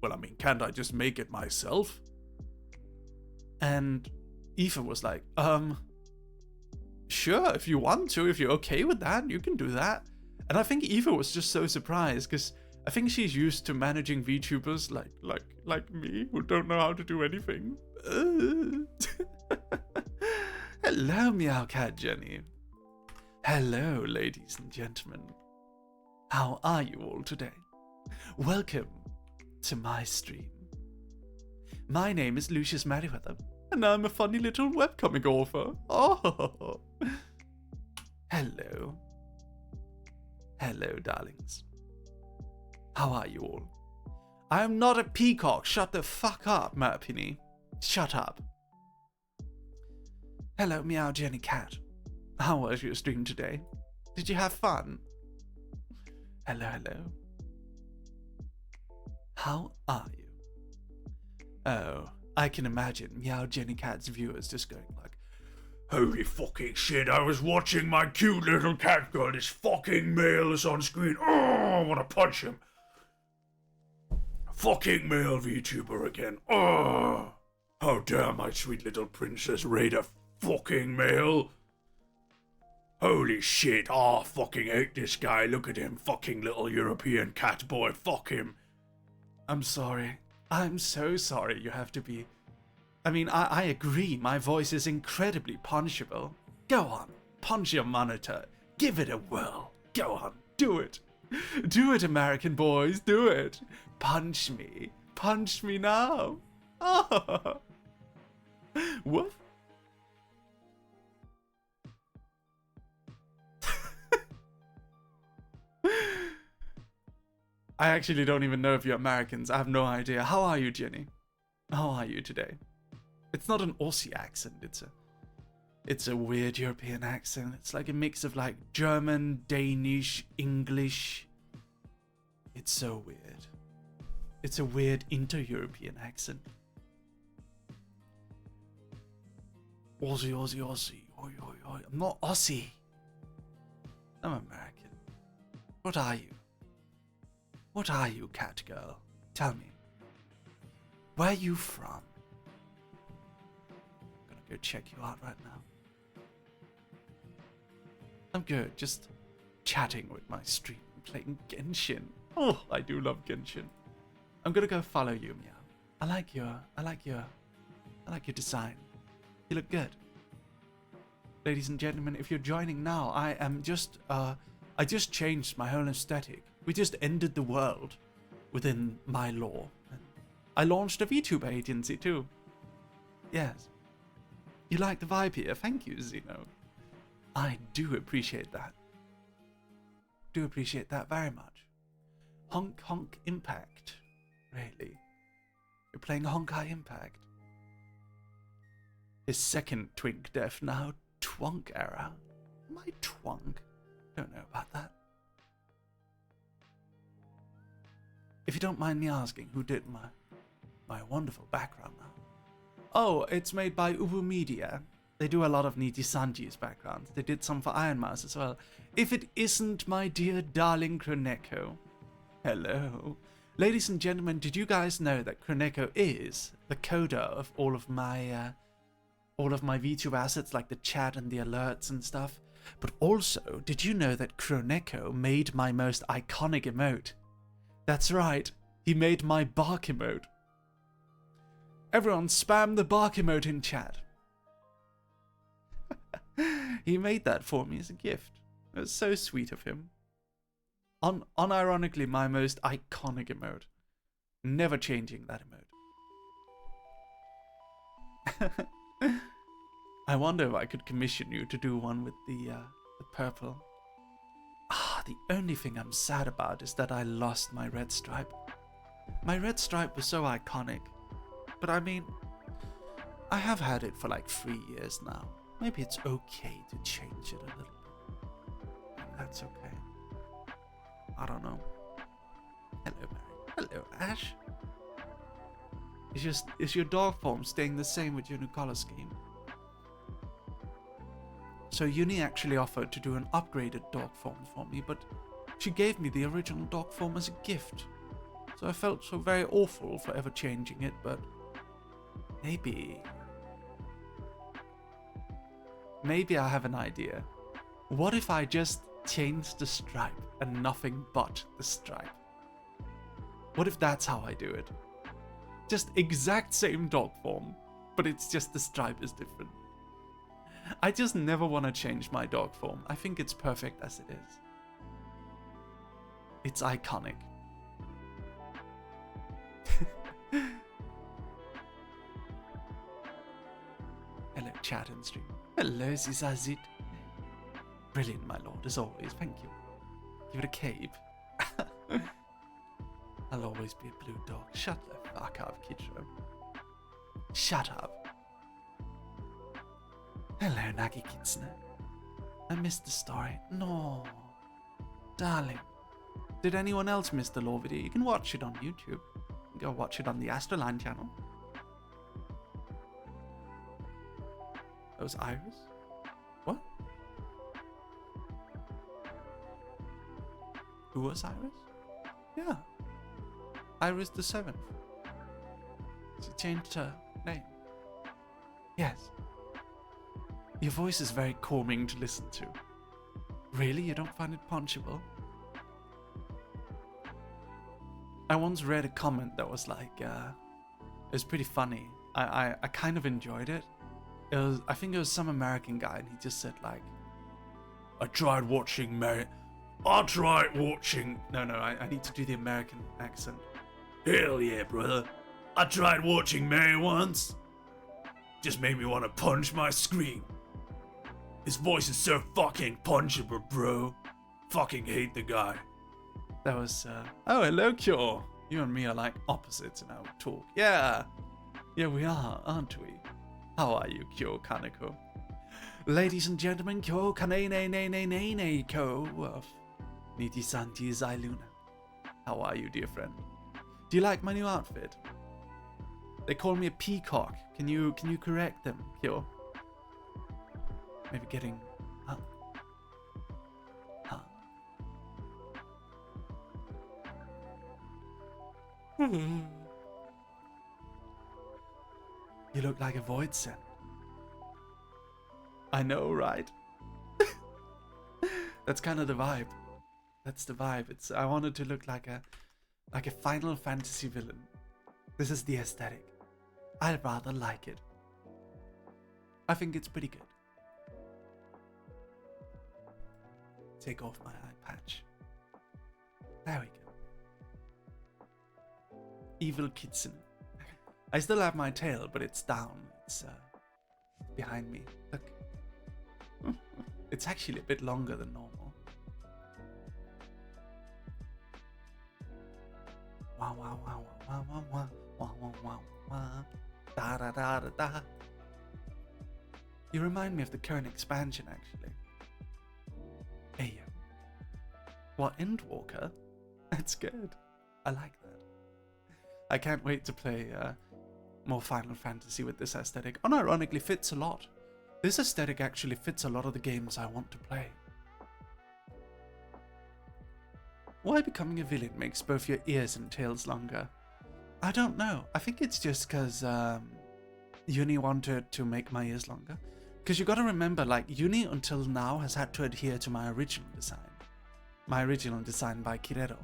Speaker 1: "Well, I mean, can't I just make it myself?" And Aoife was like, "Sure, if you want to, if you're okay with that, you can do that." And I think Aoife was just so surprised, because I think she's used to managing VTubers like me, who don't know how to do anything. Hello, Meow Cat Jenny. Hello, ladies and gentlemen. How are you all today? Welcome to my stream. My name is Lucius Merryweather, and I'm a funny little webcomic author. Oh, hello. Hello, darlings. How are you all? I am not a peacock. Shut the fuck up, Merpini. Shut up. Hello, Meow Jenny Cat. How was your stream today? Did you have fun? Hello, hello. How are you? Oh, I can imagine Meow Jenny Cat's viewers just going like, "Holy fucking shit, I was watching my cute little cat girl, this fucking male is on screen. Oh, I want to punch him. Fucking male VTuber again. Oh, how dare my sweet little princess raid a fucking male. Holy shit, oh, fucking hate this guy. Look at him, fucking little European cat boy, fuck him." I'm sorry. I'm so sorry you have to be... I mean, I agree, my voice is incredibly punchable. Go on, punch your monitor. Give it a whirl. Go on, do it. Do it, American boys, do it. Punch me. Punch me now. Oh. Woof. I actually don't even know if you're Americans. I have no idea. How are you, Jenny? How are you today? It's not an Aussie accent. It's a weird European accent. It's like a mix of like German, Danish, English. It's so weird. It's a weird inter-European accent. Aussie, Aussie, Aussie. Oi, oi, oi. I'm not Aussie. I'm American. What are you? What are you, cat girl? Tell me. Where are you from? I'm gonna go check you out right now. I'm good, just chatting with my stream playing Genshin. Oh, I do love Genshin. I'm gonna go follow you, Meow. I like your design. You look good. Ladies and gentlemen, if you're joining now, I just changed my whole aesthetic. We just ended the world within my law. I launched a VTuber agency too. Yes. You like the vibe here? Thank you, Zeno. I do appreciate that. Do appreciate that very much. Honk Honk Impact. Really? You're playing Honkai Impact? His second Twink Def, now Twunk era. My Twunk? Don't know about that. If you don't mind me asking, who did my wonderful background now? Oh, it's made by Ubu Media. They do a lot of Niti Sanji's backgrounds. They did some for Iron Mouse as well. If it isn't my dear darling Kroneko. Hello. Ladies and gentlemen, did you guys know that Kroneko is the coder of all of my VTuber assets, like the chat and the alerts and stuff? But also, did you know that Kroneko made my most iconic emote? That's right, he made my bark emote. Everyone spam the bark emote in chat. He made that for me as a gift. It was so sweet of him. Unironically, my most iconic emote. Never changing that emote. I wonder if I could commission you to do one with the purple. The only thing I'm sad about is that I lost my red stripe. My red stripe was so iconic. But I mean, I have had it for like 3 years now. Maybe it's okay to change it a little bit. That's okay. I don't know. Hello, Mary. Hello, Ash. Is your dog form staying the same with your new color scheme? So Uni actually offered to do an upgraded dog form for me, but she gave me the original dog form as a gift. So I felt so very awful for ever changing it, but maybe I have an idea. What if I just change the stripe and nothing but the stripe? What if that's how I do it? Just exact same dog form, but it's just the stripe is different. I just never want to change my dog form. I think it's perfect as it is. It's iconic. Hello, chat and stream. Hello, Zizazit. Brilliant, my lord, as always. Thank you. Give it a cape. I'll always be a blue dog. Shut the fuck up, Kitro. Shut up. Hello, Nagi Kitsune. I missed the story. No. Darling. Did anyone else miss the lore video? You can watch it on YouTube. Go watch it on the Astraline channel. That was Iris? What? Who was Iris? Yeah. Iris the 7th. She changed her name. Yes. Your voice is very calming to listen to. Really? You don't find it punchable? I once read a comment that was like, it was pretty funny. I kind of enjoyed it. I think it was some American guy, and he just said like, I tried watching No, I need to do the American accent. Hell yeah, brother. I tried watching Mary once. Just made me want to punch my screen. His voice is so fucking punchable, bro. Fucking hate the guy. That was, oh, hello, Cure. You and me are like opposites in our talk. Yeah. Yeah, we are, aren't we? How are you, Kyo Kaneko? Ladies and gentlemen, Kyo Kanene Ko of Niti Santi Zailuna. How are you, dear friend? Do you like my new outfit? They call me a peacock. Can you correct them, Kyo? Maybe getting up. Huh. You look like a void scent. I know, right? That's kind of the vibe. That's the vibe. I wanted to look like a Final Fantasy villain. This is the aesthetic. I rather like it. I think it's pretty good. Take off my eye patch. There we go. Evil Kitsune. I still have my tail, but it's down. It's behind me. Look. It's actually a bit longer than normal. Wow, wow, wow, wow, wow, wow, wow, wow, wow, wow. Da da da da da. You remind me of the current expansion, actually. Hey, yo. What, Endwalker? That's good. I like that. I can't wait to play more Final Fantasy with this aesthetic. Unironically fits a lot. This aesthetic actually fits a lot of the games I want to play. Why becoming a villain makes both your ears and tails longer? I don't know. I think it's just because Uni wanted to make my ears longer. Because you gotta remember, like, Uni until now has had to adhere to my original design. My original design by Kirero.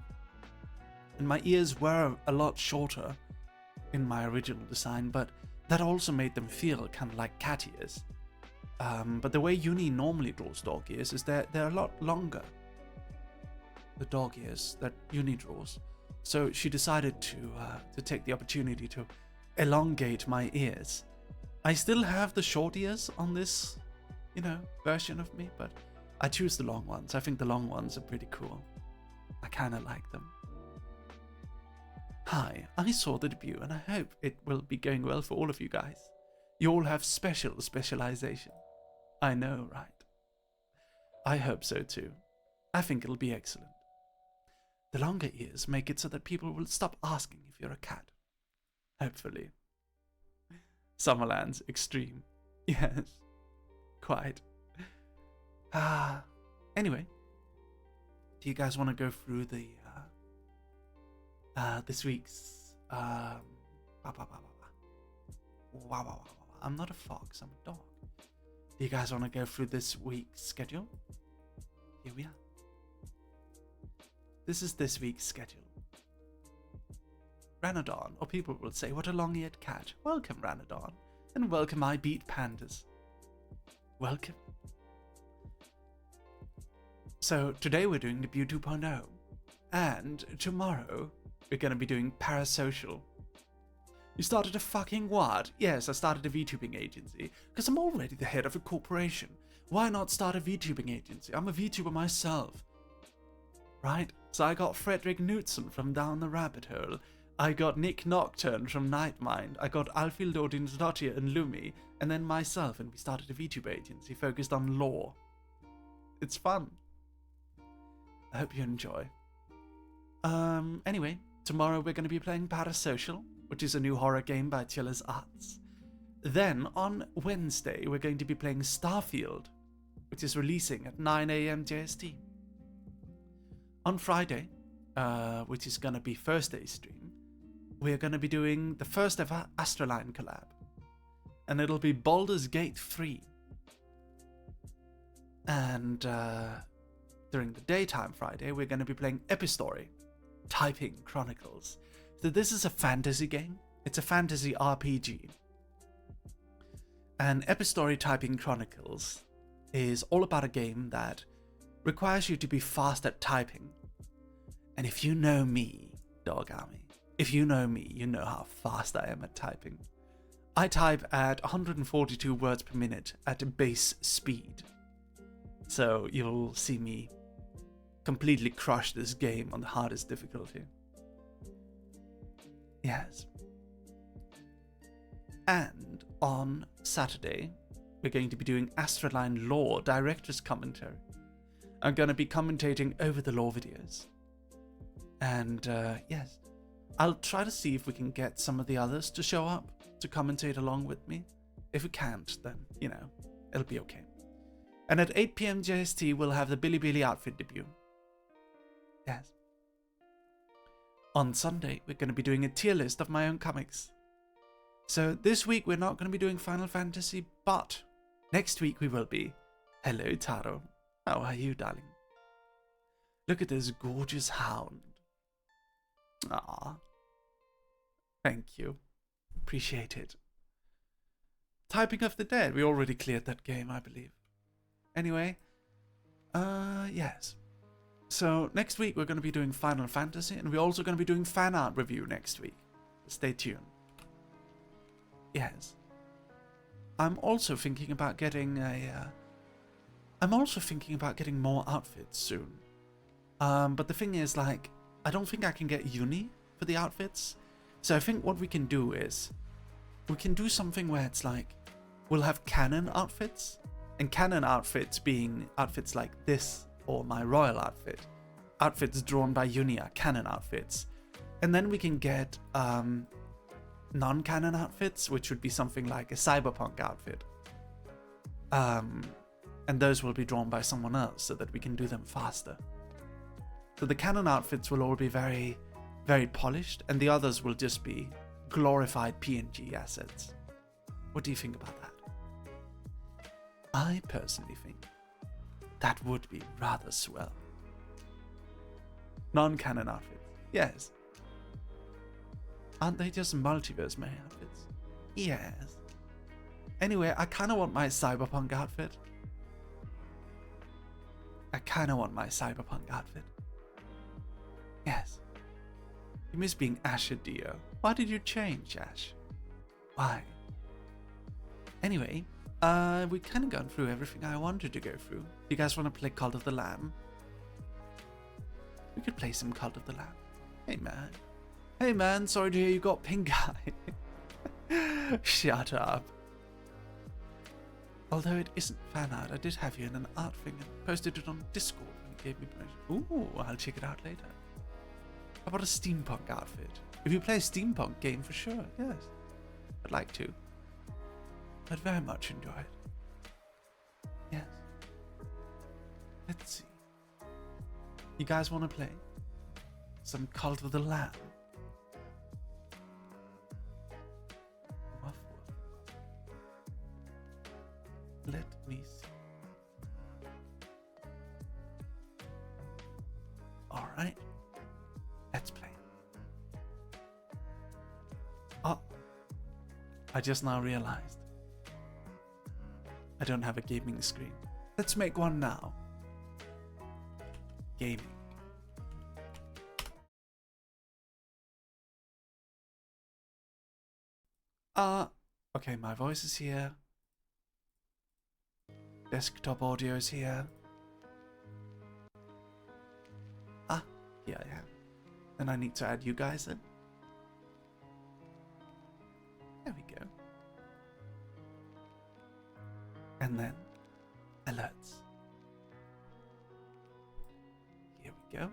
Speaker 1: And my ears were a lot shorter in my original design, but that also made them feel kind of like cat ears. But the way Uni normally draws dog ears is they're a lot longer. The dog ears that Uni draws. So she decided to take the opportunity to elongate my ears. I still have the short ears on this, version of me, but I choose the long ones. I think the long ones are pretty cool. I kind of like them. Hi, I saw the debut and I hope it will be going well for all of you guys. You all have specialization. I know, right? I hope so too. I think it'll be excellent. The longer ears make it so that people will stop asking if you're a cat. Hopefully. Summerland's extreme. Yes. Quite. Anyway. Do you guys want to go through the this week's I'm not a fox, I'm a dog. Do you guys want to go through this week's schedule? Here we are. This is this week's schedule. Ranodon, or people will say, what a long-eared cat. Welcome, Ranodon. And welcome, I Beat Pandas. Welcome. So, today we're doing Debut 2.0. And tomorrow, we're going to be doing Parasocial. You started a fucking what? Yes, I started a VTubing agency. Because I'm already the head of a corporation. Why not start a VTubing agency? I'm a VTuber myself. Right? So I got Frederick Knudsen from Down the Rabbit Hole. I got Nick Nocturne from Nightmind. I got Alfhild Odinsdottir and Lumi. And then myself, and we started a VTuber agency focused on lore. It's fun. I hope you enjoy. Anyway, tomorrow we're going to be playing Parasocial, which is a new horror game by Chiller's Arts. Then, on Wednesday, we're going to be playing Starfield, which is releasing at 9 AM JST. On Friday, which is going to be Thursday's stream, we're going to be doing the first ever Astraline collab. And it'll be Baldur's Gate 3. And during the daytime Friday, we're going to be playing Epistory, Typing Chronicles. So this is a fantasy game. It's a fantasy RPG. And Epistory Typing Chronicles is all about a game that requires you to be fast at typing. And if you know me, Dog Army, if you know me, you know how fast I am at typing. I type at 142 words per minute at base speed. So you'll see me completely crush this game on the hardest difficulty. Yes. And on Saturday, we're going to be doing Astraline Lore Director's Commentary. I'm going to be commentating over the lore videos. And yes, I'll try to see if we can get some of the others to show up to commentate along with me. If we can't, then, it'll be okay. And at 8 PM JST, we'll have the BILIBILI outfit debut. Yes. On Sunday, we're going to be doing a tier list of my own comics. So this week, we're not going to be doing Final Fantasy, but next week we will be. Hello, Taro. How are you, darling? Look at this gorgeous hound. Ah, thank you. Appreciate it. Typing of the Dead. We already cleared that game, I believe. Anyway, yes. So next week we're going to be doing Final Fantasy, and we're also going to be doing fan art review next week. Stay tuned. Yes. I'm also thinking about getting more outfits soon. But the thing is, like, I don't think I can get uni for the outfits. So I think what we can do is, we can do something where it's like, we'll have canon outfits, and canon outfits being outfits like this, or my royal outfit. Outfits drawn by uni are canon outfits. And then we can get non-canon outfits, which would be something like a cyberpunk outfit. And those will be drawn by someone else so that we can do them faster. So the canon outfits will all be very, very polished, and the others will just be glorified PNG assets. What do you think about that? I personally think that would be rather swell. Non-canon outfits, yes. Aren't they just multiverse May outfits? Yes. Anyway, I kind of want my cyberpunk outfit. Yes. You miss being Ash Dio. Why did you change, Ash? Why? Anyway, we kind of gone through everything I wanted to go through. You guys want to play Cult of the Lamb? We could play some Cult of the Lamb. Hey, man. Hey, man, sorry to hear you got pink eye. Shut up. Although it isn't fan art, I did have you in an art thing and posted it on Discord when you gave me permission. Ooh, I'll check it out later. How about a steampunk outfit? If you play a steampunk game, for sure, yes. I'd like to. I'd very much enjoy it. Yes. Let's see. You guys want to play some Cult of the Lamb? Woof, woof. Let me see. Alright. Let's play. Oh. I just now realized I don't have a gaming screen. Let's make one now. Gaming. Okay, my voice is here. Desktop audio is here. Here I am. And I need to add you guys in. There we go. And then alerts. Here we go. And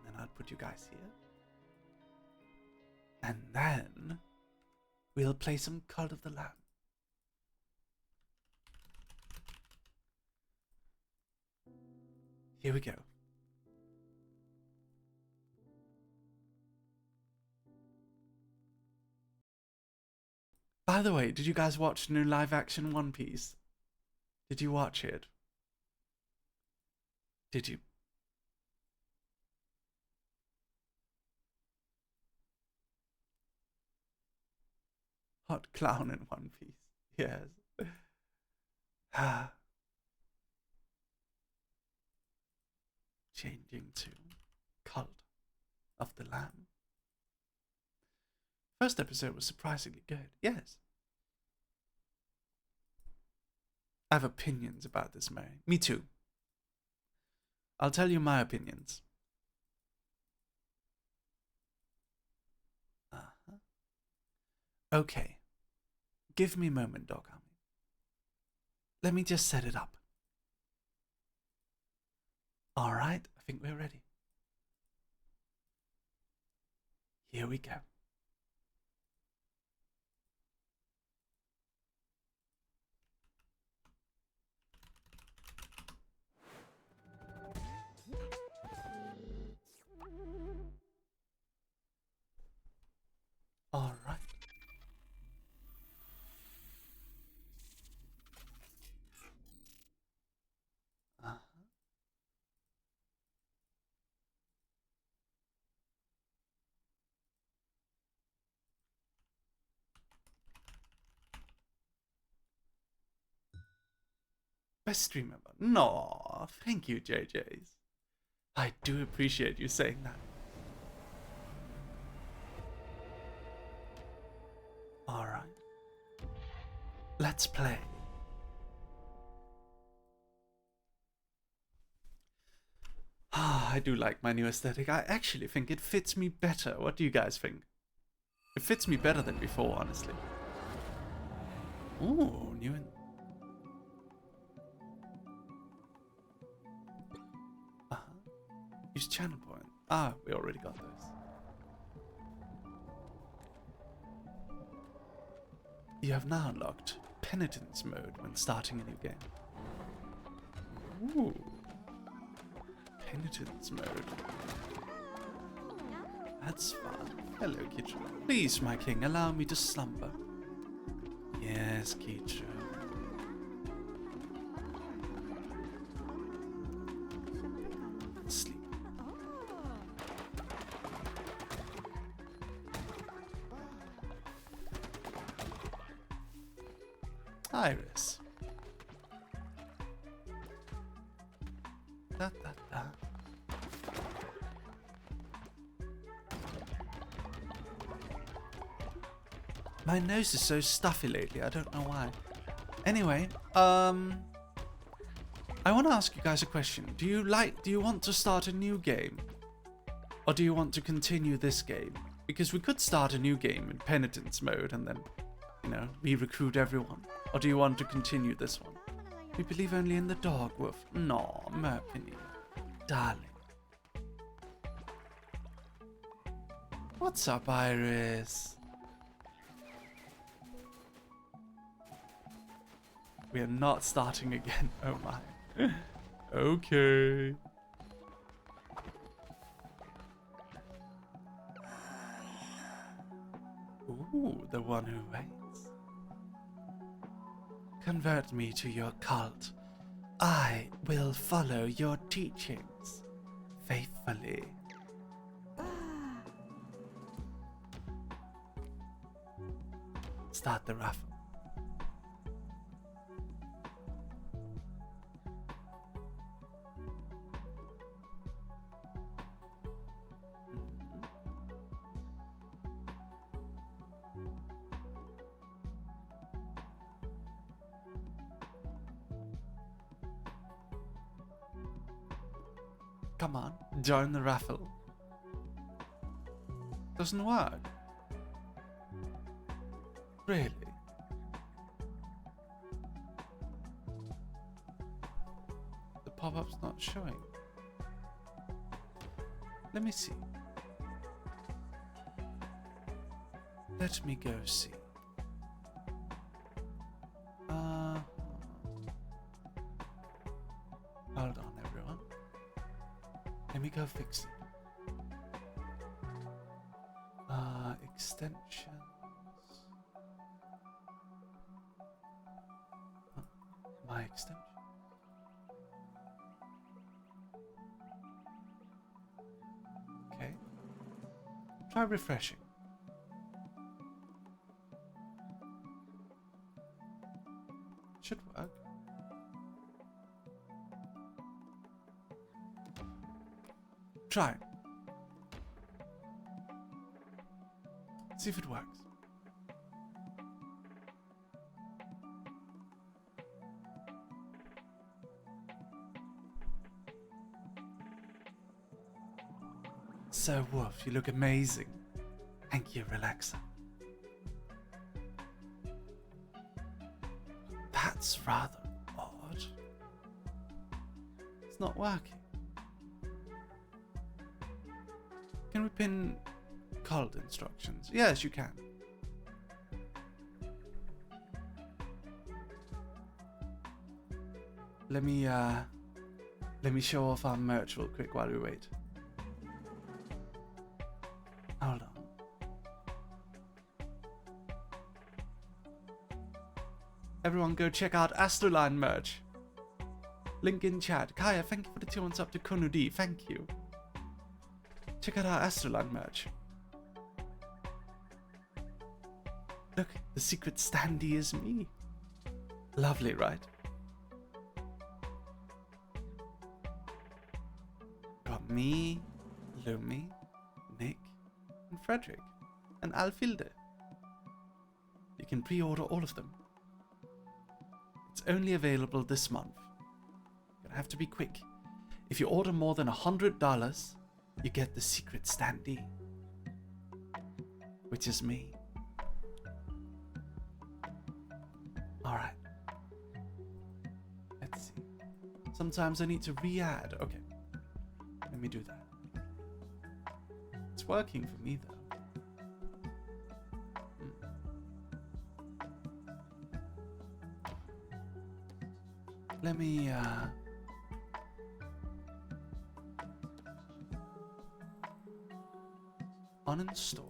Speaker 1: then I'll put you guys here. And then we'll play some Cult of the Lamb. Here we go. By the way, did you guys watch the new live action One Piece? Did you watch it? Did you? Hot clown in One Piece. Yes. Changing to Cult of the Lamb. First episode was surprisingly good. Yes. I have opinions about this, Mary. Me too. I'll tell you my opinions. Okay. Give me a moment, Dog Army. Let me just set it up. Alright, I think we're ready. Here we go. All right. Best stream ever. No, thank you, JJs. I do appreciate you saying that. Alright. Let's play. I do like my new aesthetic. I actually think it fits me better. What do you guys think? It fits me better than before, honestly. Ooh, new and... Use channel point. Ah, we already got those. You have now unlocked penitence mode when starting a new game. Ooh. Penitence mode. That's fun. Hello, Kitra. Please, my king, allow me to slumber. Yes, Kitra. Sleep. Iris. Da, da, da. My nose is so stuffy lately, I don't know why. Anyway, I want to ask you guys a question. Do you want to start a new game? Or do you want to continue this game? Because we could start a new game in penitence mode and then, you know, re-recruit everyone. Or do you want to continue this one? We believe only in the dog wolf. No, Merpini. Darling. What's up, Iris? We are not starting again. Oh my. Okay. Ooh, the one who waits. Convert me to your cult. I will follow your teachings faithfully. Start the raffle. Come on, join the raffle. Doesn't work. Really? The pop-up's not showing. Let me see. Let me go see. Hold on, everyone. Let me go fix it. Extensions. My extension. Okay. Try refreshing. Should work. Try. See if it works. So, Wolf, you look amazing. Thank you, Relaxer. That's rather odd. It's not working. Can we pin cult instructions? Yes, you can. Let me show off our merch real quick while we wait. Hold on. Everyone go check out ASTRALINE merch. Link in chat. Kaya, thank you for the 2 months up to Konudi. Thank you. Check out our ASTRALINE merch. Look, the secret standee is me. Lovely, right? me, Lumi, Nick, and Frederick, and Alfilde. You can pre-order all of them. It's only available this month. You're gonna have to be quick. If you order more than $100, you get the secret standee, which is me. Alright. Let's see. Sometimes I need to re-add. Okay. Let me do that. It's working for me, though. Let me, uninstall.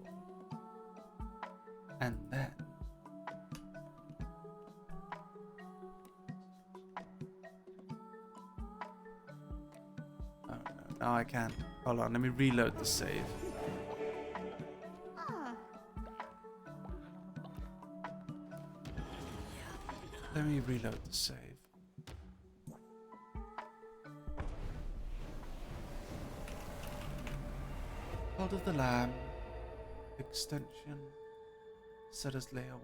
Speaker 1: And then oh no, now I can't. Hold on, let me reload the save. Let me reload the save. Cult of the Lamb. Extension. Set as layer 1.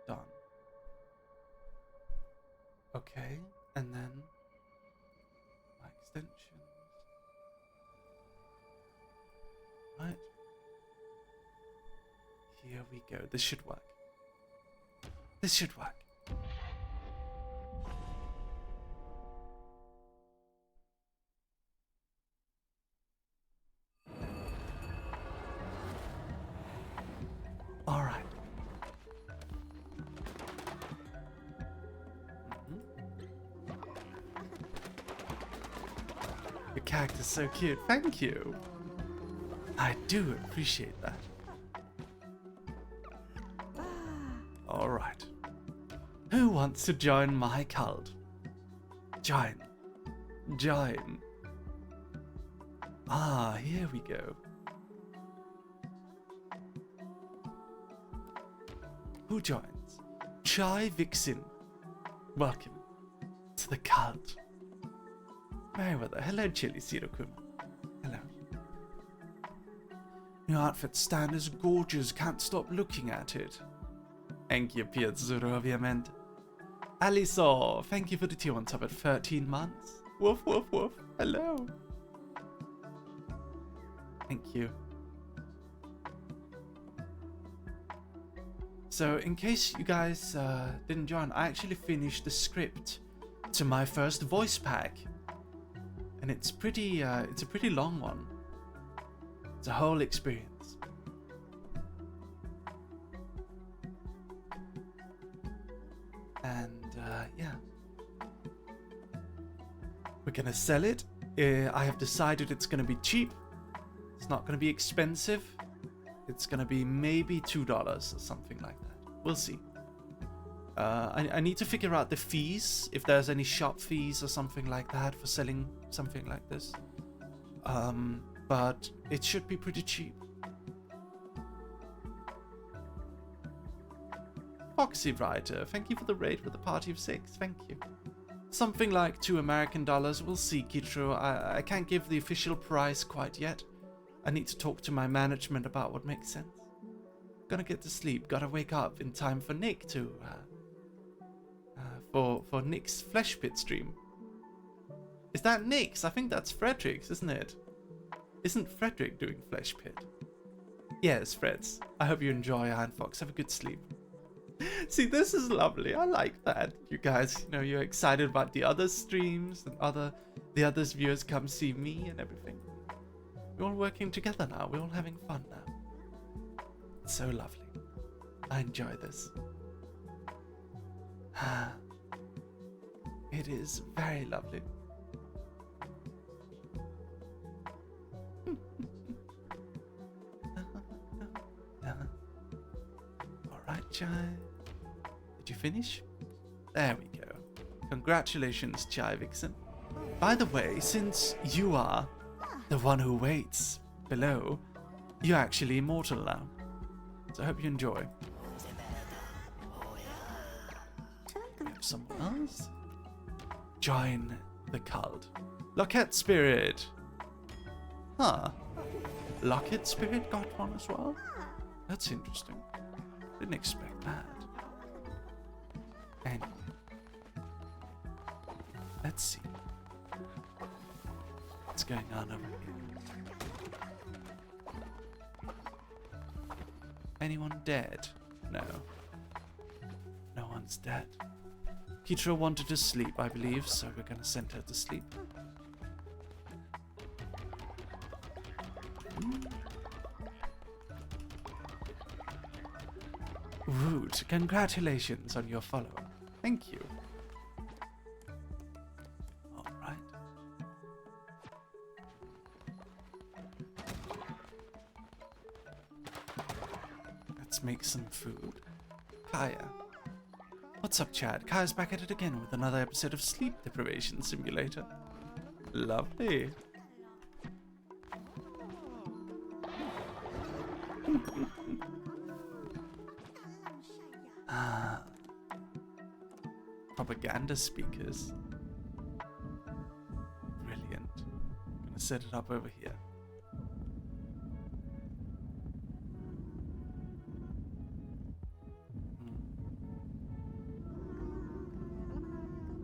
Speaker 1: Done. Okay, and then my extensions. Right. Here we go. This should work. This should work. All right. Your character's so cute. Thank you. I do appreciate that. All right. Who wants to join my cult? Join. Join. Ah, here we go. Who joins? Chai Vixen. Welcome to the cult. Merryweather. Hello, Chili Sirokuma. Hello. Your outfit stand is gorgeous. Can't stop looking at it. Thank you, Piazzuro, ovviamente. Aliso, thank you for the tier 1 sub at 13 months. Woof, woof, woof. Hello. Thank you. So, in case you guys didn't join, I actually finished the script to my first voice pack. And it's pretty, it's a pretty long one. It's a whole experience. And, yeah. We're gonna sell it. I have decided it's gonna be cheap. It's not gonna be expensive. It's gonna be maybe $2 or something like that. We'll see. I need to figure out the fees, if there's any shop fees or something like that for selling something like this. But it should be pretty cheap. Foxy Writer, thank you for the raid with a party of 6. Thank you. Something like $2 American. We'll see, Kitro. I can't give the official price quite yet. I need to talk to my management about what makes sense. Gonna get to sleep. Gotta wake up in time for Nick to for Nick's Flesh Pit stream. Is that Nick's? I think that's Frederick's, isn't it? Isn't Frederick doing Flesh Pit? Yes, Fred's. I hope you enjoy, Iron Fox. Have a good sleep. See, this is lovely. I like that. You guys, you know, you're excited about the other streams and the others viewers come see me and everything. We're all working together now. We're all having fun now. It's so lovely. I enjoy this. It is very lovely. Alright, Chai. Did you finish? There we go. Congratulations, Chai Vixen. By the way, since you are the one who waits below, you're actually immortal now. So I hope you enjoy. We have someone else. Join the cult. Lockette Spirit. Huh. Lockheed Spirit got one as well? That's interesting. Didn't expect that. Anyway. Let's see. What's going on over here? Anyone dead? No. No one's dead. Petra wanted to sleep, I believe, so we're gonna send her to sleep. Root, congratulations on your follower. Thank you. Alright. Let's make some food. Kaya. What's up, Chad? Kaya's back at it again with another episode of Sleep Deprivation Simulator. Lovely. Propaganda speakers. Brilliant. I'm gonna set it up over here.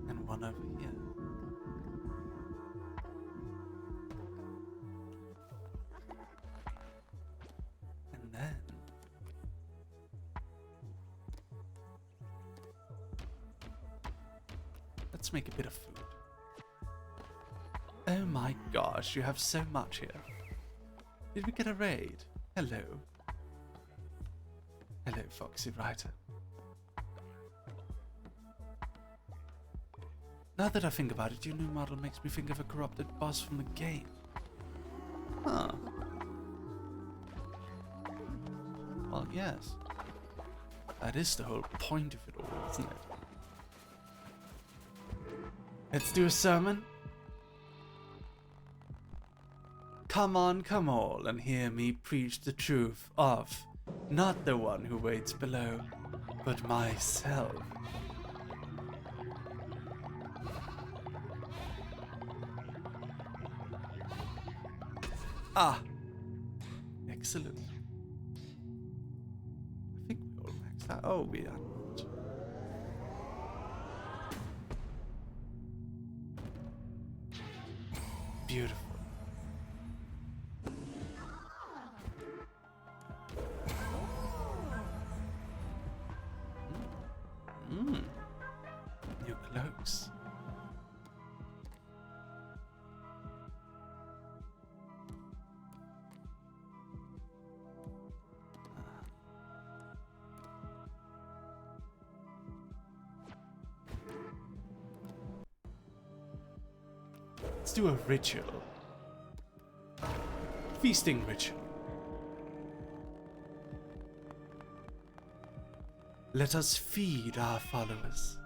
Speaker 1: And one over here. And then let's make a bit of food. Oh my gosh, you have so much here. Did we get a raid? Hello. Hello, Foxy Writer. Now that I think about it, your new model makes me think of a corrupted boss from the game. Huh. Well, yes. That is the whole point of it all, isn't it? Let's do a sermon. Come on, come all, and hear me preach the truth of not the one who waits below, but myself. Ah, excellent. I think we all maxed out. Oh, we are not. Beautiful. New cloaks. Let's do a ritual. Feasting ritual. Let us feed our followers.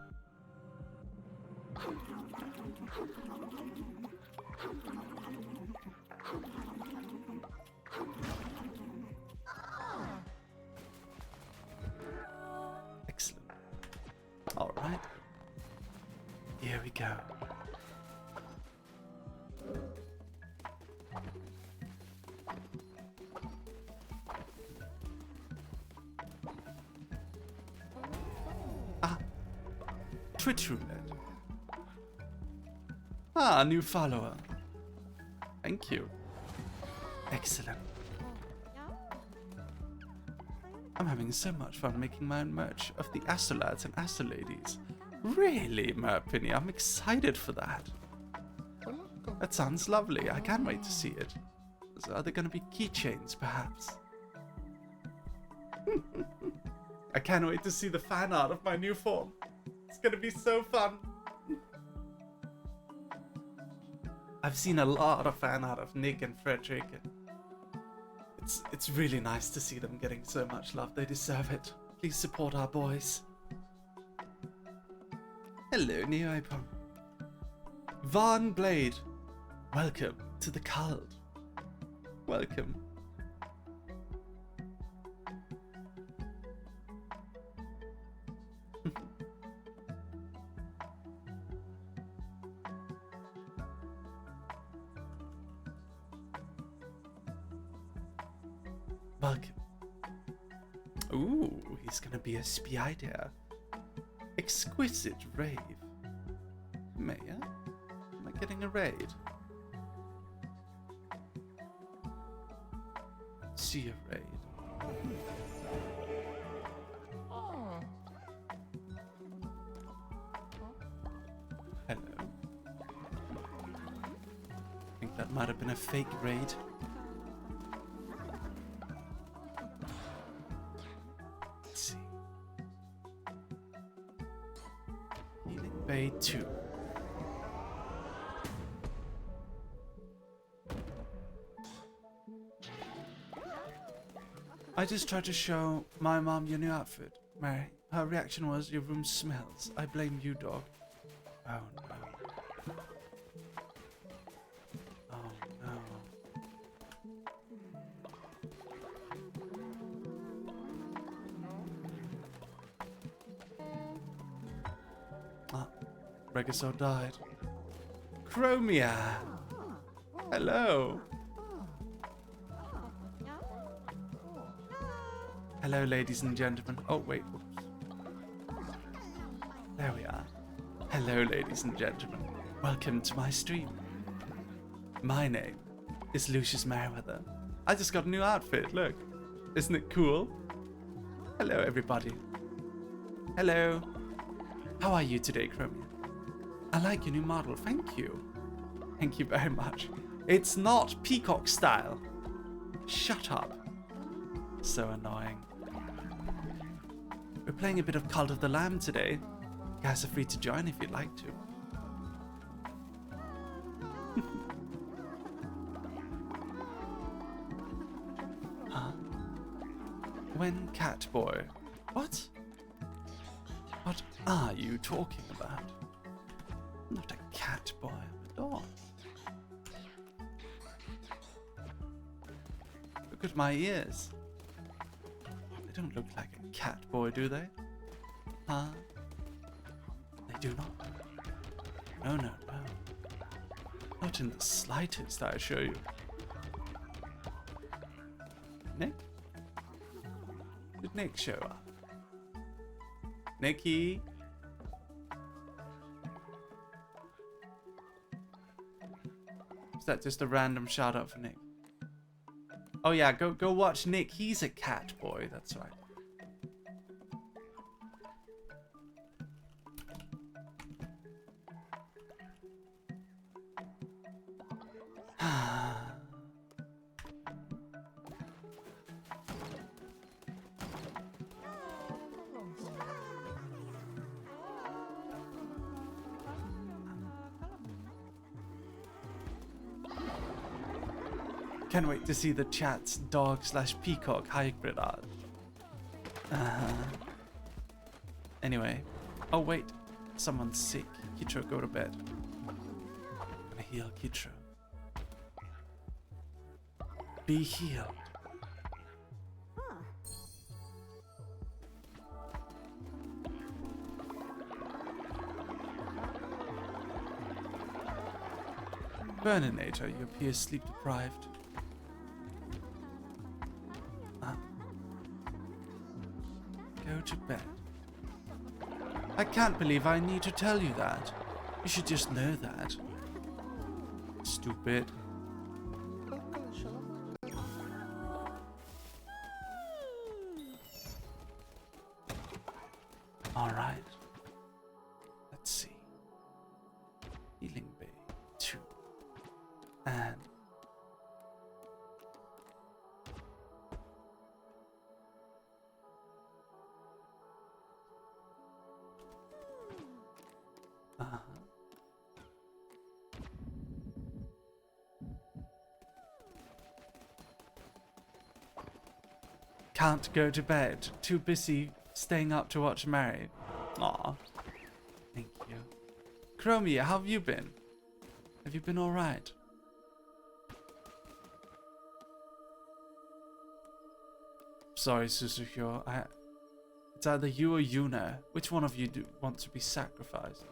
Speaker 1: Excellent. All right. Here we go. Twitch roulette. Ah, new follower. Thank you. Excellent. I'm having so much fun making my own merch of the Astralads and Astraladies. Really, Merpini, I'm excited for that. That sounds lovely. I can't wait to see it. So are there going to be keychains, perhaps? I can't wait to see the fan art of my new form. It's gonna be so fun. I've seen a lot of fan art of Nick and Frederick, and it's really nice to see them getting so much love. They deserve it. Please support our boys. Hello, Neo Ipon. Von Blade, welcome to the cult. Welcome. Welcome. Ooh, he's gonna be a spider. Exquisite rave. Maya? Am I getting a raid? See a raid. Hello. I think that might have been a fake raid. Let's see. Healing Bay 2. I just tried to show my mom your new outfit, Mary. Her reaction was, your room smells. I blame you, dog. Oh no. Oh no. Ah, Regasaur died. Chromia! Hello! Hello, ladies and gentlemen. Oh, wait. Whoops. There we are. Hello, ladies and gentlemen. Welcome to my stream. My name is Lucius Merryweather. I just got a new outfit. Look. Isn't it cool? Hello, everybody. Hello. How are you today, Chromia? I like your new model. Thank you. Thank you very much. It's not peacock style. Shut up. So annoying. We're playing a bit of Cult of the Lamb today. You guys are free to join if you'd like to. Huh? When cat boy? What? What are you talking about? I'm not a cat boy, I'm a dog. Look at my ears. They don't look like a cat boy, do they? Huh? They do not. No, no, no. Not in the slightest, I assure you. Nick? Did Nick show up? Nicky? Is that just a random shout out for Nick? Oh yeah, go watch Nick. He's a cat boy, that's right. Can't wait to see the chat's dog/peacock hybrid art. Anyway. Oh wait. Someone's sick. Kitro, go to bed. I'm gonna heal Kitro. Be healed. Burninator, you appear sleep deprived. Go to bed. I can't believe I need to tell you that. You should just know that. Stupid. Alright. Let's see. Healing Bay 2. And can't go to bed. Too busy staying up to watch Mary. Aw. Thank you. Chromia, how have you been? Have you been alright? Sorry, Susuhyo. It's either you or Yuna. Which one of you do want to be sacrificed?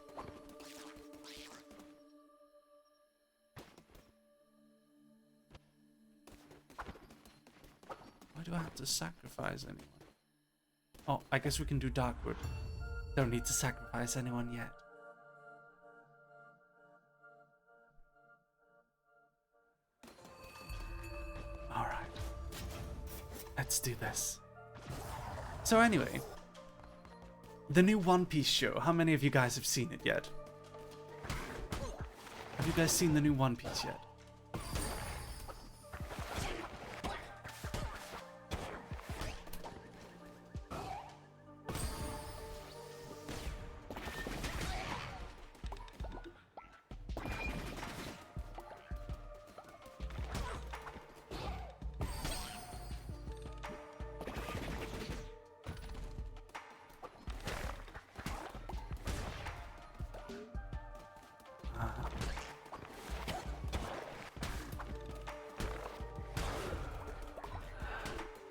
Speaker 1: What Why do I have to sacrifice anyone? Oh, I guess we can do Darkwood. Don't need to sacrifice anyone yet. Alright. Let's do this. So anyway, the new One Piece show. How many of you guys have seen it yet? Have you guys seen the new One Piece yet?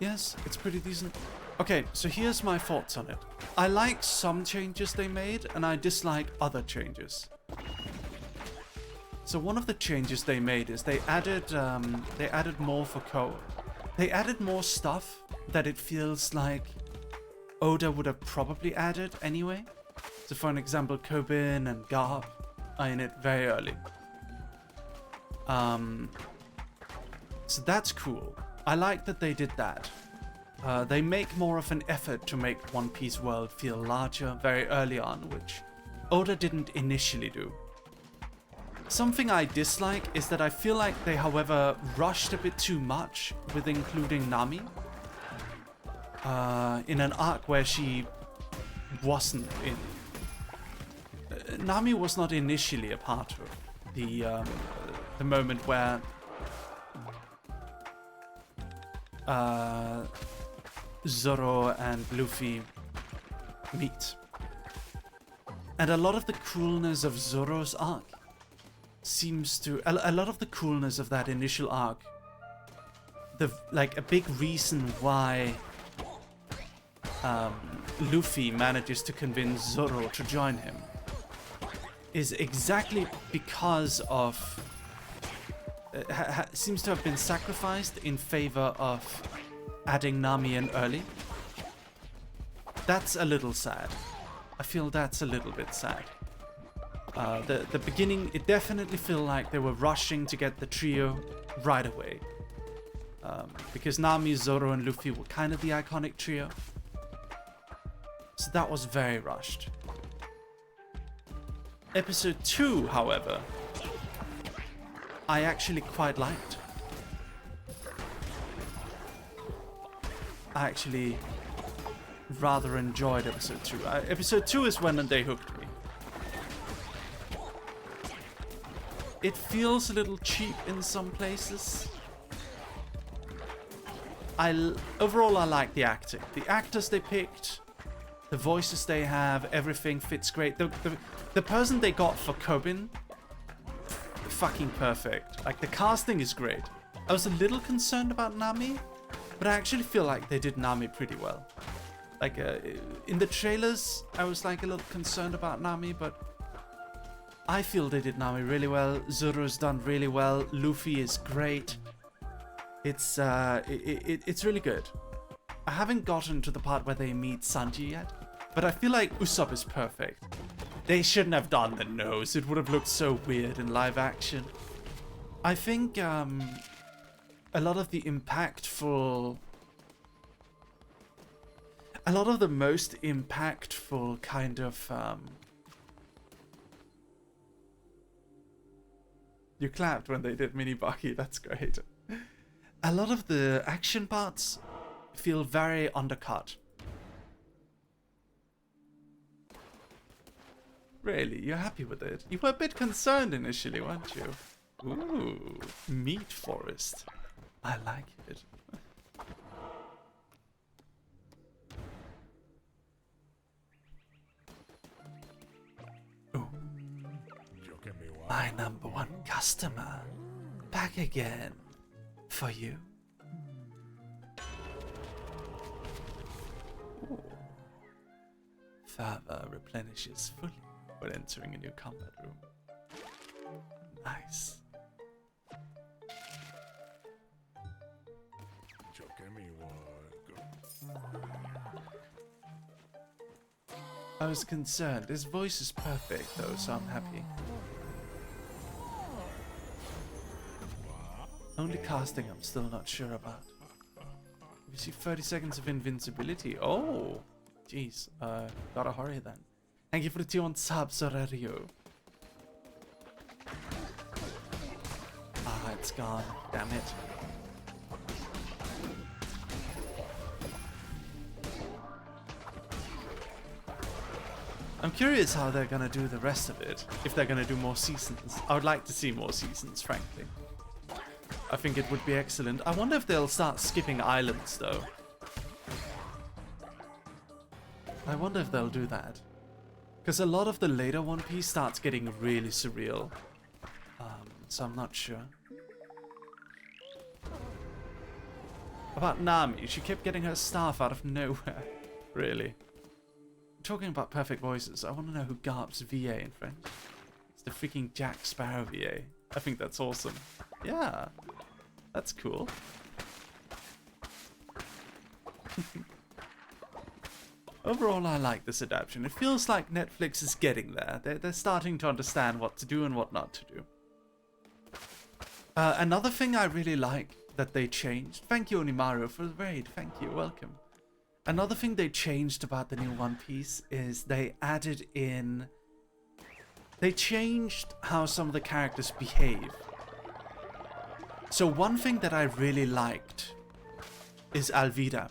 Speaker 1: Yes, it's pretty decent. Okay, so here's my thoughts on it. I like some changes they made, and I dislike other changes. So one of the changes they made is they added more for co. They added more stuff that it feels like Oda would have probably added anyway. So for an example, Kobin and Garp are in it very early. So that's cool. I like that they did that. They make more of an effort to make One Piece world feel larger very early on, which Oda didn't initially do. Something I dislike is that I feel like they, however, rushed a bit too much with including Nami in an arc where she wasn't in. Nami was not initially a part of the moment where Zoro and Luffy meet. And a lot of the coolness of Zoro's arc seems to... A lot of the coolness of that initial arc, like a big reason why Luffy manages to convince Zoro to join him is exactly because of... seems to have been sacrificed in favor of adding Nami in early. That's a little sad. I feel that's a little bit sad. The beginning, it definitely felt like they were rushing to get the trio right away. Because Nami, Zoro, and Luffy were kind of the iconic trio. So that was very rushed. Episode 2, however, I actually quite liked. I actually rather enjoyed episode 2. Episode 2 is when they hooked me. It feels a little cheap in some places. Overall, I like the acting. The actors they picked, the voices they have, everything fits great. The person they got for Kobin, fucking perfect. Like, the casting is great. I was a little concerned about Nami, but I actually feel like they did Nami pretty well. Like, in the trailers, I was like a little concerned about Nami, but I feel they did Nami really well. Zoro's done really well. Luffy is great. It's really good. I haven't gotten to the part where they meet Sanji yet, but I feel like Usopp is perfect. They shouldn't have done the nose. It would have looked so weird in live action. I think a lot of the impactful... A lot of the most impactful kind of... You clapped when they did Mini Baki, that's great. A lot of the action parts feel very undercut. Really? You're happy with it? You were a bit concerned initially, weren't you? Ooh, meat forest. I like it. Ooh. My #1 customer. Back again. For you. Ooh. Further replenishes fully when entering a new combat room. Nice. I was concerned. His voice is perfect though, so I'm happy. Only casting I'm still not sure about. We see 30 seconds of invincibility. Oh, jeez. Gotta hurry then. Thank you for the tier 1 sub, Sorario. Ah, it's gone. Damn it. I'm curious how they're gonna do the rest of it. If they're gonna do more seasons. I would like to see more seasons, frankly. I think it would be excellent. I wonder if they'll start skipping islands, though. I wonder if they'll do that. Because a lot of the later One Piece starts getting really surreal. So I'm not sure. About Nami, she kept getting her staff out of nowhere. Really. Talking about perfect voices, I want to know who Garp's VA in French. It's the freaking Jack Sparrow VA. I think that's awesome. Yeah, that's cool. Overall, I like this adaptation. It feels like Netflix is getting there. They're starting to understand what to do and what not to do. Another thing I really like that they changed. Thank you, Onimaru, for the raid. Thank you. Welcome. Another thing they changed about the new One Piece is they added in... They changed how some of the characters behave. So one thing that I really liked is Alvida.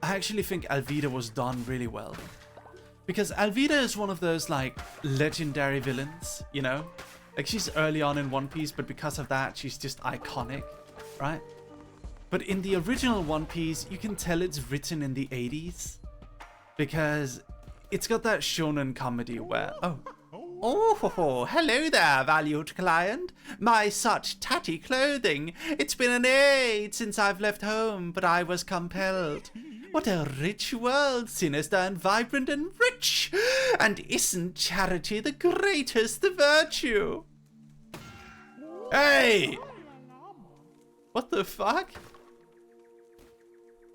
Speaker 1: I actually think Alvida was done really well. Because Alvida is one of those, like, legendary villains, you know? Like, she's early on in One Piece, but because of that, she's just iconic, right? But in the original One Piece, you can tell it's written in the 80s. Because it's got that shonen comedy where... Oh, hello there, valued client. My such tatty clothing. It's been an age since I've left home, but I was compelled. What a rich world, sinister and vibrant and rich. And isn't charity the greatest virtue? Hey! What the fuck?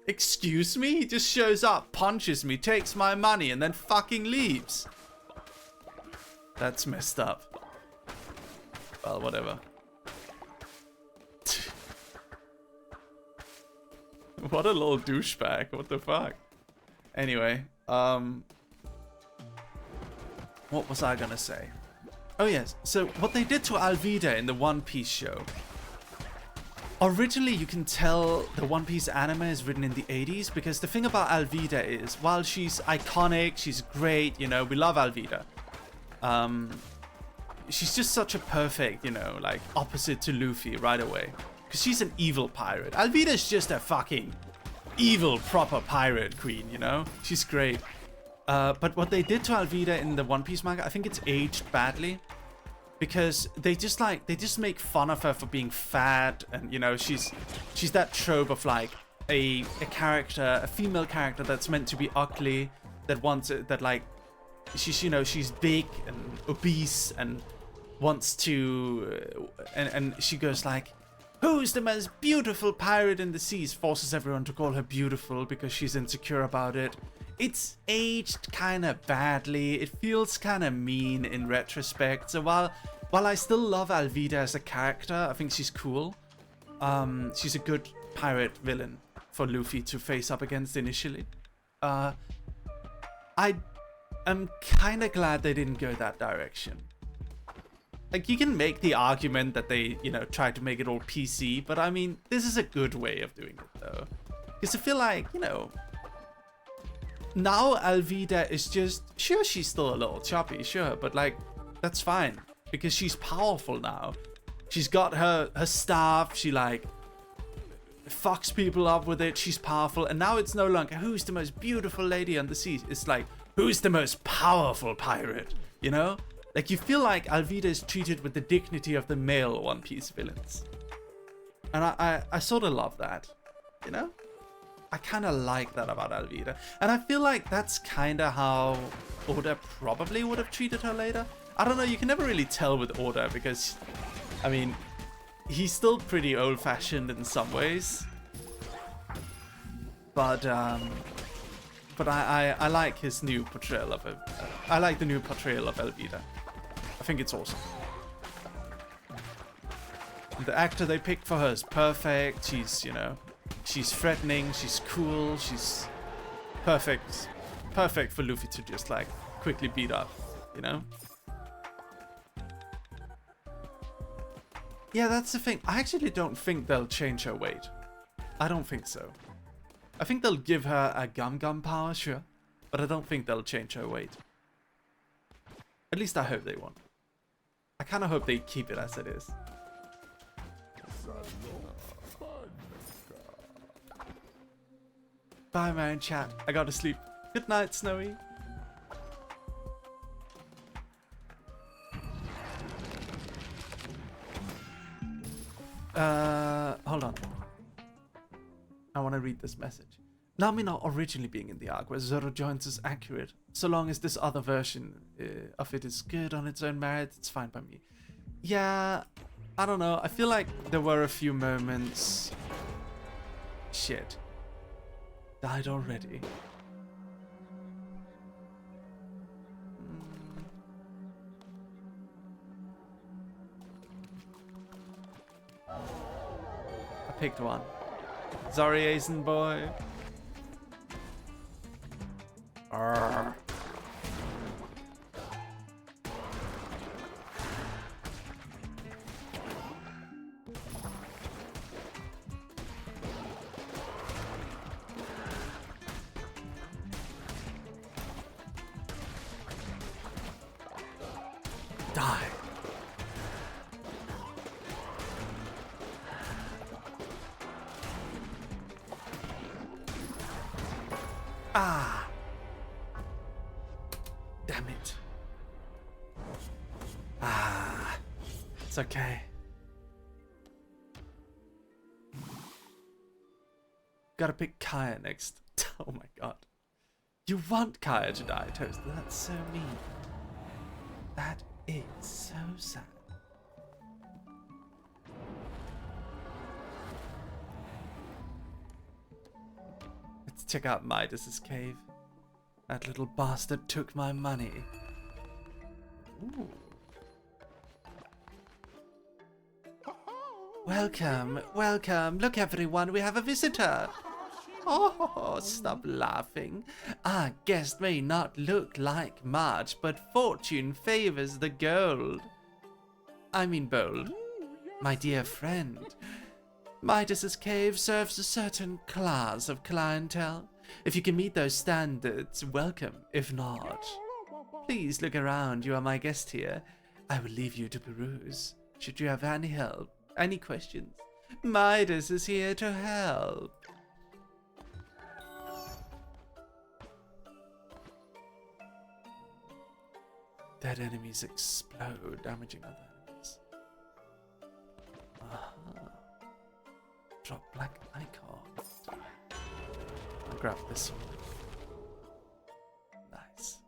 Speaker 1: Excuse me? He just shows up, punches me, takes my money, and then fucking leaves. That's messed up. Well, whatever. What a little douchebag. What the fuck? Anyway, what was I gonna say? Oh yes, so what they did to Alvida in the One Piece show. Originally, you can tell the One Piece anime is written in the 80s because the thing about Alvida is, while she's iconic, she's great, you know, we love Alvida. She's just such a perfect, you know, like, opposite to Luffy right away. Because she's an evil pirate. Alvida's just a fucking evil, proper pirate queen, you know? She's great. But what they did to Alvida in the One Piece manga, I think it's aged badly. Because they just make fun of her for being fat, and you know, she's that trope of like a character, a female character that's meant to be ugly, that wants it, that like she's, you know, she's big and obese and wants to and she goes like, who's the most beautiful pirate in the seas? Forces everyone to call her beautiful because she's insecure about it. It's aged kind of badly. It feels kind of mean in retrospect. So while I still love Alvida as a character, I think she's cool. She's a good pirate villain for Luffy to face up against initially. I am kind of glad they didn't go that direction. Like, you can make the argument that they, you know, tried to make it all PC, but I mean, this is a good way of doing it though. Because I feel like, you know, now Alvida is just, sure, she's still a little choppy, sure, but like, that's fine. Because she's powerful now. She's got her staff, she like fucks people up with it, she's powerful, and now it's no longer who's the most beautiful lady on the seas. It's like, who's the most powerful pirate, you know? Like, you feel like Alvida is treated with the dignity of the male One Piece villains. And I sort of love that, you know? I kind of like that about Alvida. And I feel like that's kind of how Oda probably would have treated her later. I don't know, you can never really tell with Oda because, I mean, he's still pretty old-fashioned in some ways, but I like his new portrayal of it. I like the new portrayal of Elvira. I think it's awesome. The actor they picked for her is perfect. She's, you know, she's threatening, she's cool, she's perfect. Perfect for Luffy to just, like, quickly beat up, you know? Yeah, that's the thing. I actually don't think they'll change her weight. I don't think so. I think they'll give her a gum power, sure. But I don't think they'll change her weight. At least I hope they won't. I kind of hope they keep it as it is. Bye, man, chat. I gotta sleep. Good night, Snowy. Hold on. I want to read this message. Nami not originally being in the arc where Zoro joins is accurate. So long as this other version of it is good on its own merit, it's fine by me. Yeah, I don't know. I feel like there were a few moments... Shit. Died already. I picked one. Sorry, Aizen boy. Arrgh. Die. Ah. Damn it. Ah. It's okay. Gotta pick Kaya next. Oh my god. You want Kaya to die, Toast. That's so mean. That is so sad. Let's check out Midas's cave. That little bastard took my money. Ooh. Welcome, welcome. Look, everyone, we have a visitor. Oh, stop laughing. Our guest may not look like much, but fortune favors the gold. I mean bold. My dear friend, Midas's cave serves a certain class of clientele. If you can meet those standards, welcome. If not, please look around. You are my guest here. I will leave you to peruse. Should you have any help, any questions, Midas is here to help. Dead enemies explode, damaging other enemies. Drop black icon. I'll grab this one. Nice.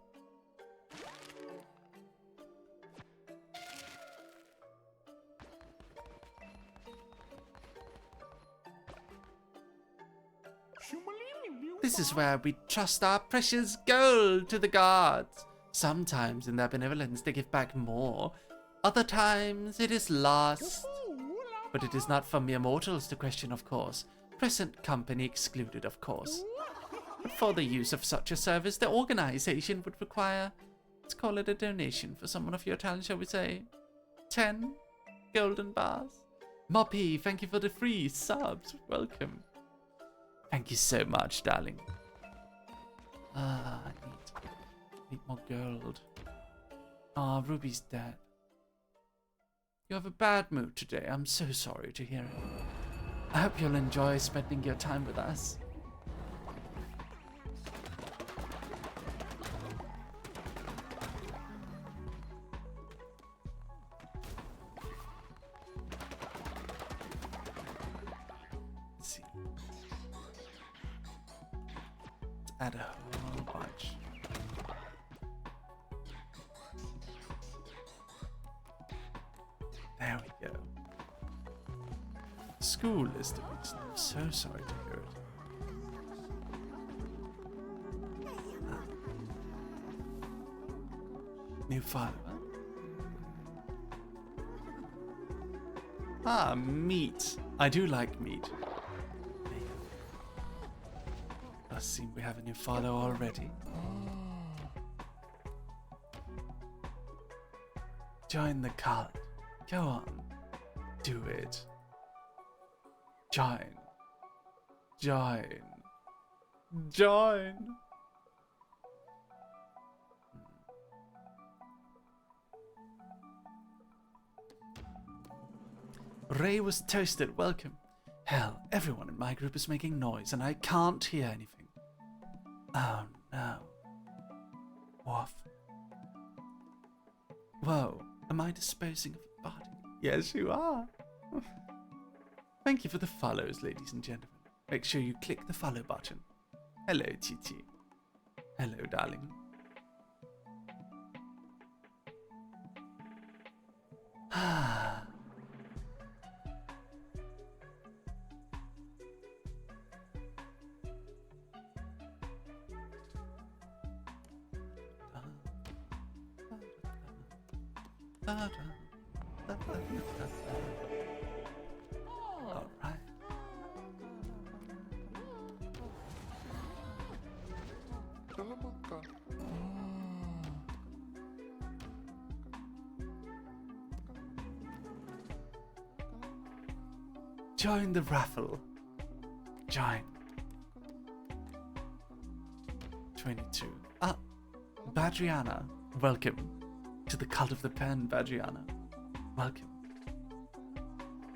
Speaker 1: This is where we trust our precious gold to the gods. Sometimes in their benevolence they give back more. Other times it is lost. But it is not for mere mortals to question, of course. Present company excluded, of course. But for the use of such a service, the organization would require, let's call it a donation for someone of your talent, shall we say, 10 golden bars. Moppy, thank you for the free subs. Welcome. Thank you so much, darling. I need more gold. Ah, Ruby's dead. You have a bad mood today. I'm so sorry to hear it. I hope you'll enjoy spending your time with us. Let's see. Let's add a whole bunch. There we go. school is the reason. I'm so sorry to hear it. New follower. Ah, meat. I do like meat. I see we have a new follower already. Join the cult. Go on. Do it. Join. Join. Join. Ray was toasted. Welcome. Hell, everyone in my group is making noise and I can't hear anything. Oh no. Woof. Whoa, am I disposing of a body? Yes, you are. Thank you for the follows, ladies and gentlemen. Make sure you click the follow button. Hello, Titi. Hello, darling. Ah. All right. Join the raffle. Join. 22. Ah, Badriana, welcome to the cult of the pen, Badriana. Welcome.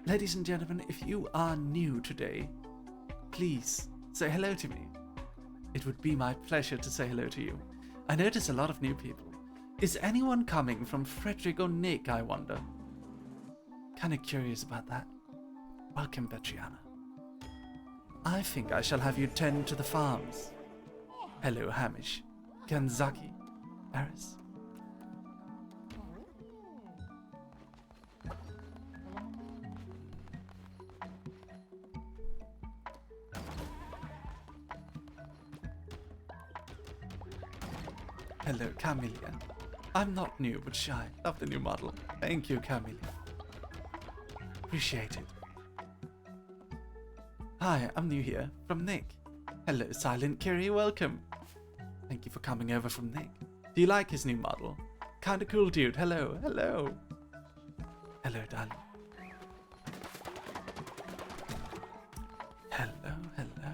Speaker 1: Ladies and gentlemen, if you are new today, please say hello to me. It would be my pleasure to say hello to you. I notice a lot of new people. Is anyone coming from Frederick or Nick, I wonder? Kinda curious about that. Welcome, Badriana. I think I shall have you tend to the farms. Hello, Hamish. Kanzaki. Eris. Hello, Camellia. I'm not new, but shy. Love the new model. Thank you, Camellia. Appreciate it. Hi, I'm new here, from Nick. Hello, Silent Curie, welcome. Thank you for coming over from Nick. Do you like his new model? Kinda cool, dude. Hello, hello. Hello, darling. Hello, hello.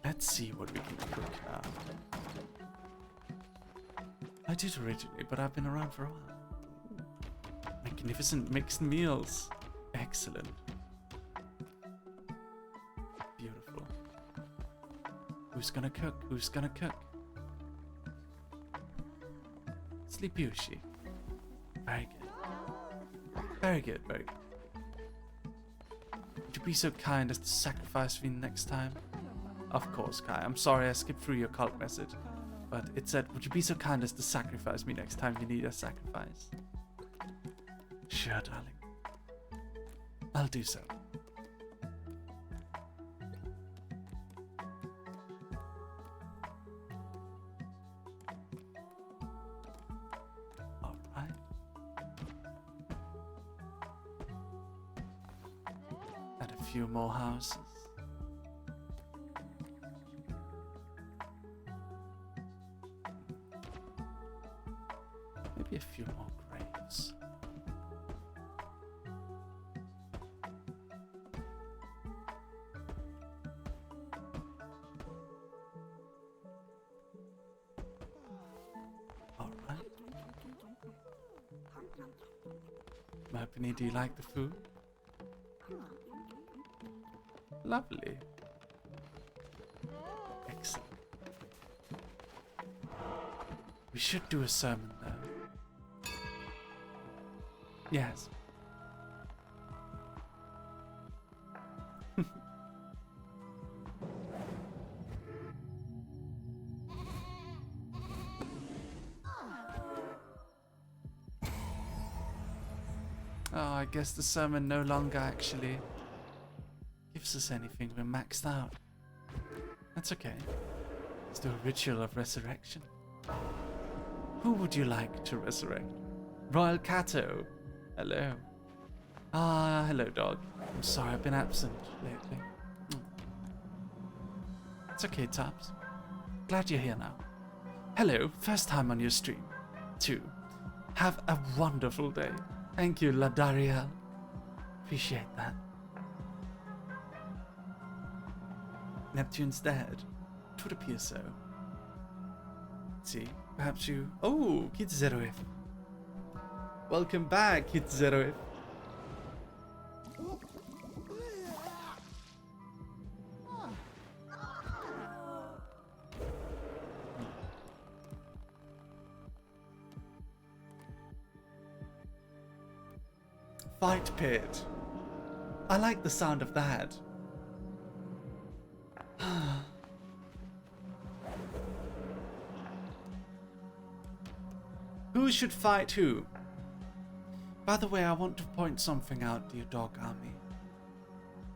Speaker 1: Let's see what we can cook now. I did originally, but I've been around for a while. Magnificent mixed meals. Excellent. Beautiful. Who's gonna cook? Who's gonna cook? Sleepyushi. Very good. Very good, very good. Would you be so kind as to sacrifice me next time? Of course, Kai. I'm sorry I skipped through your cult message. But it said, would you be so kind as to sacrifice me next time you need a sacrifice? Sure, darling. I'll do so. Alright. Add a few more houses. Maybe a few more graves. Alright. Mapini, do you like the food? Lovely. Excellent. We should do a sermon though. Yes. Oh, I guess the sermon no longer actually gives us anything. We're maxed out. That's okay. Let's do a ritual of resurrection. Who would you like to resurrect? Royal Cato. Hello. Ah, hello, dog. I'm sorry I've been absent lately. It's okay, Tops. Glad you're here now. Hello, first time on your stream. 2. Have a wonderful day. Thank you, Ladariel. Appreciate that. Neptune's dead. It would appear so. Let's see, perhaps you... Oh, Kid Zeroif. Welcome back, Kid Zeroif. Fight pit. I like the sound of that. Who should fight who? By the way, I want to point something out, dear dog army.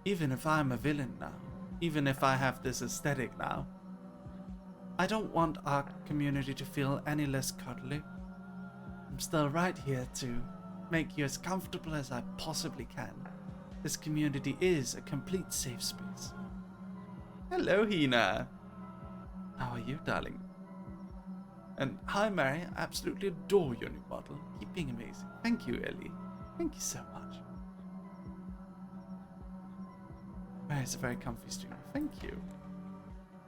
Speaker 1: Even if I'm a villain now, even if I have this aesthetic now, I don't want our community to feel any less cuddly. I'm still right here to make you as comfortable as I possibly can. This community is a complete safe space. Hello, Hina. How are you, darling? And hi, Mary. I absolutely adore your new model. Keep being amazing. Thank you, Ellie. Thank you so much. Mary's a very comfy streamer. Thank you.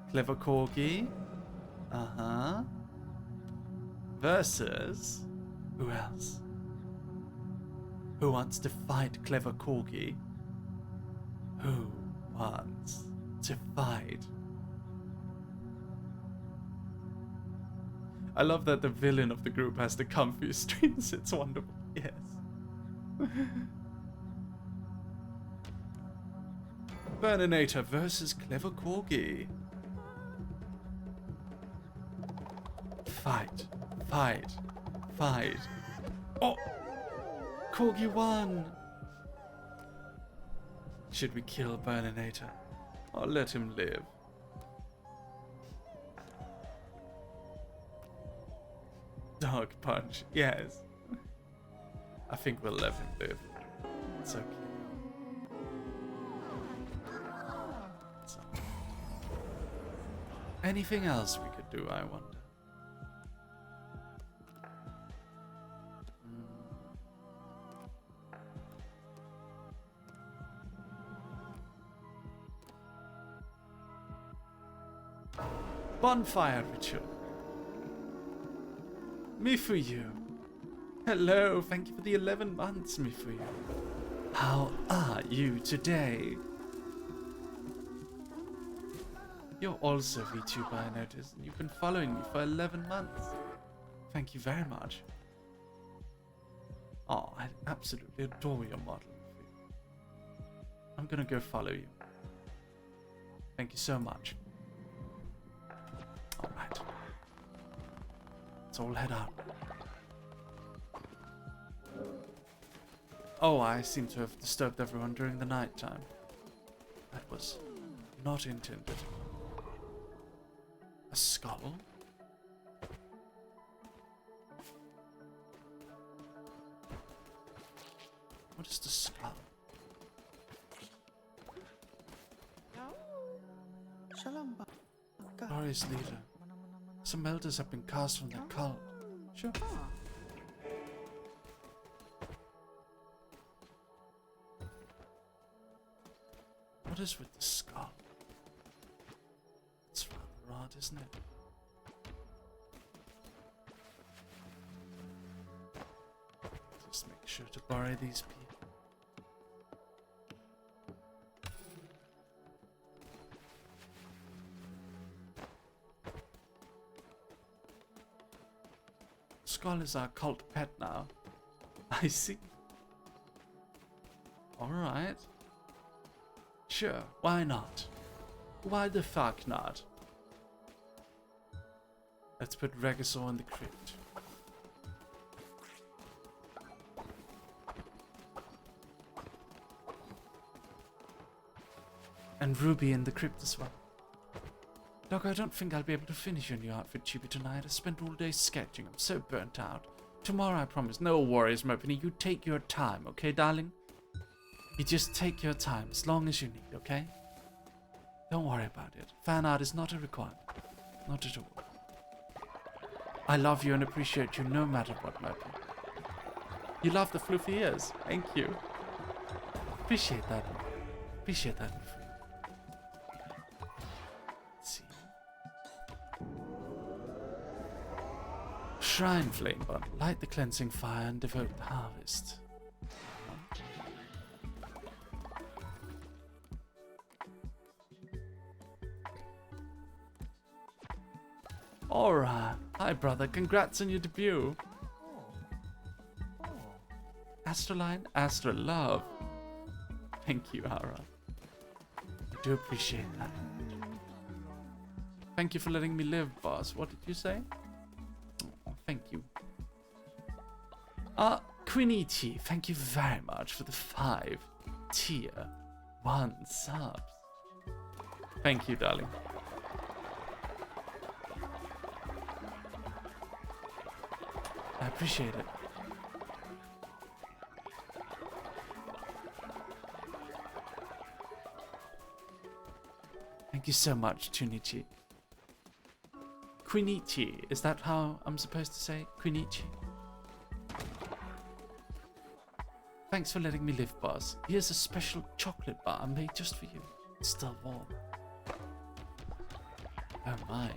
Speaker 1: Clever Corgi. Uh-huh. Versus... who else? Who wants to fight Clever Corgi? Who wants to fight? I love that the villain of the group has the comfiest streams. It's wonderful. Yes. Burninator versus Clever Corgi. Fight. Fight. Fight. Oh! Corgi won! Should we kill Burninator? Or let him live? Dog punch, yes. I think we'll let him live. It's okay. So. Anything else we could do, I wonder? Bonfire ritual. Mifuyu. Hello, thank you for the 11 months, Mifuyu. How are you today? You're also a VTuber, I noticed, and you've been following me for 11 months. Thank you very much. Oh, I absolutely adore your model, Mifuyu. I'm gonna go follow you. Thank you so much. Alright. Let's all head out. Oh, I seem to have disturbed everyone during the night time. That was not intended. A skull? What is the skull? Glorious leader. Some elders have been cast from their cult. Sure. What is with the skull? It's rather odd, isn't it? Just make sure to bury these people. Skull is our cult pet now. I see. Alright. Sure, why not? Why the fuck not? Let's put Regisaur in the crypt. And Ruby in the crypt as well. Doc, I don't think I'll be able to finish your new outfit, Chibi, tonight. I spent all day sketching. I'm so burnt out. Tomorrow, I promise. No worries, Merpini. You take your time, okay, darling? You just take your time, as long as you need, okay? Don't worry about it. Fan art is not a requirement. Not at all. I love you and appreciate you no matter what, Merpini. You love the fluffy ears. Thank you. Appreciate that. Appreciate that. Let's see. Shrine flame bundle. Light the cleansing fire and devote the harvest. Alright. Hi, brother. Congrats on your debut. Astraline, Astra Love. Thank you, Hara. I do appreciate that. Thank you for letting me live, boss. What did you say? Oh, thank you. Quinichi, thank you very much for the 5 tier 1 subs. Thank you, darling. I appreciate it. Thank you so much, Chunichi. Quinichi, is that how I'm supposed to say Quinichi? Thanks for letting me live, boss. Here's a special chocolate bar made just for you. It's still warm. Oh my.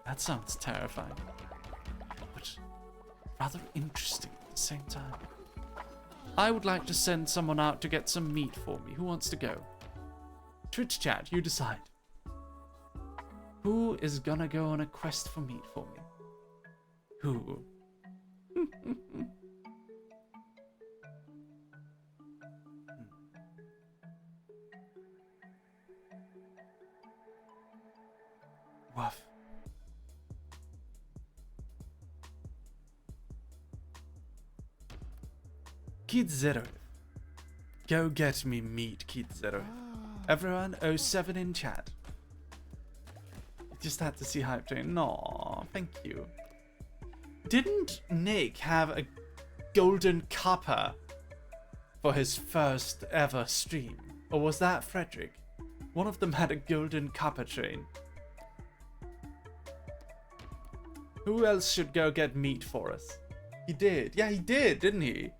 Speaker 1: That sounds terrifying. But rather interesting at the same time. I would like to send someone out to get some meat for me. Who wants to go? Twitch chat, you decide. Who is gonna go on a quest for meat for me? Who? Woof. Kid Zero. Go get me meat, Kid Zero. Everyone 07 in chat. Just had to see Hype Train. No, thank you. Didn't Nick have a golden cuppa for his first ever stream? Or was that Frederick? One of them had a golden cuppa train. Who else should go get meat for us? He did. Yeah, he did, didn't he?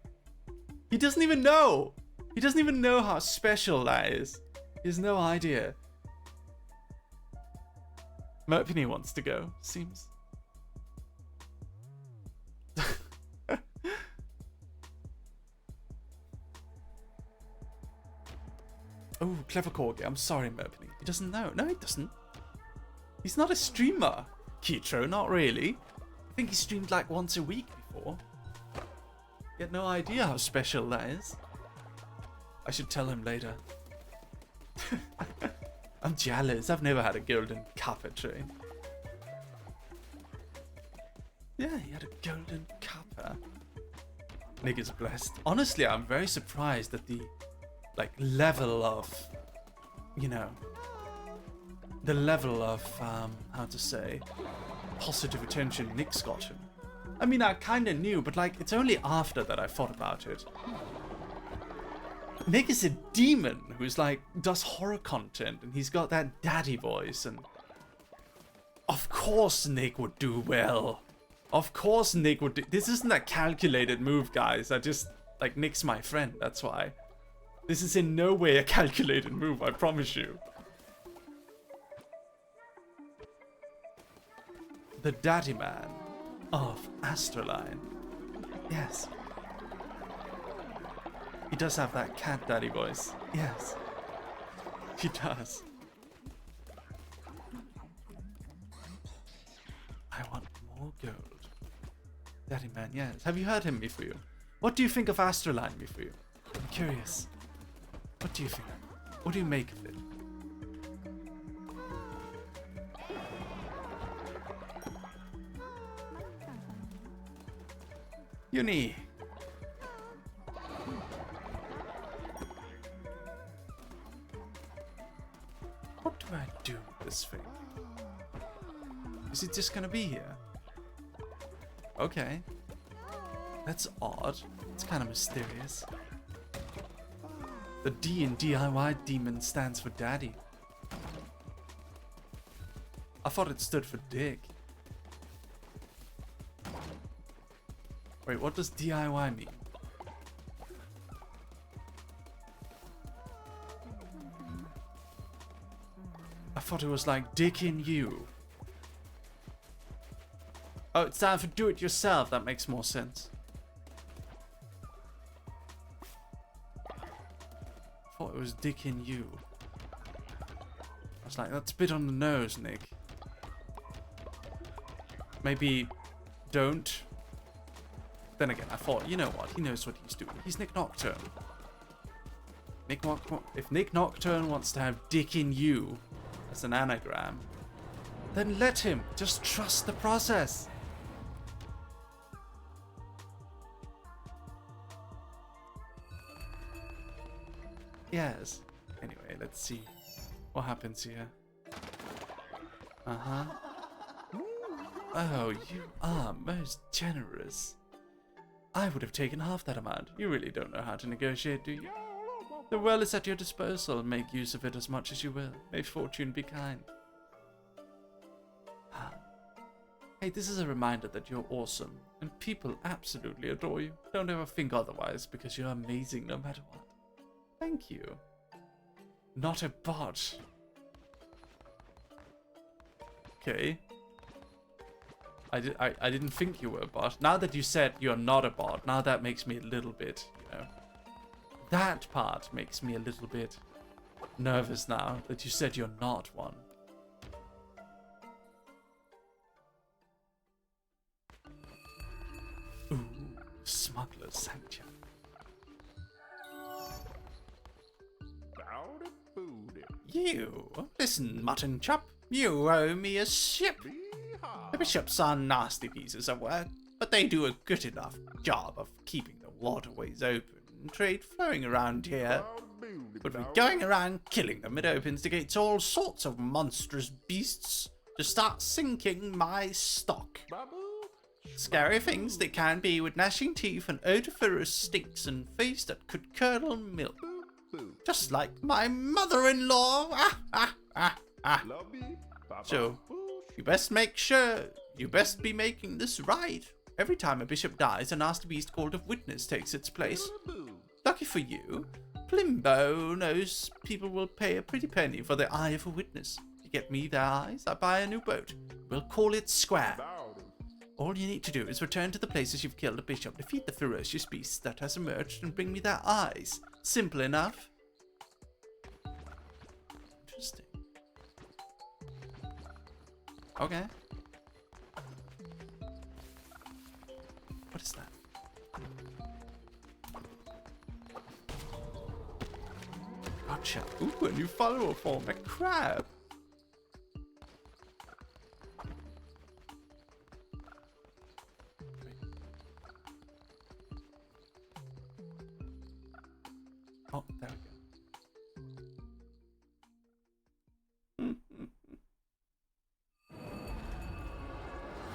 Speaker 1: He doesn't even know. He doesn't even know how special that is. He has no idea. Merpini wants to go, seems. Oh, clever Corgi. I'm sorry, Merpini. He doesn't know. No, he doesn't. He's not a streamer. Kitro, not really. I think he streamed like once a week before. He had no idea how special that is. I should tell him later. I'm jealous. I've never had a golden cuppa train. Yeah, he had a golden cuppa. Nick is blessed. Honestly, I'm very surprised at the level of, you know, the level of how to say, positive attention Nick's gotten. I mean, I kind of knew, but like, it's only after that I thought about it. Nick is a demon who's like, does horror content, and he's got that daddy voice, and of course Nick would do well. Of course Nick would do. This isn't a calculated move, guys. I just, like, Nick's my friend, that's why. This is in no way a calculated move, I promise you. The daddy man of Astraline. Yes. He does have that cat daddy voice. Yes. He does. I want more gold. Daddy man, yes. Have you heard him before? What do you think of Astraline before? I'm curious. What do you think? What do you make of it? Uni. this thing? Is it just gonna be here? Okay. That's odd. It's kind of mysterious. The D in DIY demon stands for daddy. I thought it stood for dick. Wait, what does DIY mean? I thought it was like dick in you. Oh, it's time for do it yourself. That makes more sense. I thought it was dick in you. I was like, that's a bit on the nose, Nick. Maybe don't. Then again, I thought, you know what? He knows what he's doing. He's Nick Nocturne. If Nick Nocturne wants to have dick in you as an anagram, then let him. Just trust the process. Yes. Anyway, let's see what happens here. Uh-huh. Oh, you are most generous. I would have taken half that amount. You really don't know how to negotiate, do you? The world is at your disposal. Make use of it as much as you will. May fortune be kind. Hey, this is a reminder that you're awesome, and people absolutely adore you. Don't ever think otherwise, because you're amazing no matter what. Thank you. Not a bot. Okay. I didn't think you were a bot. Now that you said you're not a bot, now that makes me a little bit, you know. That part makes me a little bit nervous now that you said you're not one. Ooh, Smuggler's Sanctuary. You, listen, mutton chop. You owe me a ship. The bishops are nasty pieces of work, but they do a good enough job of keeping the waterways open and trade flowing around here. But with going around killing them, it opens the gates to all sorts of monstrous beasts to start sinking my stock. Scary things they can be, with gnashing teeth and odoriferous stinks and face that could curdle milk. Just like my mother-in-law. So, you best be making this right. Every time a bishop dies, a nasty beast called a witness takes its place. Lucky for you, Plimbo knows people will pay a pretty penny for the eye of a witness. To get me their eyes, I buy a new boat. We'll call it Square. All you need to do is return to the places you've killed a bishop, defeat the ferocious beast that has emerged, and bring me their eyes. Simple enough. Interesting. Okay. What is that? Gotcha. Ooh, a new follower form, a crab. Oh, there we go.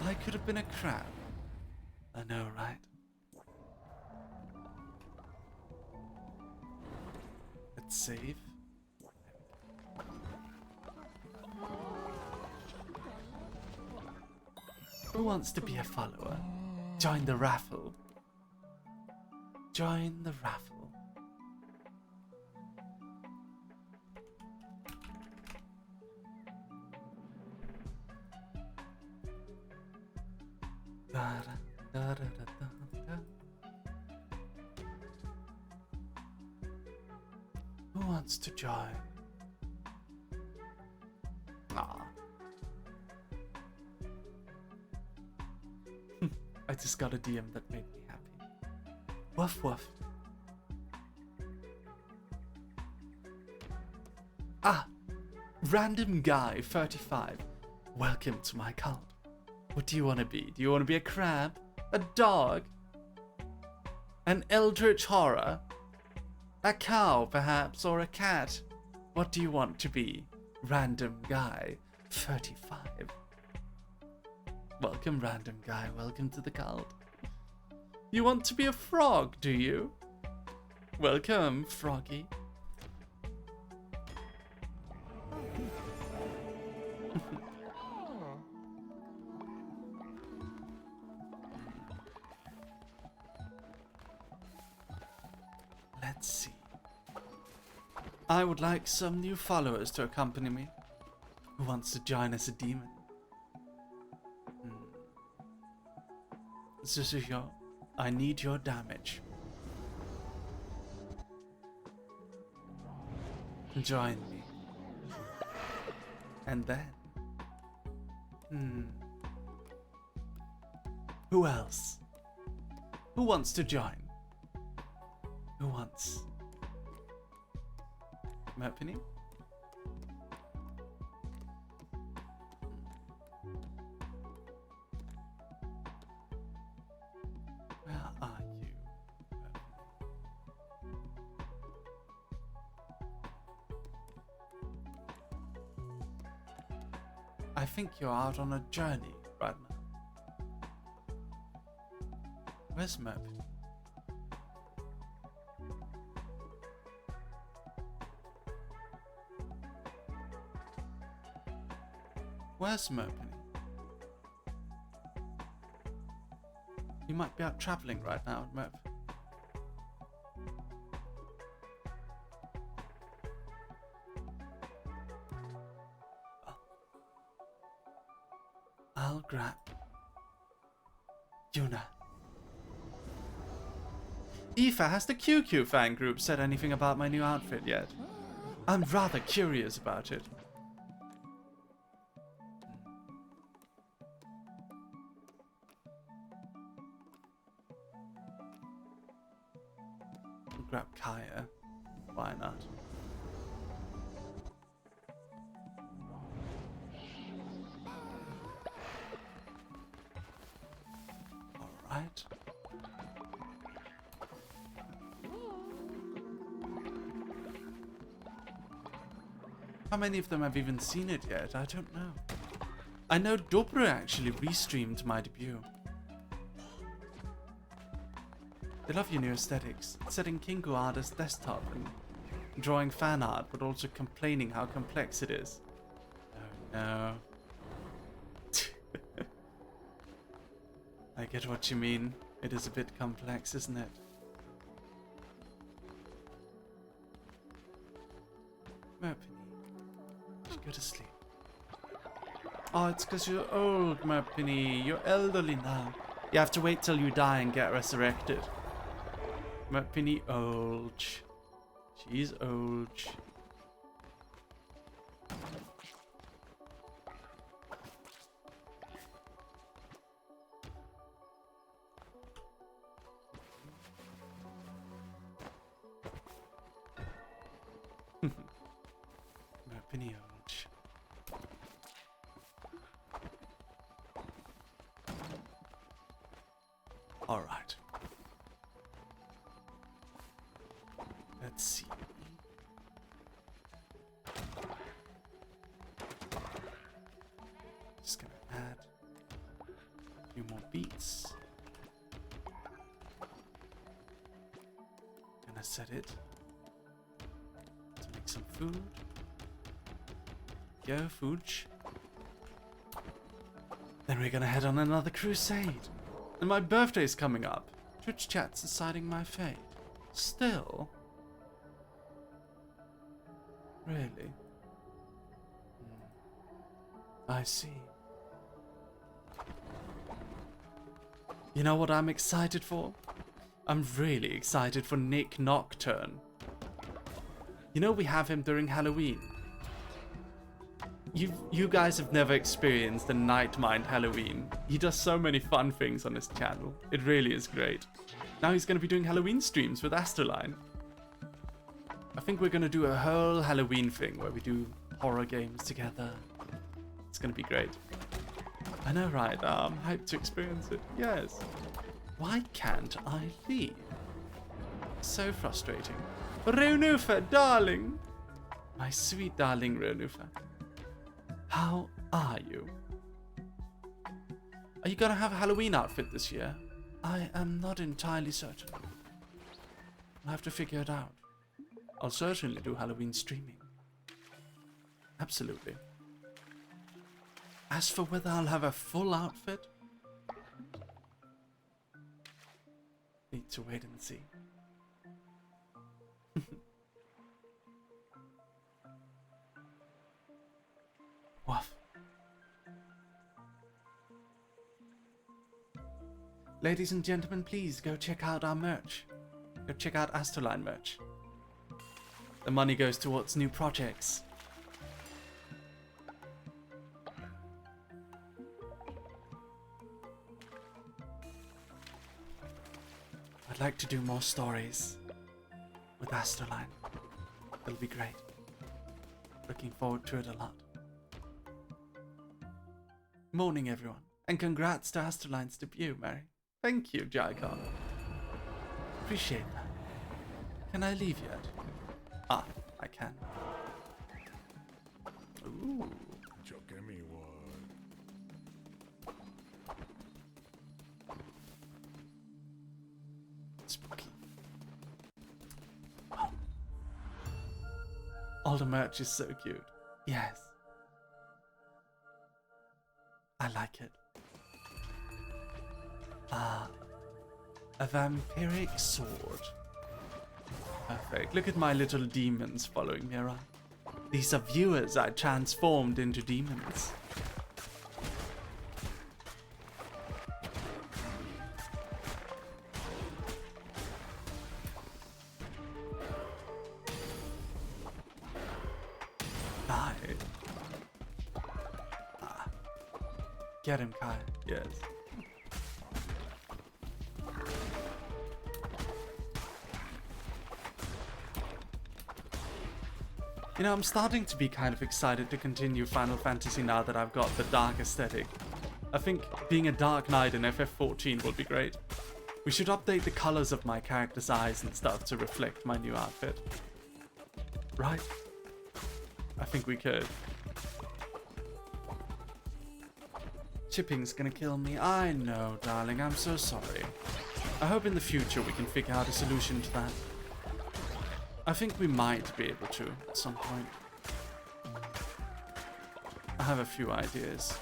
Speaker 1: I could have been a crab. I know, right? Let's save. Who wants to be a follower? Join the raffle. Join the raffle. Who wants to join? I just got a DM that made me happy. Woof woof. Random guy 35. Welcome to my cult. What do you want to be? Do you want to be a crab? A dog? An eldritch horror? A cow, perhaps, or a cat? What do you want to be? Random guy. 35. Welcome, random guy. Welcome to the cult. You want to be a frog, do you? Welcome, froggy. Let's see. I would like some new followers to accompany me. Who wants to join as a demon? Susuyo, I need your damage. Join me. And then... Who else? Who wants to join? Who wants? Merpini? Where are you? I think you're out on a journey right now. Where's Merpini? Where's Merpini? You might be out traveling right now, Merp. I'll grab Yuna. Aoife, has the QQ fan group said anything about my new outfit yet? I'm rather curious about it. Grab Kaya. Why not? Alright. How many of them have even seen it yet? I don't know. I know TUMBLR actually restreamed my debut. They love your new aesthetics. Setting Kingu art as desktop and drawing fan art, but also complaining how complex it is. Oh no. I get what you mean. It is a bit complex, isn't it? Merpini, go to sleep. Oh, it's because you're old, Merpini. You're elderly now. You have to wait till you die and get resurrected. Merpini old. She's old. Merpini old. All right. Let's see. Just gonna add a few more beats. Gonna set it to make some food. Go, Fooch. Then we're gonna head on another crusade. And my birthday's coming up. Twitch chat's deciding my fate. Still. Really? I see. You know what I'm excited for? I'm really excited for Nick Nocturne. You know we have him during Halloween. You guys have never experienced the Nightmind Halloween. He does so many fun things on his channel. It really is great. Now he's going to be doing Halloween streams with ASTRALINE. I think we're going to do a whole Halloween thing where we do horror games together. It's going to be great. I know, right? I'm hyped to experience it. Yes. Why can't I leave? So frustrating. Ronufa, darling. My sweet darling Ronufa. How are you? Are you gonna have a Halloween outfit this year? I am not entirely certain. I'll have to figure it out. I'll certainly do Halloween streaming. Absolutely. As for whether I'll have a full outfit, need to wait and see. Woof. Ladies and gentlemen, please go check out our merch. Go check out ASTRALINE merch. The money goes towards new projects. I'd like to do more stories with ASTRALINE. It'll be great. Looking forward to it a lot. Morning, everyone, and congrats to ASTRALINE'S debut, Mary. Thank you, Jaikon. Appreciate that. Can I leave yet? Ah, I can. Ooh.
Speaker 6: Give me one.
Speaker 1: Spooky. Oh. All the merch is so cute. Yes. I like it. Ah, a vampiric sword. Perfect. Look at my little demons following me around. These are viewers I transformed into demons. Die. Ah. Get him, Kai. Yes. You know, I'm starting to be kind of excited to continue Final Fantasy now that I've got the dark aesthetic. I think being a Dark Knight in FF14 will be great. We should update the colors of my character's eyes and stuff to reflect my new outfit. Right? I think we could. Chipping's gonna kill me. I know, darling. I'm so sorry. I hope in the future we can figure out a solution to that. I think we might be able to at some point. I have a few ideas.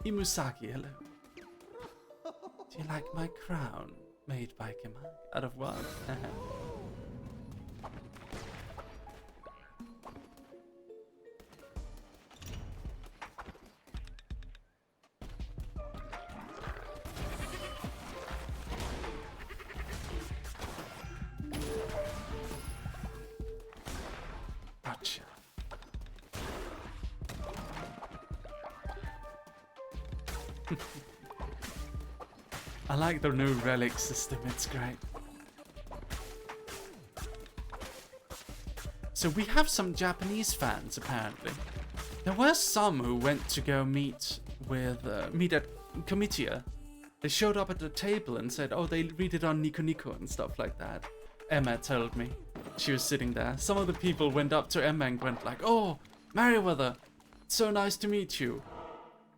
Speaker 1: Imusaki, hello. Do you like my crown made by Kemai? Out of what? Gotcha. I like the new relic system, it's great. So we have some Japanese fans apparently. There were some who went to go meet at Comitia. They showed up at the table and said, oh, they read it on Nico Nico and stuff like that. Emma told me. She was sitting there. Some of the people went up to Emma and went like, oh, Merryweather, it's so nice to meet you.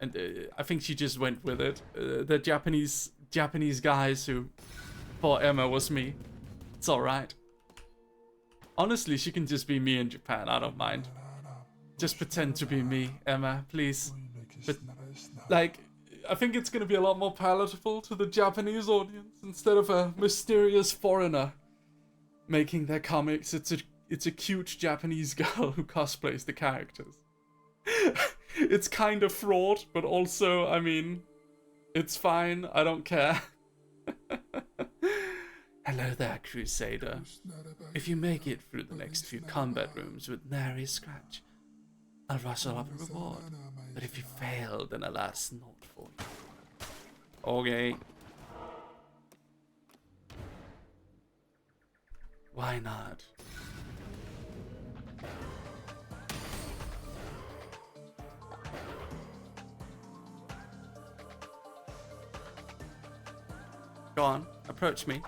Speaker 1: And I think she just went with it. The Japanese guys who thought Emma was me. It's alright. Honestly, she can just be me in Japan. I don't mind. Just pretend to be me, Emma, please. But, like, I think it's going to be a lot more palatable to the Japanese audience instead of a mysterious foreigner making their comics. It's a cute Japanese girl who cosplays the characters. It's kind of fraught, but also, I mean, it's fine. I don't care. Hello there, Crusader. If you make it through the next few combat rooms with nary a scratch, I'll rustle up a reward. But if you fail, then alas, not for you. Okay. Why not? Go on, approach me.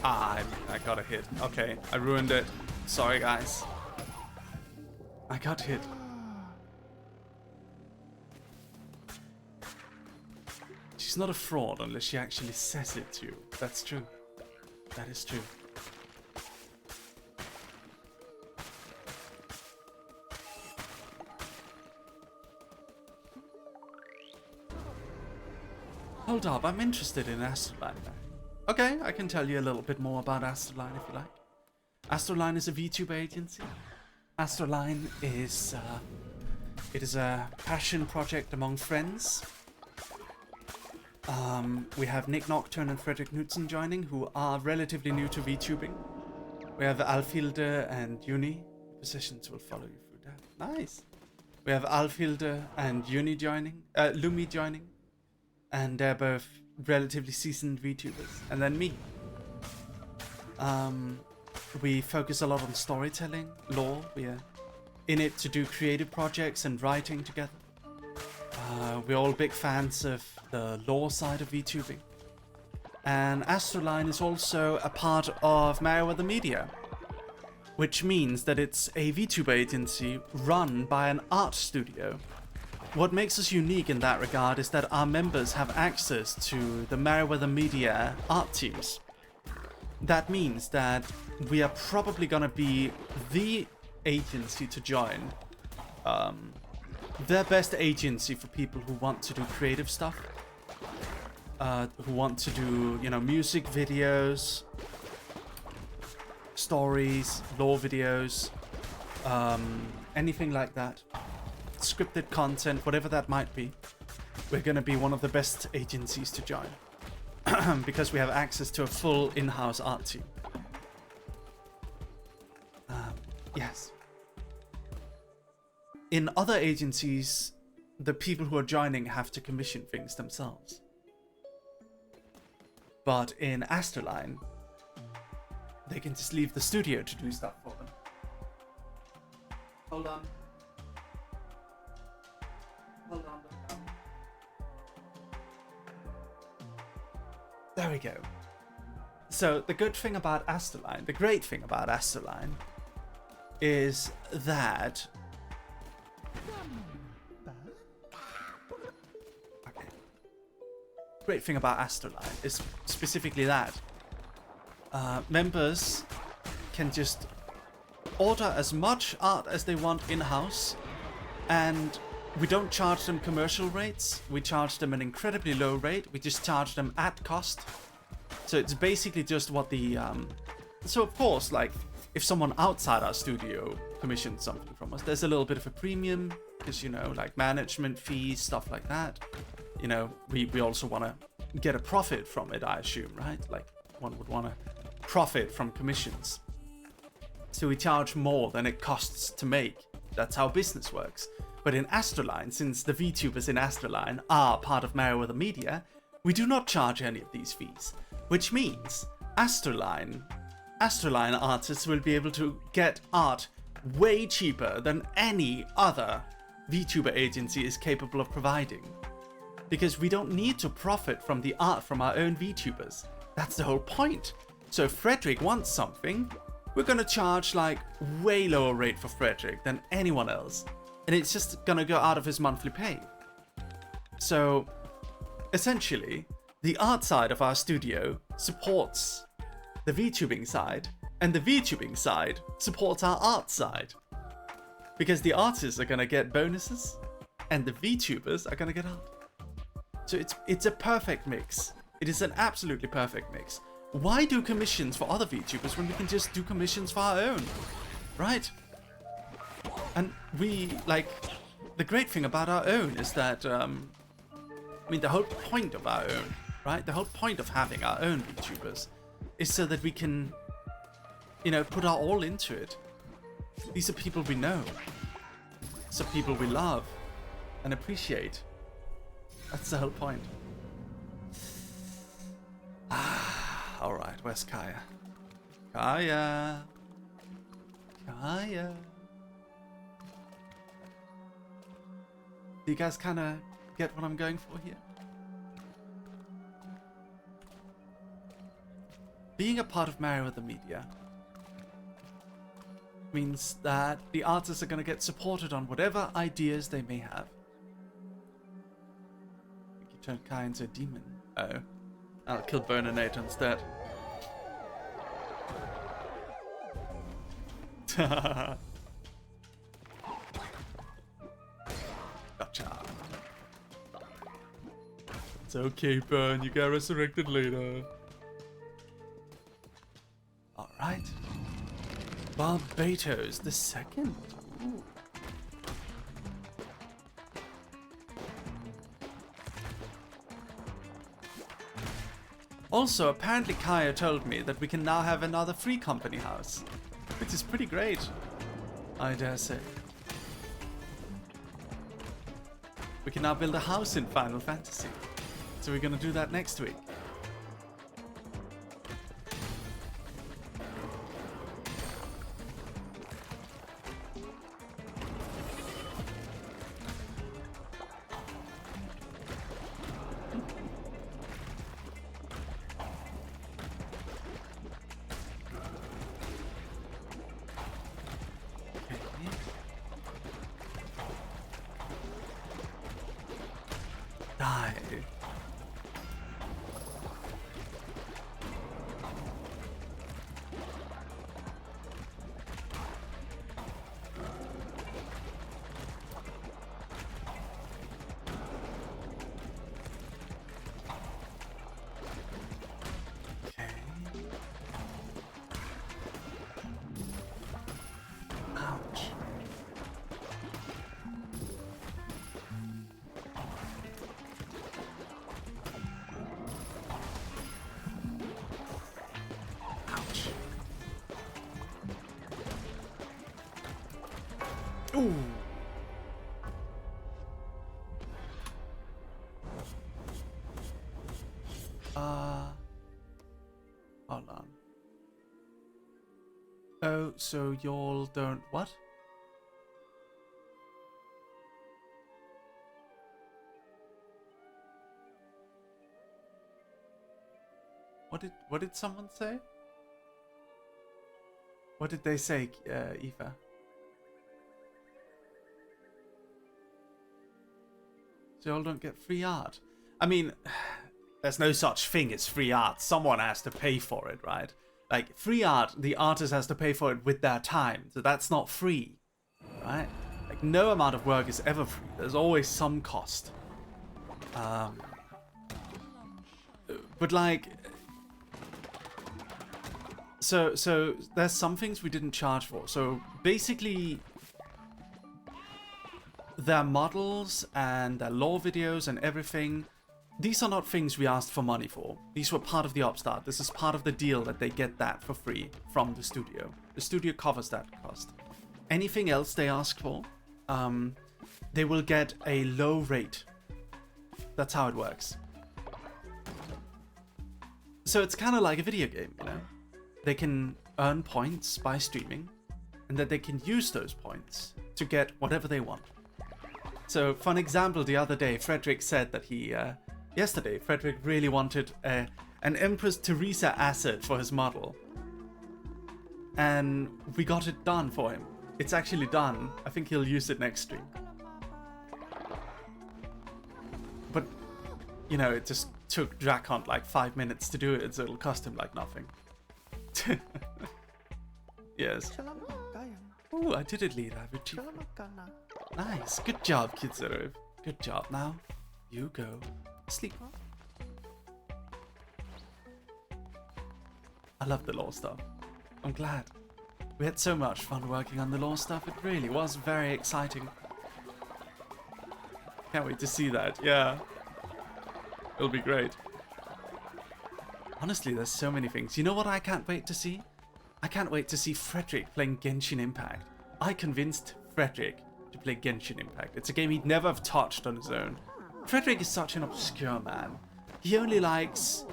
Speaker 1: Ah, I got a hit. Okay, I ruined it. Sorry, guys. I got hit. She's not a fraud unless she actually says it to you. That's true. That is true. Hold up, I'm interested in Astraline now. Okay, I can tell you a little bit more about Astraline if you like. Astraline is a VTuber agency. Astraline is it is a passion project among friends. We have Nick Nocturne and Frederick Knudsen joining, who are relatively new to VTubing. We have Alfhilde and Uni. Positions will follow you through that. Nice. We have Alfhilde and Uni joining, Lumi joining, and they're both relatively seasoned VTubers. And then me. We focus a lot on storytelling, lore. We are in it to do creative projects and writing together. We're all big fans of the lore side of VTubing. And Astraline is also a part of Merryweather Media, which means that it's a VTuber agency run by an art studio. What makes us unique in that regard is that our members have access to the Merryweather Media art teams. That means that we are probably gonna be the agency to join. The best agency for people who want to do creative stuff. Who want to do, you know, music videos, stories, lore videos, anything like that. Scripted content, whatever that might be. We're gonna be one of the best agencies to join. Because we have access to a full in-house art team. Yes. In other agencies, the people who are joining have to commission things themselves. But in Astraline, they can just leave the studio to do stuff for them. Hold on. Hold on. There we go. So the good thing about Astraline, the great thing about Astraline, is that... Okay. Great thing about Astraline is specifically that members can just order as much art as they want in-house, and we don't charge them commercial rates. We charge them an incredibly low rate. We just charge them at cost. So it's basically just what the... So of course, like, if someone outside our studio commissions something from us, there's a little bit of a premium, because, you know, like management fees, stuff like that. You know, we also want to get a profit from it, I assume, right? Like, one would want to profit from commissions. So we charge more than it costs to make. That's how business works. But in Astraline, since the VTubers in Astraline are part of Merryweather Media, we do not charge any of these fees. Which means Astraline artists will be able to get art way cheaper than any other VTuber agency is capable of providing. Because we don't need to profit from the art from our own VTubers. That's the whole point. So if Frederick wants something, we're gonna charge like way lower rate for Frederick than anyone else. And it's just gonna go out of his monthly pay. So essentially, the art side of our studio supports the VTubing side, and the VTubing side supports our art side. Because the artists are gonna get bonuses, and the VTubers are gonna get art. So it's a perfect mix. It is an absolutely perfect mix. Why do commissions for other VTubers when we can just do commissions for our own? Right? And we, like, the great thing about our own is that, I mean, the whole point of our own, right? The whole point of having our own VTubers is so that we can, you know, put our all into it. These are people we know. These are people we love and appreciate. That's the whole point. Alright, where's Kaya? Kaya! Kaya! Do you guys kind of get what I'm going for here? being a part of Merryweather Media means that the artists are going to get supported on whatever ideas they may have. You turn Kai into a demon. Oh. I'll kill Burninator instead. Gotcha. It's okay, Burn. You get resurrected later. Alright. Barbatos the second. Ooh. Also, apparently Kaya told me that we can now have another free company house, which is pretty great, I dare say. We can now build a house in Final Fantasy. So we're gonna do that next week. Die. Okay. Ouch. Ouch. Ooh. Hold on. Oh, so y'all don't what? What did someone say? What did they say, Eva? So y'all don't get free art. I mean, there's no such thing as free art. Someone has to pay for it, right? Like, free art, the artist has to pay for it with their time. So that's not free, right? Like, no amount of work is ever free. There's always some cost. But like... So there's some things we didn't charge for. So basically, their models and their lore videos and everything, these are not things we asked for money for. These were part of the upstart. This is part of the deal that they get that for free from the studio. The studio covers that cost. Anything else they ask for, they will get a low rate. That's how it works. So it's kind of like a video game, you know? They can earn points by streaming, and then they can use those points to get whatever they want. So, for an example, the other day, Frederick said that yesterday, Frederick really wanted an Empress Teresa asset for his model. And we got it done for him. It's actually done. I think he'll use it next stream. But, you know, it just took Drakon like 5 minutes to do it, so it'll cost him like nothing. Yes. Oh, I did it, leader. Nice. Good job, Kitsuru. Good job. Now, you go sleep. I love the lore stuff. I'm glad. We had so much fun working on the lore stuff. It really was very exciting. Can't wait to see that. Yeah. It'll be great. Honestly, there's so many things. You know what I can't wait to see? I can't wait to see Frederick playing Genshin Impact. I convinced Frederick to play Genshin Impact. It's a game he'd never have touched on his own. Frederick is such an obscure man. He only likes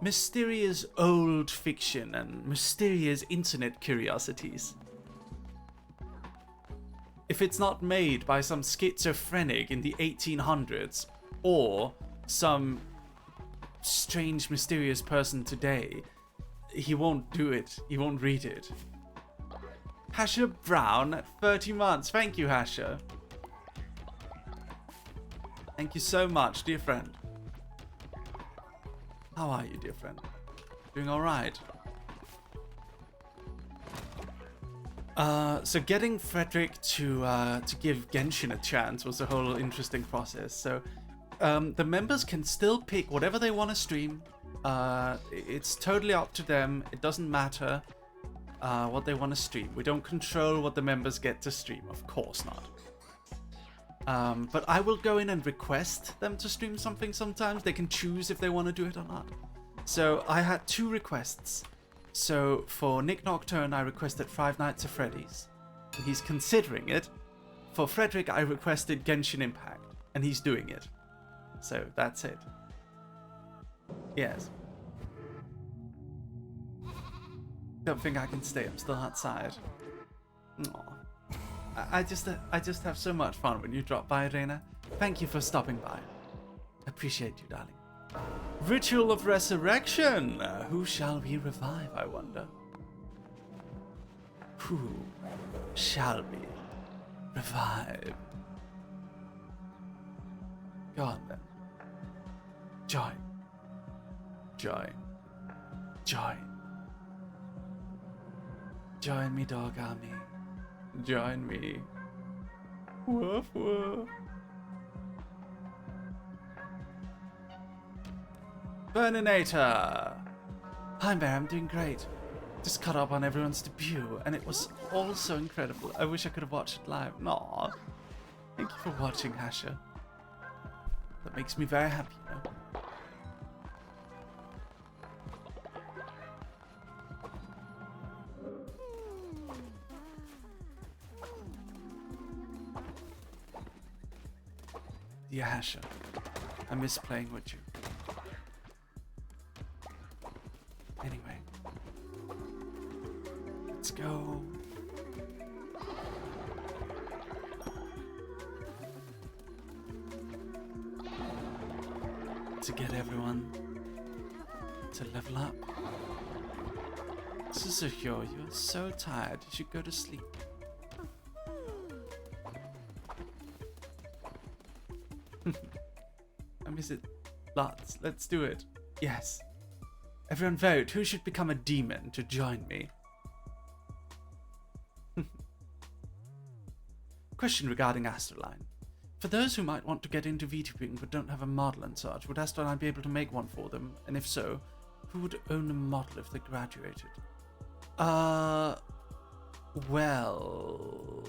Speaker 1: mysterious old fiction and mysterious internet curiosities. If it's not made by some schizophrenic in the 1800s or some strange mysterious person today, he won't do it. He won't read it. Hasher Brown at 30 months. Thank you, Hasher. Thank you so much, dear friend. How are you, dear friend? Doing all right? So getting Frederick to give Genshin a chance was a whole interesting process. So the members can still pick whatever they want to stream. It's totally up to them. It doesn't matter what they want to stream. We don't control what the members get to stream. Of course not. But I will go in and request them to stream something sometimes. They can choose if they want to do it or not. So I had 2 requests. So for Nick Nocturne, I requested Five Nights at Freddy's. And he's considering it. For Frederick, I requested Genshin Impact. And he's doing it. So that's it. Yes. Don't think I can stay. I'm still outside. Aww. I just have so much fun when you drop by, Reina. Thank you for stopping by. Appreciate you, darling. Ritual of Resurrection. Who shall we revive, I wonder? Who shall we revive? Go on then. Join. Join. Join. Join me, dog army. Join me. Woof woof. Burninator! Hi, Mary, I'm doing great. Just caught up on everyone's debut, and it was all so incredible. I wish I could have watched it live. Aw. Thank you for watching, Hasher. That makes me very happy, you know. Dear Hasher, I miss playing with you. Anyway, let's go. To get everyone to level up. Suzuhyo, you're so tired. You should go to sleep. I miss it lots. Let's do it. Yes. Everyone vote. Who should become a demon to join me? Question regarding Astraline. For those who might want to get into VTubing but don't have a model and such, would Astraline be able to make one for them? And if so, who would own a model if they graduated? Well...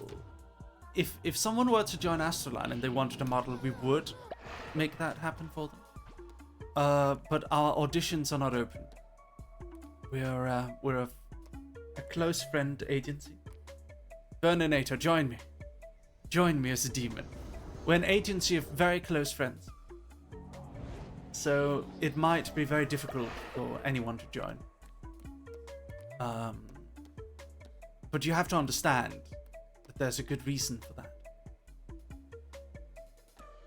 Speaker 1: If someone were to join Astraline and they wanted a model, we would make that happen for them. But our auditions are not open. We're a close friend agency. Burninator, join me. Join me as a demon. We're an agency of very close friends. So it might be very difficult for anyone to join. But you have to understand that there's a good reason for that.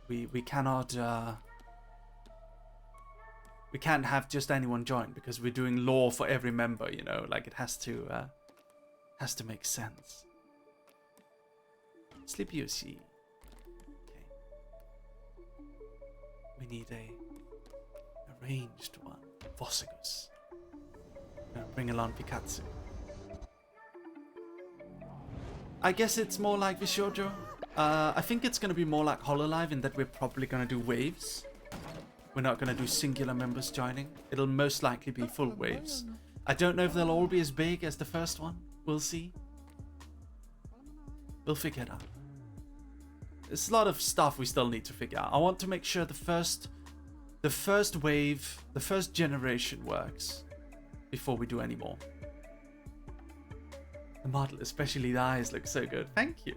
Speaker 1: We cannot we can't have just anyone join because we're doing law for every member, you know, like it has to make sense. Sleepy OC. Okay. We need a ranged one. Vossigus. Bring along Pikachu. I guess it's more like Vishojo. I think it's going to be more like Hololive in that we're probably going to do waves. We're not going to do singular members joining. It'll most likely be full waves. I don't know if they'll all be as big as the first one. We'll see. We'll figure it out. There's a lot of stuff we still need to figure out. I want to make sure the first wave, the first generation works before we do any more. The model, especially the eyes, look so good. Thank you.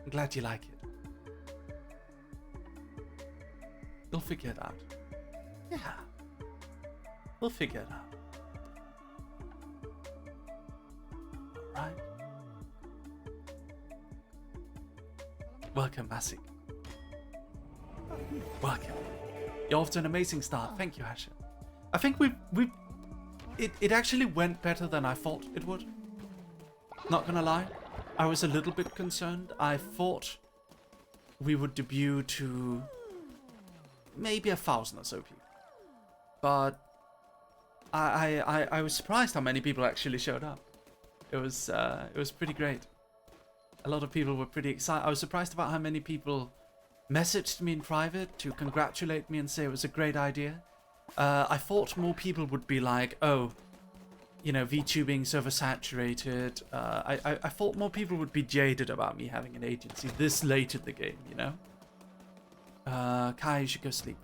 Speaker 1: I'm glad you like it. We'll figure it out. Yeah. We'll figure it out. Alright. Welcome, Masik. Welcome. You're off to an amazing start. Thank you, Asher. I think we've it actually went better than I thought it would. Not gonna lie. I was a little bit concerned. I thought we would debut to maybe 1,000 or so people. But I was surprised how many people actually showed up. It was pretty great. A lot of people were pretty excited. I was surprised about how many people messaged me in private to congratulate me and say it was a great idea. I thought more people would be like, oh, you know, VTubing's oversaturated. I thought more people would be jaded about me having an agency this late in the game, you know? Kai, you should go sleep.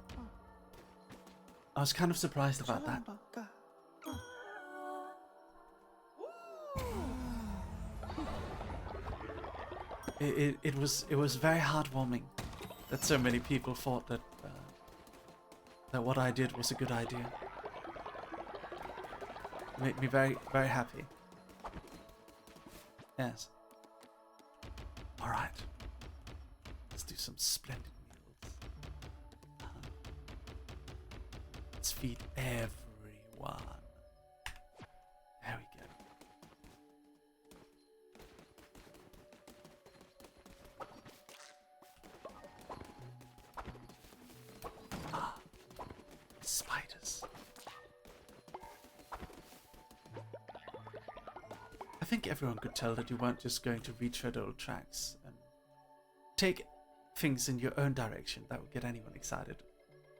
Speaker 1: I was kind of surprised about that. It was very heartwarming that so many people thought that that what I did was a good idea. It made me very, very happy. Yes. All right. Let's do some splendid meals. Let's feed everyone. There we go. Spiders. I think everyone could tell that you weren't just going to retread old tracks and take things in your own direction that would get anyone excited.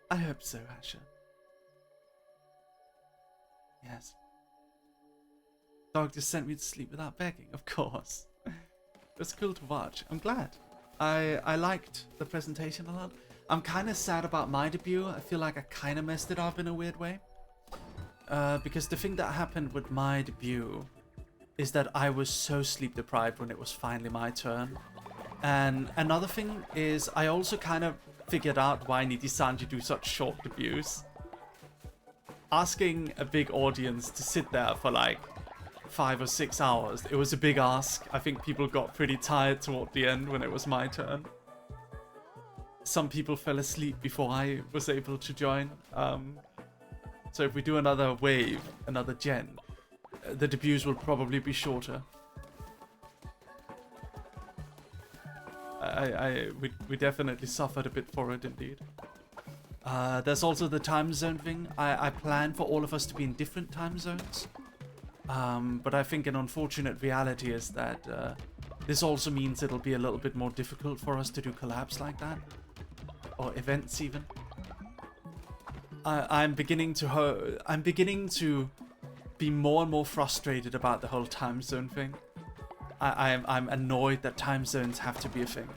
Speaker 1: I hope so, Asher. Yes. Dog just sent me to sleep without begging, of course. It was cool to watch. I'm glad. I liked the presentation a lot. I'm kind of sad about my debut. I feel like I kind of messed it up in a weird way. Because the thing that happened with my debut is that I was so sleep deprived when it was finally my turn. And another thing is I also kind of figured out why Niti-sanji do such short debuts. Asking a big audience to sit there for like 5 or 6 hours, it was a big ask. I think people got pretty tired toward the end when it was my turn. Some people fell asleep before I was able to join. So if we do another wave, another gen, the debuts will probably be shorter. We definitely suffered a bit for it indeed. There's also the time zone thing. I plan for all of us to be in different time zones. But I think an unfortunate reality is that this also means it'll be a little bit more difficult for us to do collabs like that. Or events even. I'm beginning to be more and more frustrated about the whole time zone thing. I'm annoyed that time zones have to be a thing.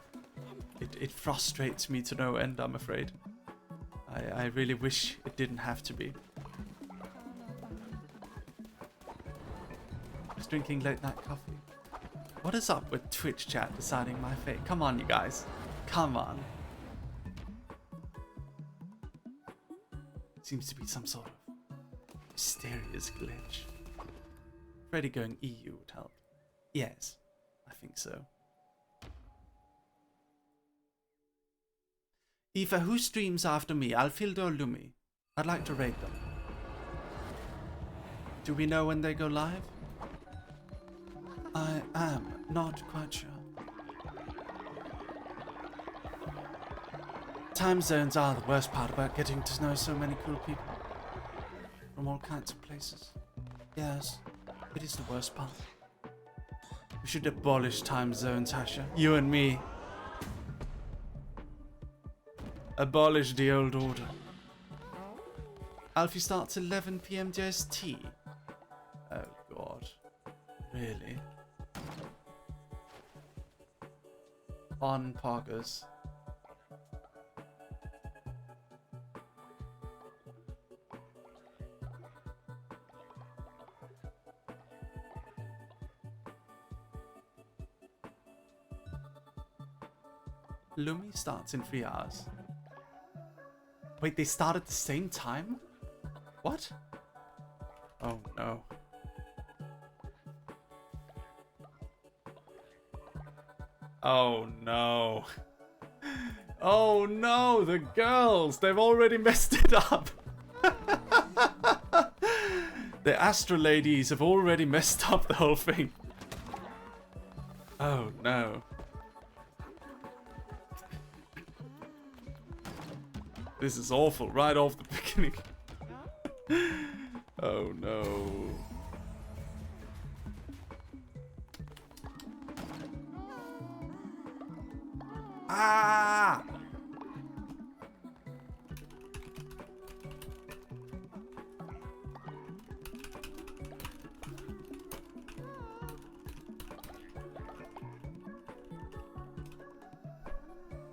Speaker 1: It frustrates me to no end, I'm afraid. I really wish it didn't have to be. I was drinking late night coffee. What is up with Twitch chat deciding my fate? Come on, you guys. Come on. Seems to be some sort of mysterious glitch. Freddy going EU would help. Yes, I think so. Aoife, who streams after me? Alfildo or Lumi? I'd like to rate them. Do we know when they go live? I am not quite sure. Time zones are the worst part about getting to know so many cool people from all kinds of places. Yes, it is the worst part. We should abolish time zones, Hasha. You and me. Abolish the old order. Alfie starts 11 PM JST. Oh god. Really? On Poggers. Lumi starts in 3 hours. Wait, they start at the same time? What? Oh no. Oh no. Oh no, the girls! They've already messed it up! The Astral ladies have already messed up the whole thing. Oh no. This is awful right off the beginning. Oh no. Ah!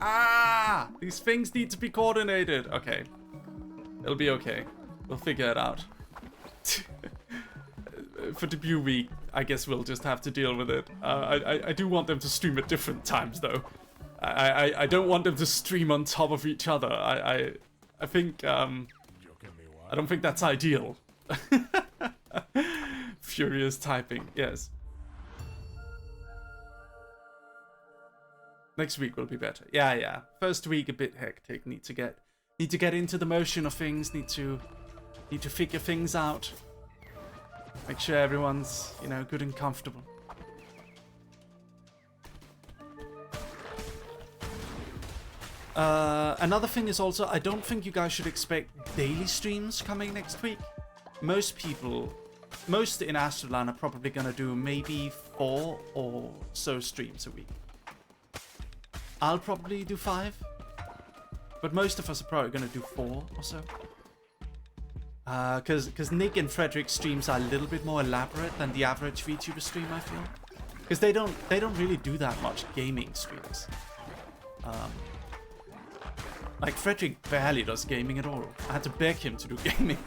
Speaker 1: Ah! These things need to be coordinated. Okay. It'll be okay. We'll figure it out. For debut week, I guess we'll just have to deal with it. I do want them to stream at different times, though. I don't want them to stream on top of each other. I think, I don't think that's ideal. Furious typing, yes. Next week will be better. Yeah. First week a bit hectic. Need to get into the motion of things. Need to figure things out. Make sure everyone's, you know, good and comfortable. Another thing is also, I don't think you guys should expect daily streams coming next week. Most in Astraline are probably gonna do maybe 4 or so streams a week. I'll probably do 5, but most of us are probably gonna do 4 or so. Because Nick and Frederick's streams are a little bit more elaborate than the average VTuber stream, I feel. Because they don't really do that much gaming streams. Like Frederick barely does gaming at all. I had to beg him to do gaming.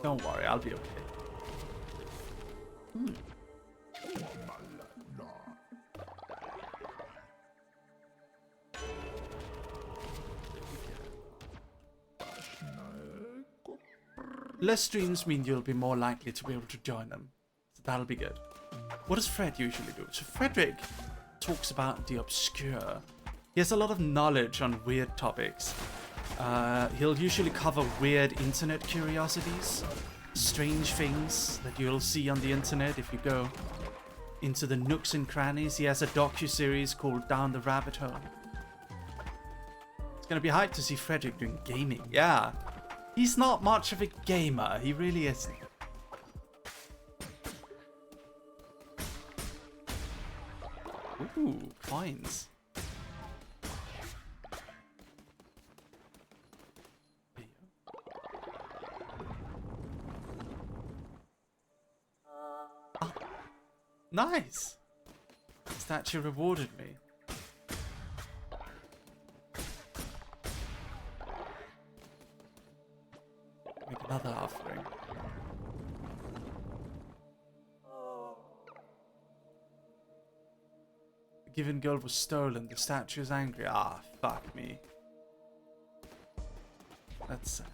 Speaker 1: Don't worry, I'll be okay. Less streams mean you'll be more likely to be able to join them. So that'll be good. What does Fred usually do? So Frederick talks about the obscure. He has a lot of knowledge on weird topics. He'll usually cover weird internet curiosities, strange things that you'll see on the internet if you go into the nooks and crannies. He has a docu-series called Down the Rabbit Hole. It's gonna be hyped to see Frederick doing gaming. Yeah, he's not much of a gamer. He really isn't. Ooh, coins. Ah, nice! Statue rewarded me. Make another offering. The given gold was stolen. The statue is angry. Ah, fuck me. That's sad.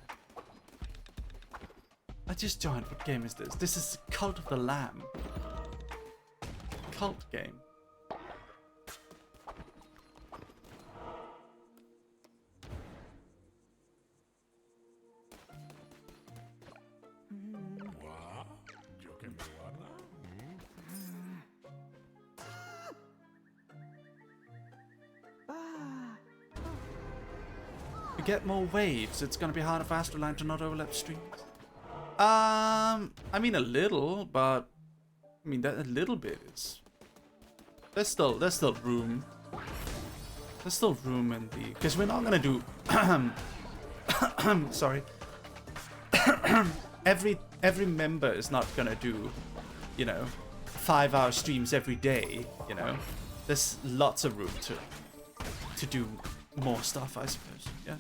Speaker 1: I just joined. What game is this? This is Cult of the Lamb. Cult game. We get more waves. It's gonna be harder for Astraline to not overlap streams. I mean a little, but I mean that a little bit is. There's still room. There's still room in the, because we're not gonna do. Sorry. every member is not gonna do, you know, 5-hour streams every day. You know, there's lots of room to do more stuff, I suppose. Yes.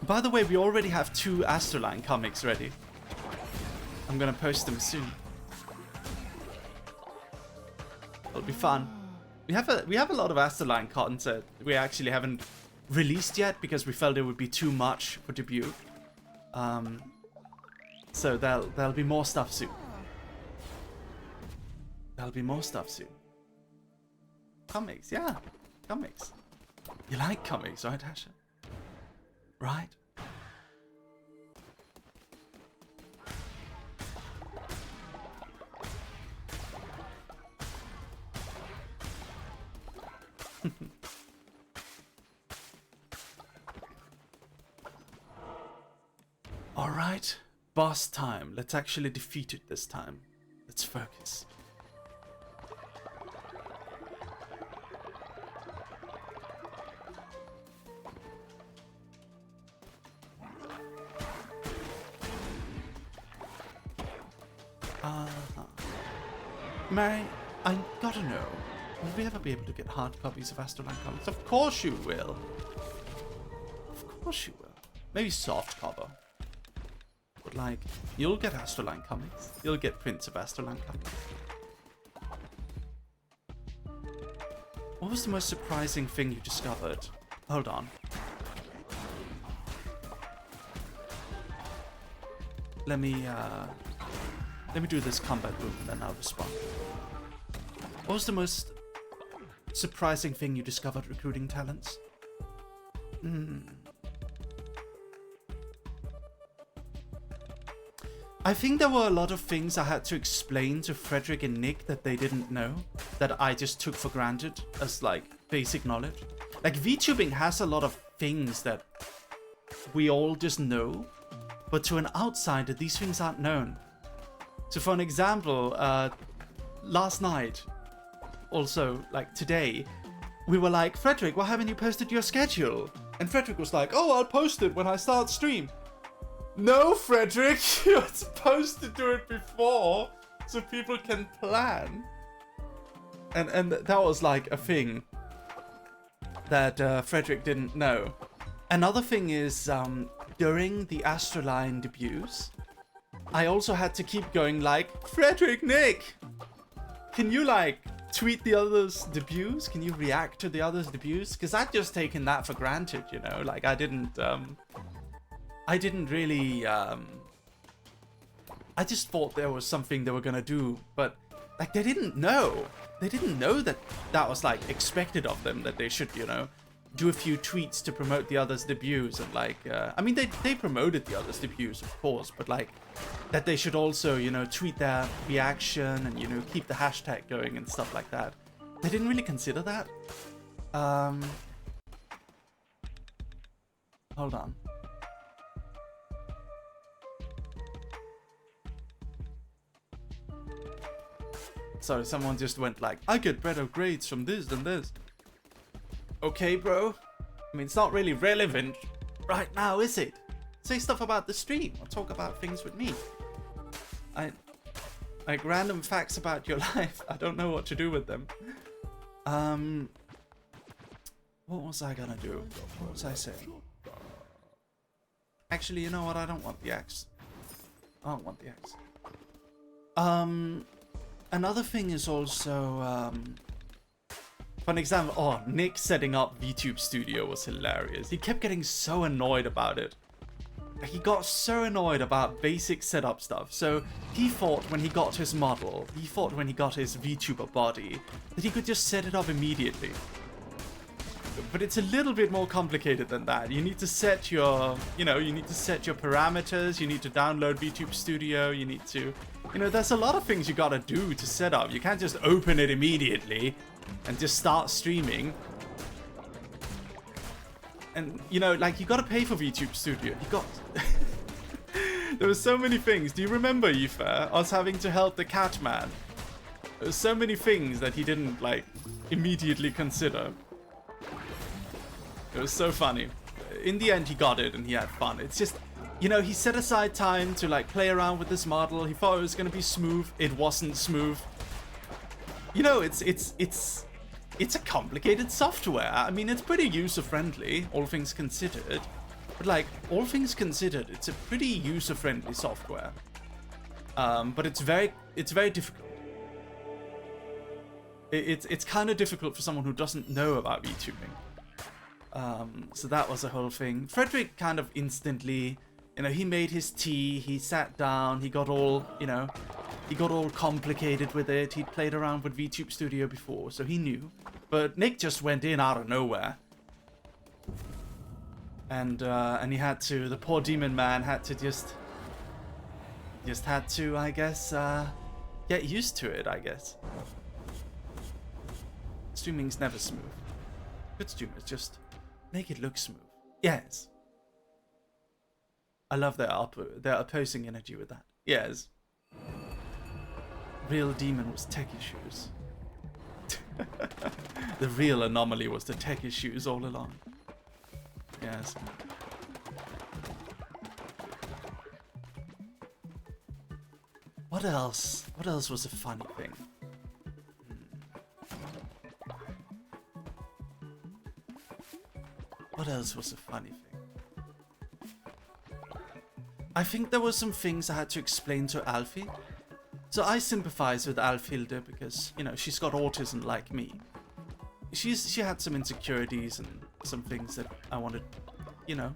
Speaker 1: By the way, we already have 2 Astraline comics ready. I'm gonna post them soon. It'll be fun. We have a lot of Astraline content we actually haven't released yet because we felt it would be too much for debut. So there'll be more stuff soon. There'll be more stuff soon. Comics, yeah. Comics. You like comics, right, Asher? Right? Alright, boss time. Let's actually defeat it this time. Let's focus. Mary, I gotta know, will we ever be able to get hard copies of Astraline comics? Of course you will. Of course you will. Maybe soft cover. But like, you'll get Astraline comics. You'll get prints of Astraline comics. What was the most surprising thing you discovered? Hold on. Let me do this combat move and then I'll respond. What was the most surprising thing you discovered recruiting talents? I think there were a lot of things I had to explain to Frederick and Nick that they didn't know, that I just took for granted as like basic knowledge. Like VTubing has a lot of things that we all just know, but to an outsider these things aren't known. So for an example, last night, also like today, we were like, Frederick, why haven't you posted your schedule? And Frederick was like, oh, I'll post it when I start stream. No, Frederick, you're supposed to do it before so people can plan. And that was like a thing that Frederick didn't know. Another thing is, during the Astraline debuts, I also had to keep going like, Frederick, Nick, can you like tweet the others' debuts? Can you react to the others' debuts? Because I'd just taken that for granted, you know, like I didn't really, I just thought there was something they were gonna do, but like they didn't know. They didn't know that that was like expected of them, that they should, you know, do a few tweets to promote the others' debuts and like, I mean, they promoted the others' debuts, of course, but like that they should also, you know, tweet their reaction and, you know, keep the hashtag going and stuff like that. They didn't really consider that. Hold on. Sorry, someone just went like, I get better grades from this than this. Okay, bro. I mean, it's not really relevant right now, is it? Say stuff about the stream or talk about things with me. Like random facts about your life. I don't know what to do with them. What was I gonna do? What was I saying? Actually, you know what? I don't want the axe. I don't want the axe. Another thing is also, for an example, oh, Nick setting up VTube Studio was hilarious. He kept getting so annoyed about it. He got so annoyed about basic setup stuff. So he thought when he got his model, he thought when he got his VTuber body, that he could just set it up immediately. But it's a little bit more complicated than that. You need to set your, you know, you need to set your parameters. You need to download VTube Studio. You need to, you know, there's a lot of things you gotta do to set up. You can't just open it immediately and just start streaming. And, you know, like, you gotta pay for VTube Studio. You got... There were so many things. Do you remember, Aoife, us having to help the cat man? There were so many things that he didn't, like, immediately consider. It was so funny. In the end, he got it and he had fun. It's just, you know, he set aside time to, like, play around with this model. He thought it was gonna be smooth. It wasn't smooth. You know, it's a complicated software. I mean, it's pretty user-friendly, all things considered. But, like, all things considered, it's a pretty user-friendly software. But it's very difficult. It's kind of difficult for someone who doesn't know about VTubing. So that was a whole thing. Frederick kind of instantly, you know, he made his tea, he sat down, he got all, you know, He got all complicated with it. He'd played around with VTube Studio before, so he knew. But Nick just went in out of nowhere. And he had to, the poor demon man had to just had to, I guess, get used to it, I guess. Streaming's never smooth. Good streamers just make it look smooth. Yes. I love their opposing energy with that. Yes. Real demon was tech issues. The real anomaly was the tech issues all along. Yes. What else? What else was a funny thing? What else was a funny thing? I think there were some things I had to explain to Alfie. So I sympathize with Alfhilde because, you know, she's got autism like me. She had some insecurities and some things that I wanted, you know.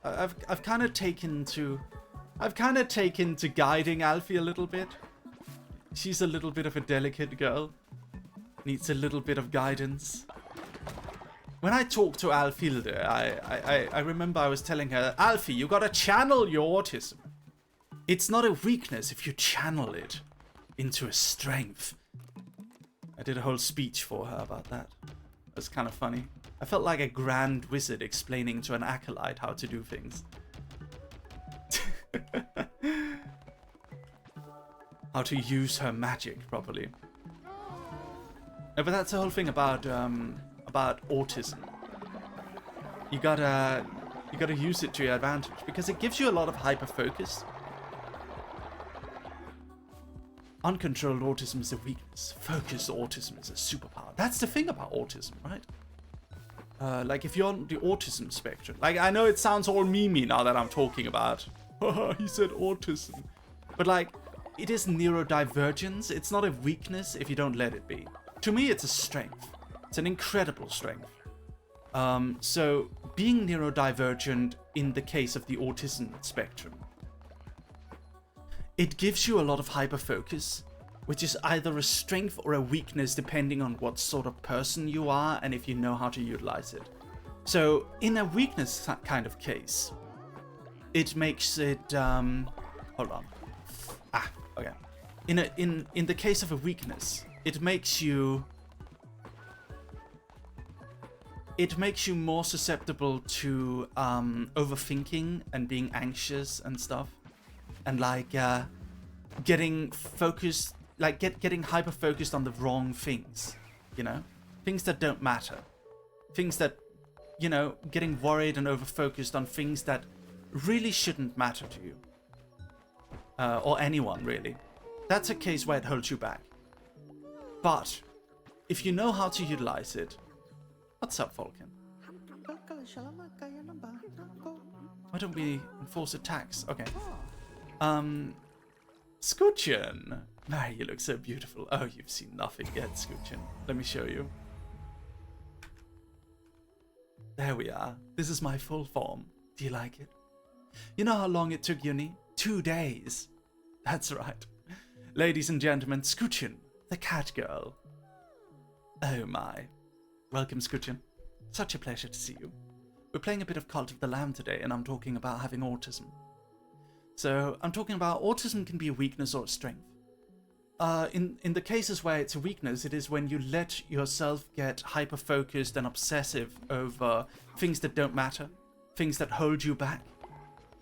Speaker 1: I've kind of taken to guiding Alfie a little bit. She's a little bit of a delicate girl. Needs a little bit of guidance. When I talked to Alfhilde, I remember I was telling her, Alfie, you gotta channel your autism. It's not a weakness if you channel it into a strength. I did a whole speech for her about that. That's kind of funny. I felt like a grand wizard explaining to an acolyte how to do things. How to use her magic properly. No, but that's the whole thing about autism. You gotta use it to your advantage because it gives you a lot of hyper focus. Uncontrolled autism is a weakness. Focused autism is a superpower. That's the thing about autism, right? Like if you're on the autism spectrum, like I know it sounds all memey now that I'm talking about. He said autism, but like it is neurodivergence. It's not a weakness if you don't let it be. To me, it's a strength. It's an incredible strength. So being neurodivergent in the case of the autism spectrum, it gives you a lot of hyperfocus, which is either a strength or a weakness depending on what sort of person you are and if you know how to utilize it. So in a weakness kind of case, it makes it hold on. Okay. In the case of a weakness, it makes you more susceptible to overthinking and being anxious and stuff. And like getting focused, like getting hyper focused on the wrong things, you know, things that don't matter, things that, you know, getting worried and over focused on things that really shouldn't matter to you, or anyone really. That's a case where it holds you back. But if you know how to utilize it, what's up, Falcon? Why don't we enforce attacks? Okay. Scoochen! Mary, you look so beautiful. Oh, you've seen nothing yet, Scoochen. Let me show you. There we are. This is my full form. Do you like it? You know how long it took uni? 2 days. That's right. Ladies and gentlemen, Scoochen, the cat girl. Oh my. Welcome, Scoochen. Such a pleasure to see you. We're playing a bit of Cult of the Lamb today, and I'm talking about having autism. So I'm talking about autism can be a weakness or a strength. In the cases where it's a weakness, it is when you let yourself get hyper-focused and obsessive over things that don't matter, things that hold you back.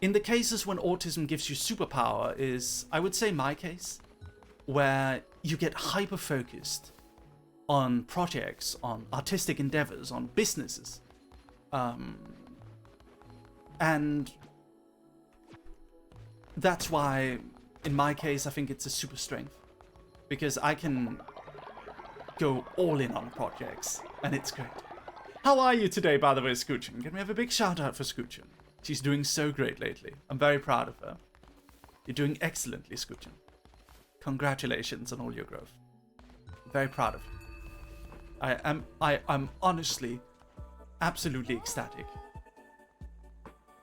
Speaker 1: In the cases when autism gives you superpower is, I would say my case, where you get hyper-focused on projects, on artistic endeavors, on businesses. And that's why, in my case, I think it's a super strength. Because I can go all in on projects, and it's great. How are you today, by the way, Scoochen? Can we have a big shout out for Scoochen? She's doing so great lately. I'm very proud of her. You're doing excellently, Scoochen. Congratulations on all your growth. I'm very proud of you. I'm honestly, absolutely ecstatic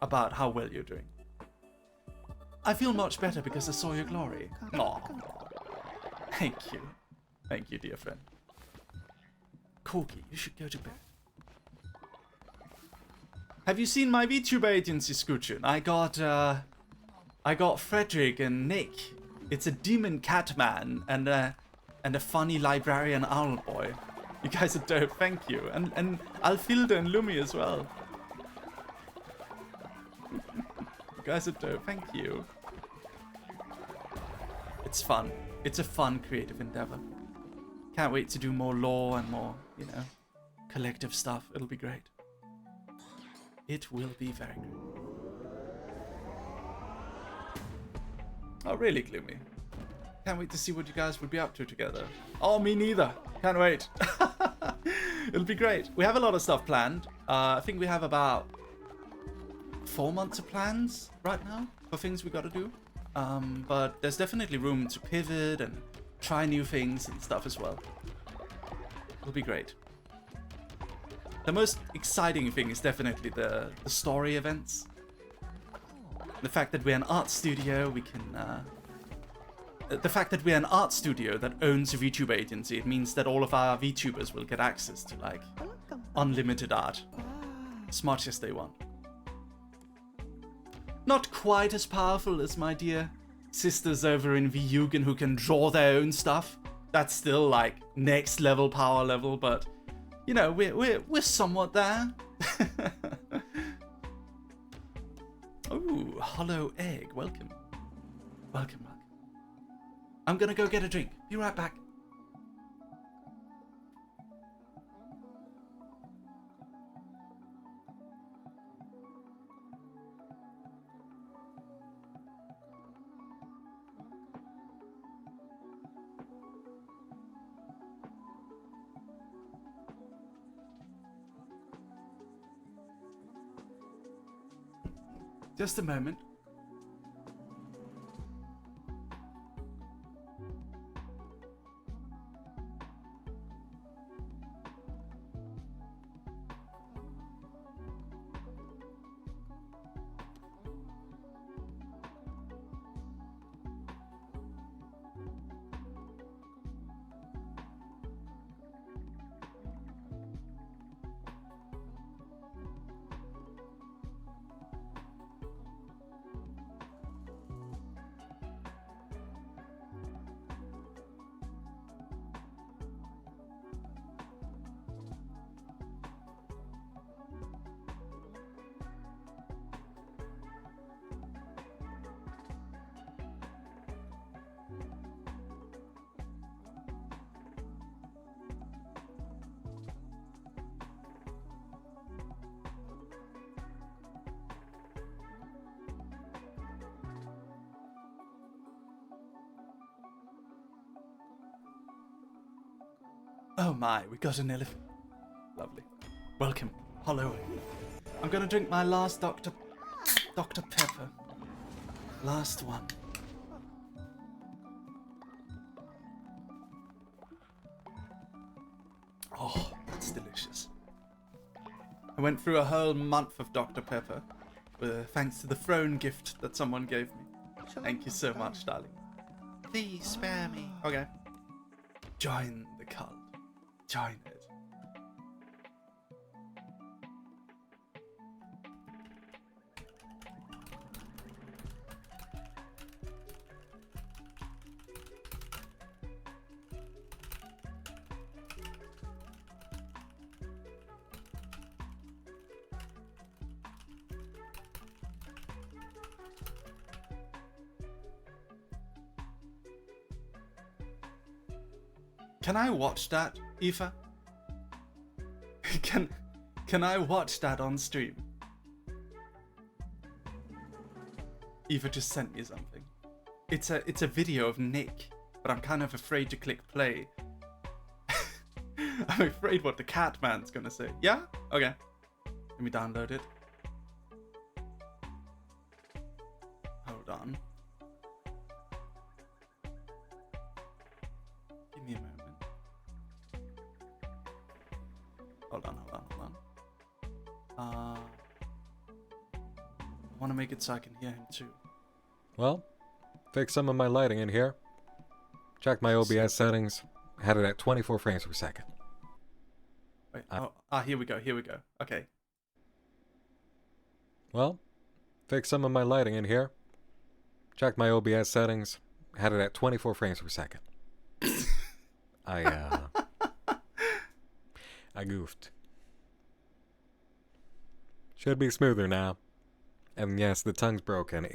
Speaker 1: about how well you're doing. I feel much better because I saw your glory. Aww. Thank you. Thank you, dear friend. Corky, you should go to bed. Have you seen my VTuber agency, Scoochun? I got Frederick and Nick. It's a demon cat man and a funny librarian owl boy. You guys are dope, thank you. And Alfilda and Lumi as well. You guys are dope, thank you. It's fun. It's a fun creative endeavor. Can't wait to do more lore and more, you know, collective stuff. It'll be great. It will be very good. Oh, really, Gloomy? Can't wait to see what you guys will be up to together. Oh, me neither. Can't wait. It'll be great. We have a lot of stuff planned. I think we have about 4 months of plans right now for things we gotta do. But there's definitely room to pivot and try new things and stuff as well. It'll be great. The most exciting thing is definitely the story events. The fact that we're an art studio, we can... the fact that we're an art studio that owns a VTuber agency, it means that all of our VTubers will get access to, like, unlimited art. As much as they want. Not quite as powerful as my dear sisters over in VUgen who can draw their own stuff. That's still, like, next level power level, but... You know, we're somewhat there. Ooh, hollow egg. Welcome. Welcome, welcome. I'm gonna go get a drink. Be right back. Just a moment. Oh my, we got an elephant. Lovely. Welcome. Hello. I'm gonna drink my last Dr. Pepper. Last one. Oh, that's delicious. I went through a whole month of Dr. Pepper, thanks to the throne gift that someone gave me. Thank you so much, darling. Please spare me. Okay. Join the cult. Join it. Can I watch that, Aoife? Can I watch that on stream? Aoife just sent me something. It's a video of Nick, but I'm kind of afraid to click play. I'm afraid what the cat man's gonna say. Yeah? Okay. Let me download it. Hold on. Give me a moment. Hold on. I want to make it so I can hear him too.
Speaker 5: Well, fix some of my lighting in here. Checked my OBS settings. Had it at 24 frames per second.
Speaker 1: Wait, here we go, Okay.
Speaker 5: Well, fixed some of my lighting in here. Checked my OBS settings. Had it at 24 frames per second. I goofed. Should be smoother now. And yes, the tongue's broken.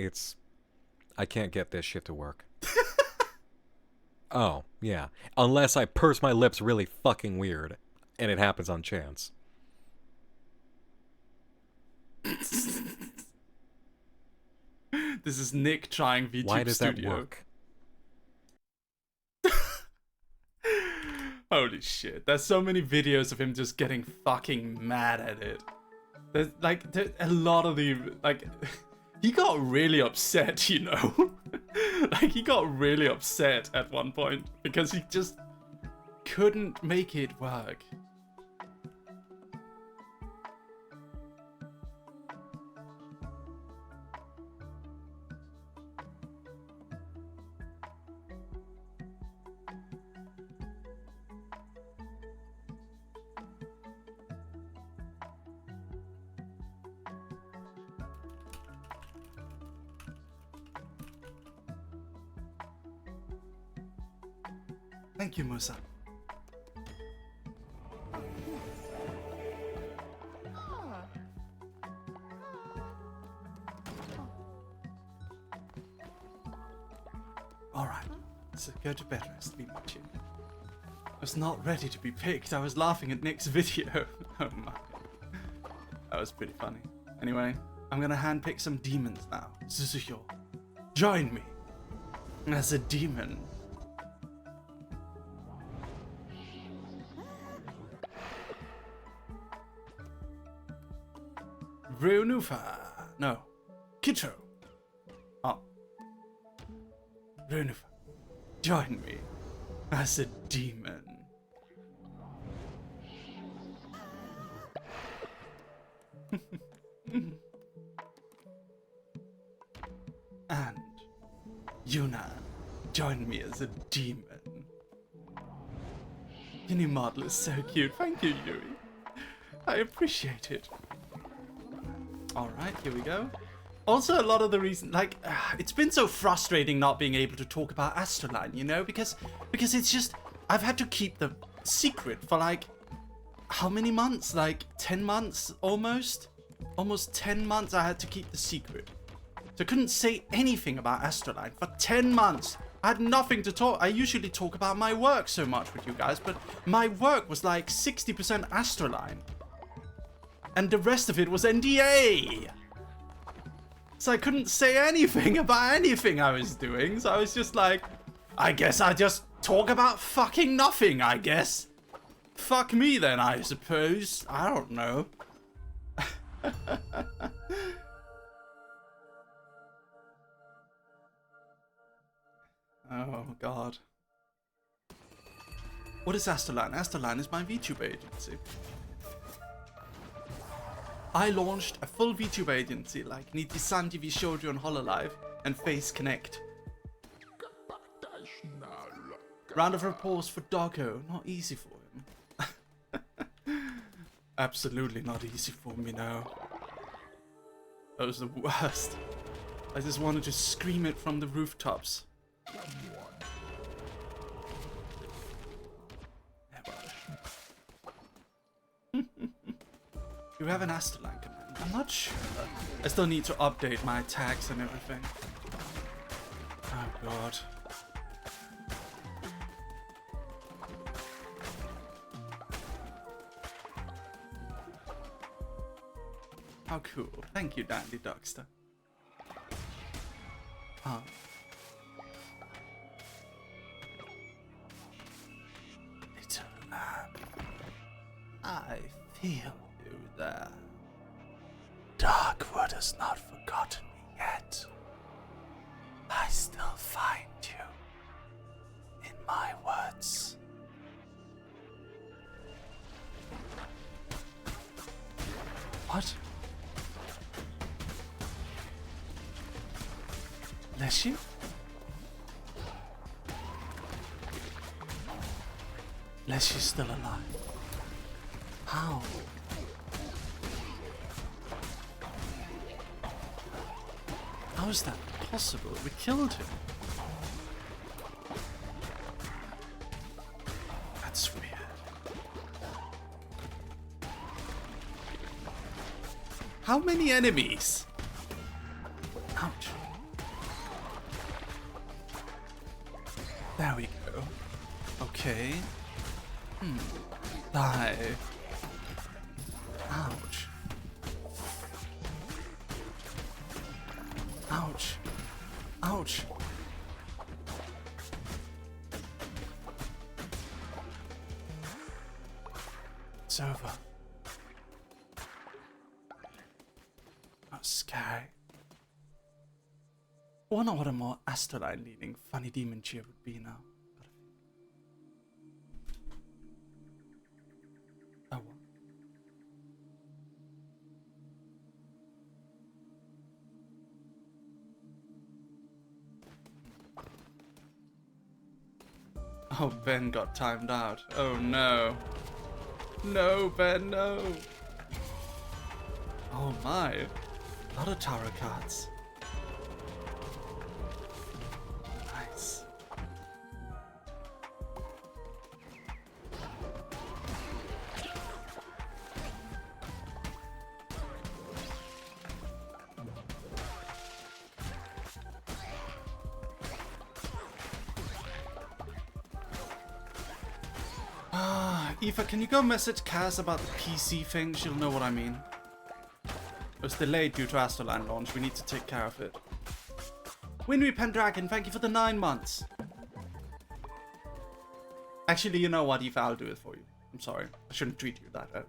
Speaker 5: I can't get this shit to work. Oh, yeah. Unless I purse my lips really fucking weird. And it happens on chance.
Speaker 1: This is Nick trying VTube
Speaker 5: Why does
Speaker 1: Studio.
Speaker 5: that work?
Speaker 1: Holy shit. There's so many videos of him just getting fucking mad at it. There's a lot of the, like, he got really upset, you know? Like, he got really upset at one point because he just couldn't make it work. Thank you, Musa. Alright, so go to bed, rest, be much. I was not ready to be picked. I was laughing at Nick's video. Oh my. That was pretty funny. Anyway, I'm gonna handpick some demons now. Suzuhyo, join me as a demon. Ryunufa. No. Kito. Oh. Ryunufa. Join me as a demon. And Yuna. Join me as a demon. Your new model is so cute. Thank you, Yui. I appreciate it. Alright, here we go. Also, a lot of the reason, like, it's been so frustrating not being able to talk about Astraline, you know? Because it's just, I've had to keep the secret for, like, how many months? Like, 10 months, almost? Almost 10 months I had to keep the secret. So I couldn't say anything about Astraline for 10 months. I had nothing to talk. I usually talk about my work so much with you guys, but my work was like 60% Astraline. And the rest of it was NDA. So I couldn't say anything about anything I was doing. So I was just like, I guess I just talk about fucking nothing, I guess. Fuck me then, I suppose. I don't know. Oh, God. What is Astraline? Astraline is my VTuber agency. I launched a full VTuber agency like Niti-san TV showed you on HoloLive and Face Connect. Round of applause for Doggo. Not easy for him. Absolutely not easy for me now. That was the worst. I just wanted to scream it from the rooftops. You have an Astraline command? I'm not sure. I still need to update my tags and everything. Oh God. How cool. Thank you, Dandy Duckster. Huh. Little lamb. I feel you there. Darkwood has not forgotten me yet. I still find you in my words. What? Bless you? Unless she's still alive. How? How is that possible? We killed him. That's weird. How many enemies? Ouch. There we go. Okay. Die. Ouch. Ouch. Ouch. It's over. That's scary. I wonder what a more Astraline leaning funny demon cheer would be now. Oh well. Oh, Ben got timed out. Oh no. No, Ben, no. Oh my. A lot of tarot cards. Nice. Aoife, can you go message Kaz about the PC thing? She'll know what I mean. It was delayed due to Astraline launch. We need to take care of it. Winry Pendragon, thank you for the 9 months. Actually, you know what, Aoife, I'll do it for you. I'm sorry. I shouldn't treat you that way.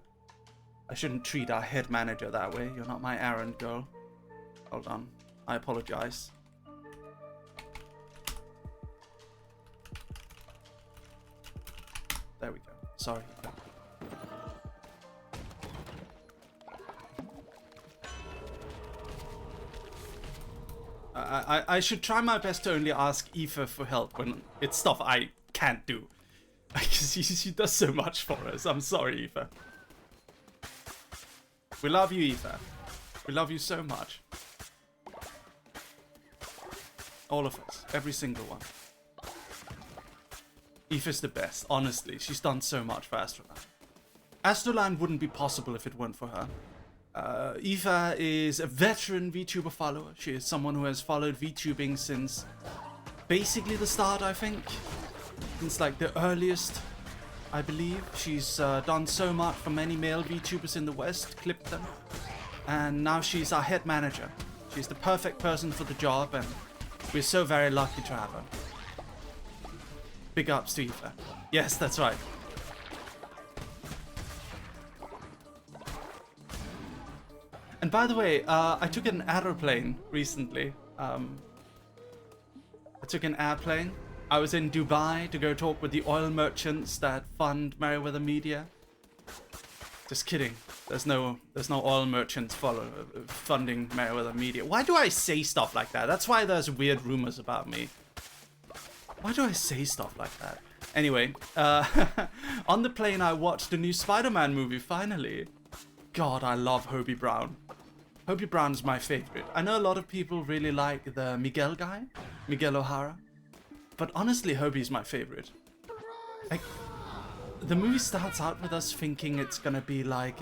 Speaker 1: I shouldn't treat our head manager that way. You're not my errand girl. Hold on. I apologize. There we go. Sorry. I should try my best to only ask Aoife for help when it's stuff I can't do. Because she does so much for us. I'm sorry, Aoife. We love you, Aoife. We love you so much. All of us. Every single one. Aoife's the best, honestly. She's done so much for Astraline. Astraline wouldn't be possible if it weren't for her. Aoife is a veteran VTuber follower. She is someone who has followed VTubing since basically the start, I think. Since like the earliest, I believe. She's done so much for many male VTubers in the West, clipped them. And now she's our head manager. She's the perfect person for the job, and we're so very lucky to have her. Big ups to Aoife. Yes, that's right. And by the way, I took an aeroplane recently. I took an airplane. I was in Dubai to go talk with the oil merchants that fund Merryweather Media. Just kidding. There's no oil merchants funding Merryweather Media. Why do I say stuff like that? That's why there's weird rumors about me. Why do I say stuff like that? Anyway, on the plane I watched the new Spider-Man movie, finally. God, I love Hobie Brown. Hobie Brown's my favorite. I know a lot of people really like the Miguel guy, Miguel O'Hara. But honestly, Hobie's my favorite. Like, the movie starts out with us thinking it's gonna be like,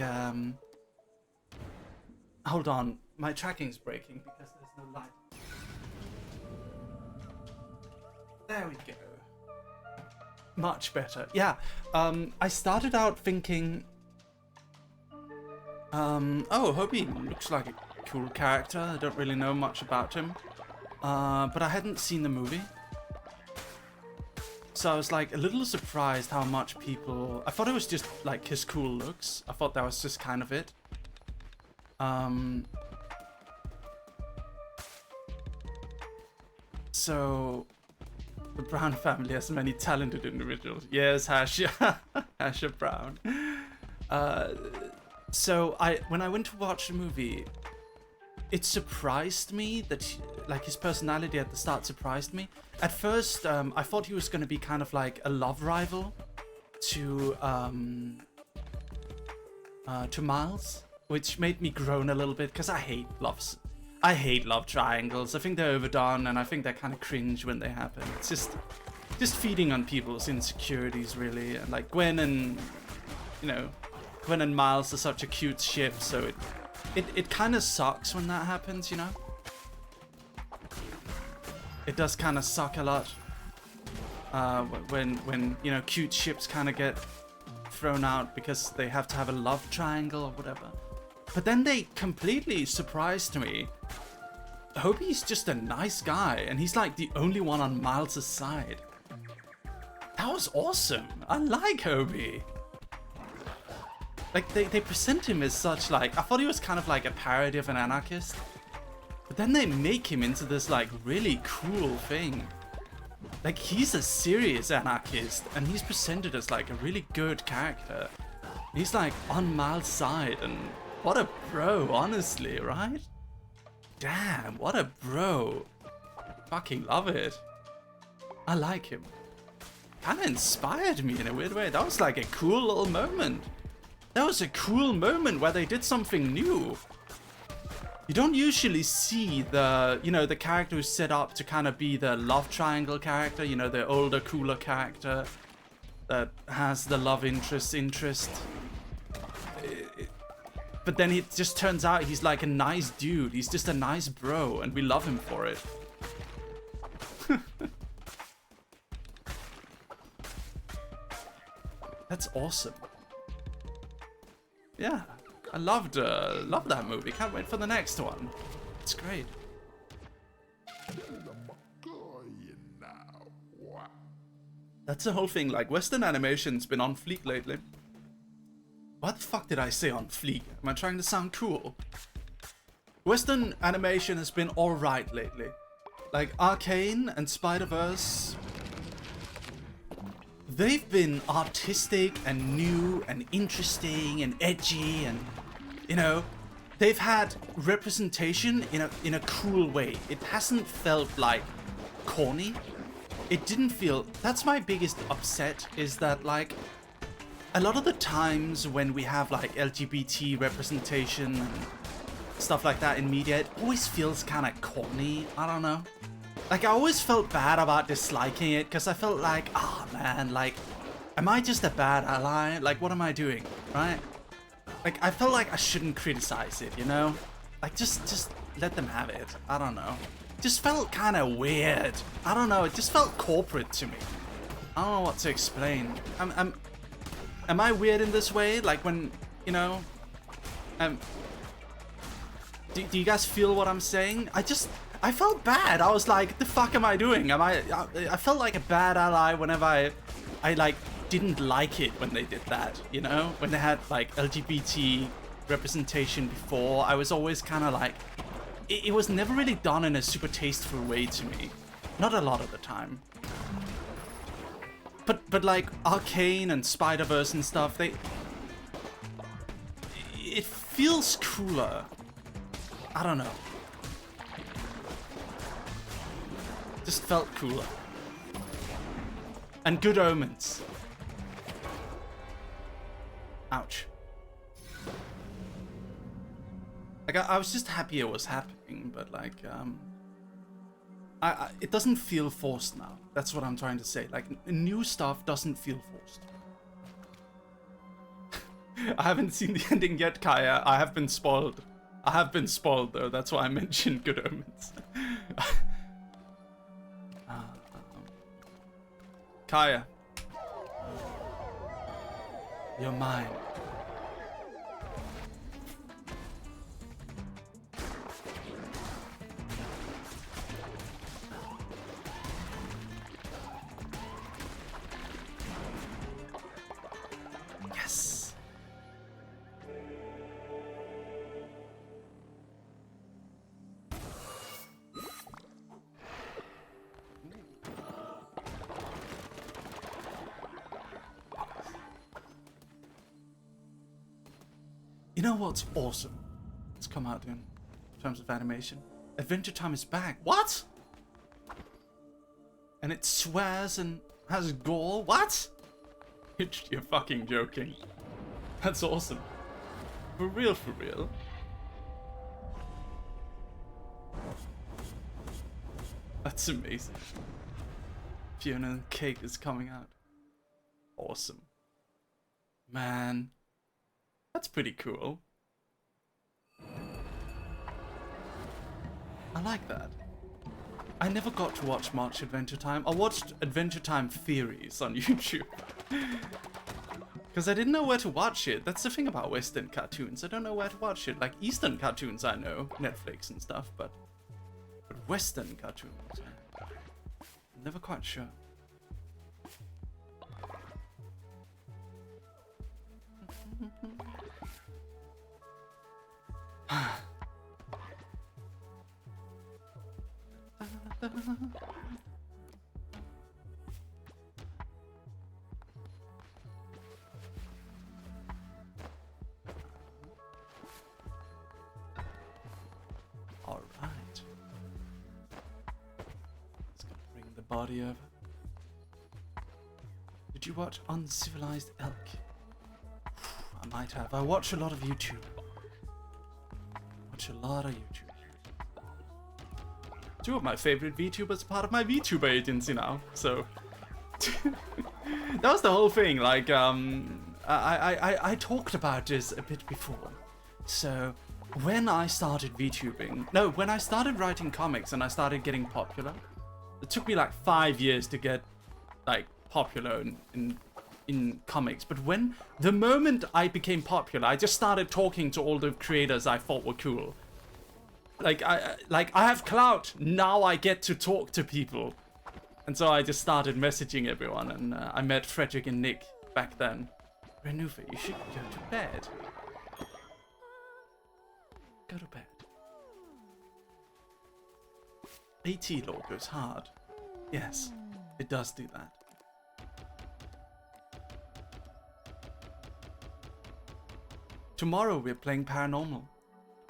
Speaker 1: hold on, my tracking's breaking because there's no light. There we go. Much better. Yeah, I started out thinking, oh, Hobie looks like a cool character. I don't really know much about him. But I hadn't seen the movie. So I was like a little surprised how much people... I thought it was just like his cool looks. I thought that was just kind of it. So... the Brown family has many talented individuals. Yes, Hasha. Hasha Brown. So when I went to watch the movie, it surprised me that like his personality at the start surprised me. At first, I thought he was going to be kind of like a love rival to Miles, which made me groan a little bit because I hate love triangles. I think they're overdone, and I think they're kind of cringe when they happen. It's just feeding on people's insecurities, really. And like Gwen and Miles are such a cute ship, so it kind of sucks when that happens, you know. It does kind of suck a lot when you know, cute ships kind of get thrown out because they have to have a love triangle or whatever. But then they completely surprised me. Hobie's just a nice guy, and he's like the only one on Miles' side. That was awesome. I like Hobie. Like, they present him as such, like, I thought he was kind of like a parody of an anarchist. But then they make him into this, like, really cool thing. Like, he's a serious anarchist, and he's presented as, like, a really good character. He's, like, on Miles' side, and what a bro, honestly, right? Damn, what a bro. Fucking love it. I like him. Kinda inspired me in a weird way. That was, like, a cool little moment. That was a cool moment where they did something new. You don't usually see the, you know, the character who's set up to kind of be the love triangle character, you know, the older, cooler character that has the love interest. But then it just turns out he's like a nice dude. He's just a nice bro, and we love him for it. That's awesome. Yeah, I loved that movie. Can't wait for the next one. It's great. That's the whole thing. Like, Western animation's been on fleek lately. What the fuck did I say on fleek? Am I trying to sound cool? Western animation has been alright lately. Like, Arcane and Spider-Verse, they've been artistic and new and interesting and edgy, and, you know, they've had representation in a cool way. It hasn't felt like corny. It didn't feel... That's my biggest upset, is that, like, a lot of the times when we have, like, LGBT representation and stuff like that in media, it always feels kind of corny. I don't know. Like, I always felt bad about disliking it, because I felt like, oh man, like, am I just a bad ally? Like, what am I doing, right? Like, I felt like I shouldn't criticize it, you know? Like, just let them have it. I don't know. Just felt kind of weird. I don't know, it just felt corporate to me. I don't know what to explain. Am I weird in this way? Like, when, you know, do you guys feel what I'm saying? I felt bad. I was like, the fuck am I doing? I felt like a bad ally whenever I like didn't like it when they did that, you know? When they had like LGBT representation before, I was always kind of like, it was never really done in a super tasteful way to me. Not a lot of the time. But like Arcane and Spider-Verse and stuff, it feels cooler. I don't know. Just felt cooler. And Good Omens. Ouch. Like, I was just happy it was happening, but like, it doesn't feel forced now. That's what I'm trying to say. Like, new stuff doesn't feel forced. I haven't seen the ending yet, Kaya. I have been spoiled. I have been spoiled, though. That's why I mentioned Good Omens. Kaya. You're mine. Yes. You know what's awesome? It's come out in terms of animation. Adventure Time is back. What? And it swears and has gore. What? You're fucking joking. That's awesome. For real, for real. That's amazing. Fiona and Cake is coming out. Awesome. Man. That's pretty cool. I like that. I never got to watch much Adventure Time. I watched Adventure Time theories on YouTube. Because I didn't know where to watch it. That's the thing about Western cartoons. I don't know where to watch it. Like Eastern cartoons I know, Netflix and stuff, but Western cartoons, I'm never quite sure. All right. Let's go bring the body over. Did you watch Uncivilized Elk? I might have. I watch a lot of YouTube. Two of my favorite VTubers are part of my VTuber agency now, so that was the whole thing. Like, I talked about this a bit before. So when I started VTubing, no, when I started writing comics and I started getting popular, it took me like 5 years to get like popular in comics. But when the moment I became popular, I just started talking to all the creators I thought were cool. Like I have clout, now I get to talk to people. And so I just started messaging everyone, and I met Frederick and Nick back then. Renuva, you should go to bed. Go to bed. AT Law goes hard. Yes, it does do that. Tomorrow we're playing Paranormal.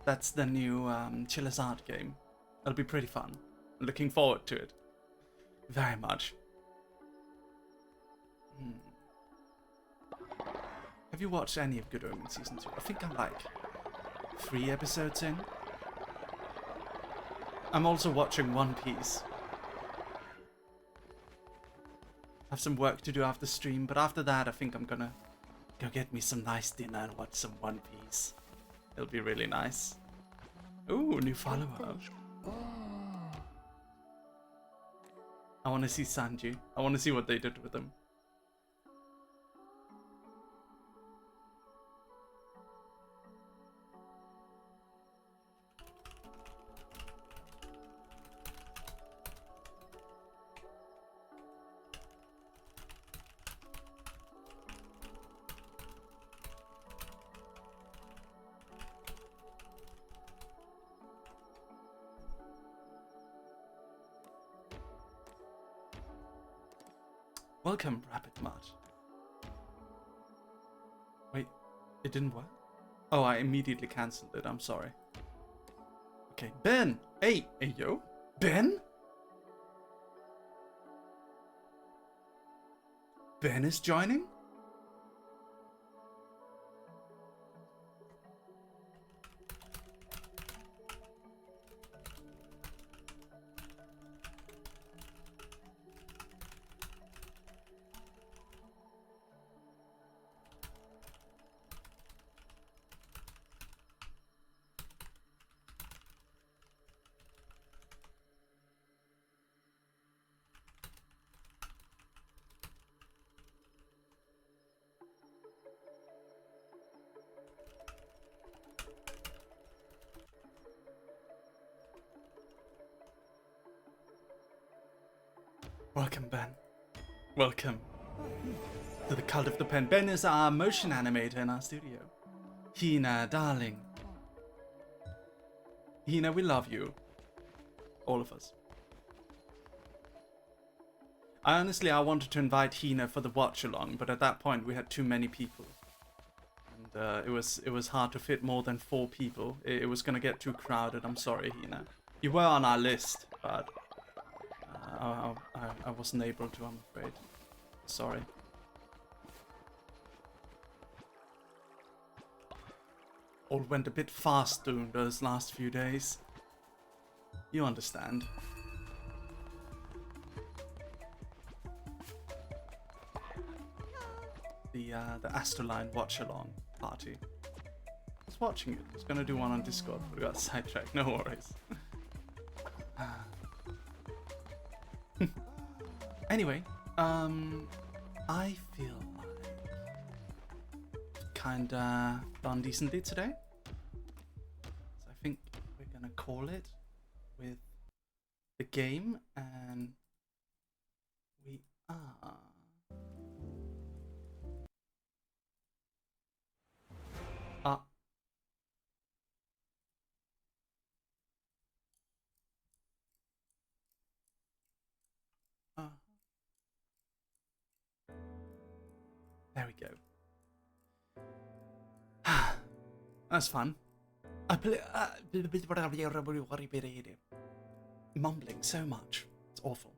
Speaker 1: That's the new Chillazard game. It'll be pretty fun. I'm looking forward to it. Very much. Have you watched any of Good Omens Season 2? I think I'm like 3 episodes in. I'm also watching One Piece. I have some work to do after stream, but after that I think I'm gonna go get me some nice dinner and watch some One Piece. It'll be really nice. Ooh, new follower. I want to see Sanji. I want to see what they did with him. Welcome, Rapid March. Wait, it didn't work? Oh, I immediately cancelled it. I'm sorry. Okay, Ben. Hey, yo, Ben. Ben is joining? Welcome, Ben. Welcome to the Cult of the Pen. Ben is our motion animator in our studio. Hina, darling. Hina, we love you. All of us. I wanted to invite Hina for the watch along, but at that point we had too many people. And it was hard to fit more than 4 people. It was gonna get too crowded. I'm sorry, Hina. You were on our list, but I wasn't able to, I'm afraid. Sorry. all went a bit fast during those last few days. You understand. The Astraline watch-along party. I was watching it. I was gonna do one on Discord, but we got sidetracked. No worries. Anyway, I feel like kinda done decently today. So I think we're gonna call it with the game, and we are there we go. That's fun. Mumbling so much. It's awful.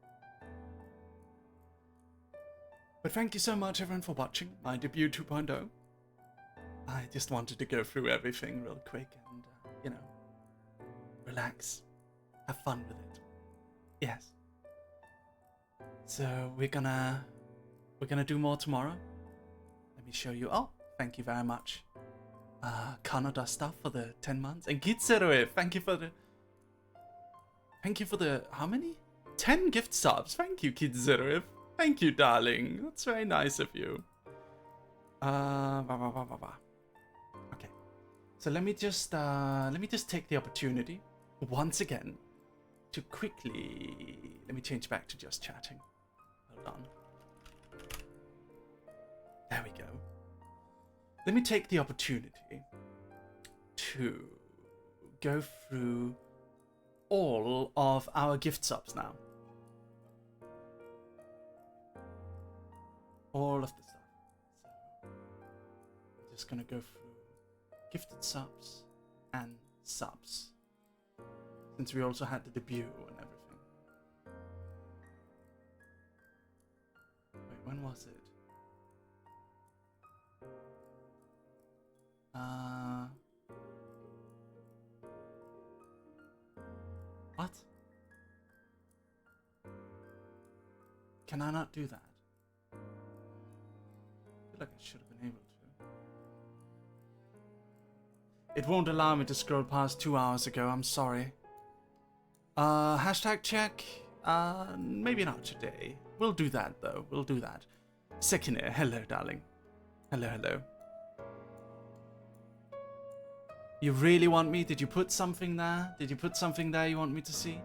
Speaker 1: But thank you so much everyone for watching my debut 2.0. I just wanted to go through everything real quick and, you know, relax. Have fun with it. Yes. So we're gonna do more tomorrow. Let me show you. Oh, thank you very much. Canada stuff for the 10 months. And Gitseroe, thank you for the how many? 10 gift subs. Thank you, Gitseroe. Thank you, darling. That's very nice of you. Okay. So let me just take the opportunity once again to quickly let me change back to just chatting. Hold on. There we go. Let me take the opportunity to go through all of our gift subs now. All of the stuff. So I'm just gonna go through gifted subs and subs, since we also had the debut and everything. Wait, when was it? What? Can I not do that? I feel like I should have been able to. It won't allow me to scroll past 2 hours ago, I'm sorry. Hashtag check? Maybe not today. We'll do that though, we'll do that. Sekine, hello darling. Hello, hello. You really want me? Did you put something there? Did you put something there you want me to see?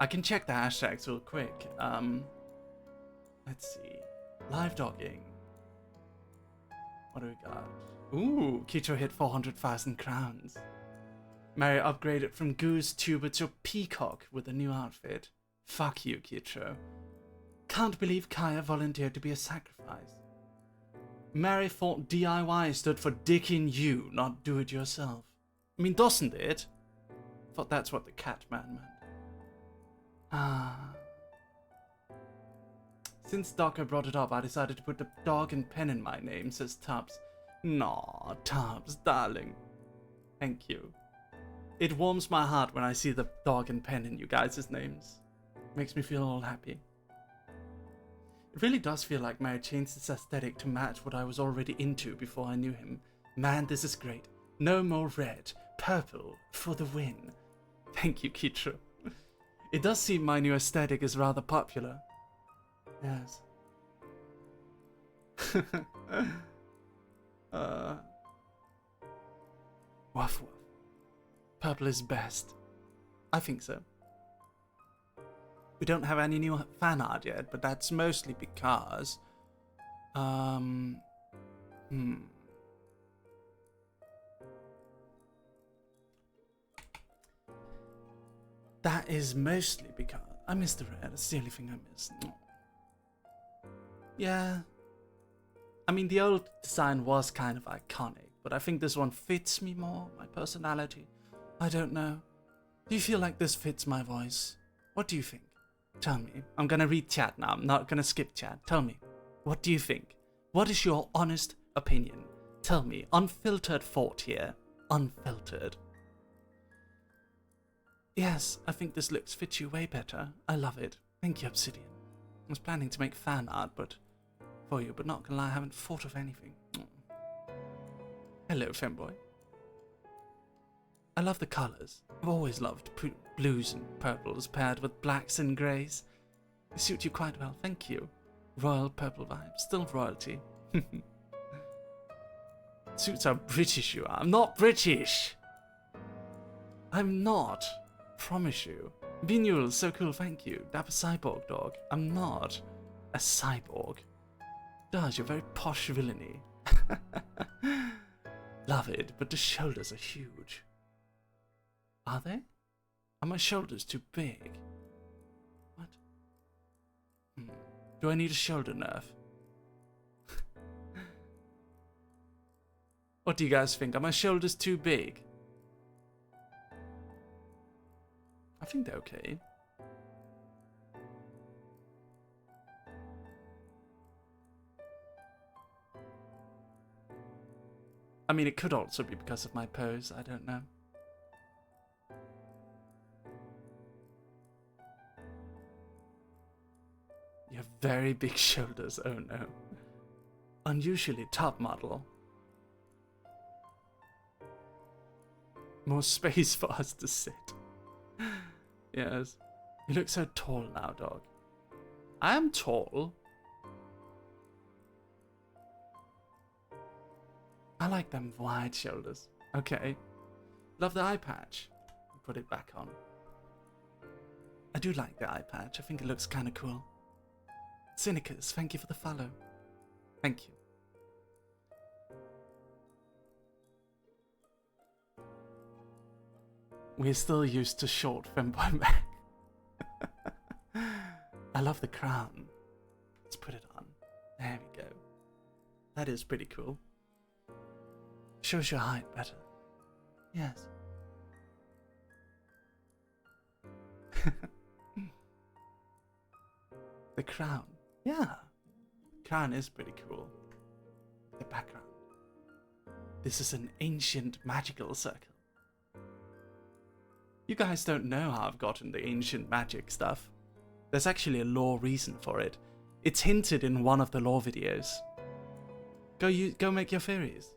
Speaker 1: I can check the hashtags real quick. Let's see. Live dogging. What do we got? Ooh, Kicho hit 400,000 crowns. Mary upgraded from goose tuber to peacock with a new outfit. Fuck you, Kicho. Can't believe Kaya volunteered to be a sacrifice. Mary thought DIY stood for dick in you, not do it yourself. I mean, doesn't it? Thought that's what the cat man meant. Since Docker brought it up, I decided to put the dog and pen in my name, says Tubbs. Nah, Tubbs, darling. Thank you. It warms my heart when I see the dog and pen in you guys' names. Makes me feel all happy. It really does feel like Mary changed its aesthetic to match what I was already into before I knew him. Man, this is great. No more red. Purple for the win. Thank you, Kicho. It does seem my new aesthetic is rather popular. Yes. Woof woof. Purple is best. I think so. We don't have any new fan art yet, but that's mostly because... That is mostly because... I miss the red, that's the only thing I miss. Yeah. I mean, the old design was kind of iconic, but I think this one fits me more, my personality. I don't know. Do you feel like this fits my voice? What do you think? Tell me. I'm gonna read chat now. I'm not gonna skip chat. Tell me. What do you think? What is your honest opinion? Tell me, unfiltered thought here. Unfiltered. Yes, I think this looks fits you way better. I love it. Thank you, Obsidian. I was planning to make fan art for you, but not gonna lie, I haven't thought of anything. Hello, femboy. I love the colours. I've always loved blues and purples paired with blacks and greys. They suit you quite well, thank you. Royal purple vibe, still royalty. Suits how British you are. I'm not British! I'm not. Promise you. Binul, so cool, thank you. Dapper cyborg dog. I'm not a cyborg. Does, you're very posh villainy. Love it, but the shoulders are huge. Are they? Are my shoulders too big? What? Do I need a shoulder nerf? What do you guys think? Are my shoulders too big? I think they're okay. I mean, it could also be because of my pose, I don't know. You have very big shoulders, oh no. Unusually top model. More space for us to sit. Yes. You look so tall now, dog. I am tall. I like them wide shoulders. Okay. Love the eye patch. Put it back on. I do like the eye patch. I think it looks kind of cool. Cynicus, thank you for the follow. Thank you. We're still used to short femboy Mac. I love the crown. Let's put it on. There we go. That is pretty cool. Shows your height better. Yes. The crown. Yeah. Crown is pretty cool. The background. This is an ancient magical circle. You guys don't know how I've gotten the ancient magic stuff. There's actually a lore reason for it. It's hinted in one of the lore videos. Go make your theories.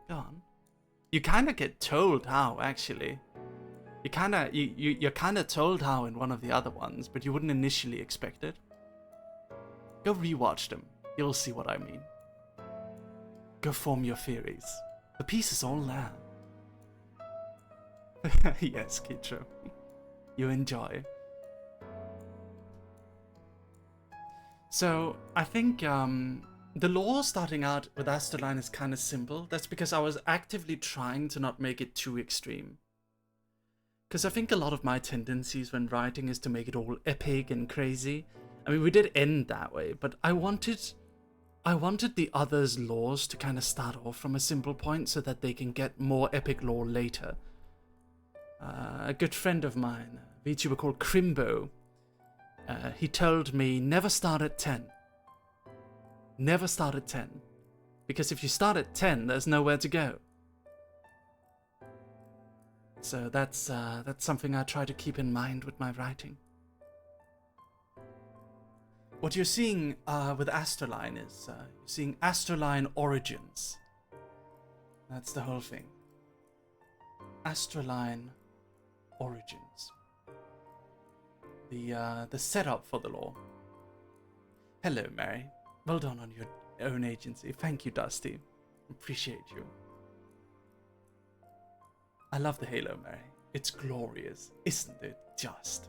Speaker 1: Go on. You kind of get told how, actually. You're kind of told how in one of the other ones, but you wouldn't initially expect it. Go rewatch them. You'll see what I mean. Go form your theories. The piece is all there. Yes, Kitro. You enjoy. So, I think the lore starting out with Astraline is kind of simple. That's because I was actively trying to not make it too extreme. Because I think a lot of my tendencies when writing is to make it all epic and crazy. I mean, we did end that way, but I wanted the others' lores to kind of start off from a simple point so that they can get more epic lore later. A good friend of mine, a VTuber called Crimbo, he told me never start at 10. Never start at 10. Because if you start at 10, there's nowhere to go. So that's something I try to keep in mind with my writing. What you're seeing with Astraline is you're seeing Astraline Origins. That's the whole thing. Astraline Origins. The setup for the lore. Hello, Mary. Well done on your own agency. Thank you, Dusty. Appreciate you. I love the halo, Mary. It's glorious, isn't it? Just.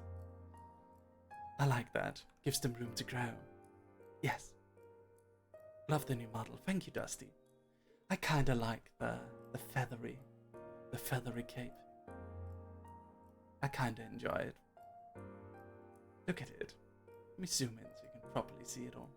Speaker 1: I like that. Gives them room to grow. Yes. Love the new model. Thank you, Dusty. I kinda like the feathery cape. I kinda enjoy it. Look at it. Let me zoom in so you can properly see it all.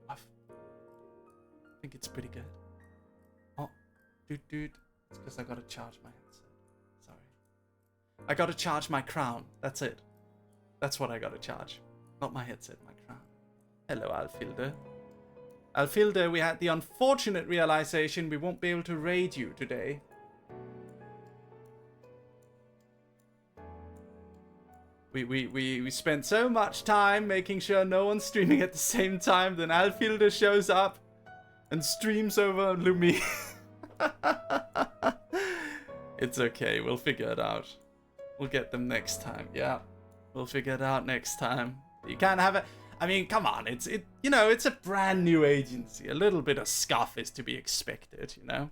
Speaker 1: I think it's pretty good. Oh, It's because I gotta charge my headset. Sorry. I gotta charge my crown. That's it. That's what I gotta charge. Not my headset, my crown. Hello, Alfilde. Alfilde, we had the unfortunate realization we won't be able to raid you today. We spent so much time making sure no one's streaming at the same time, then Alfilde shows up and streams over Lumi. It's okay, we'll figure it out. We'll get them next time, yeah. We'll figure it out next time. You can't have it. I mean, come on, it's a brand new agency. A little bit of scuff is to be expected, you know?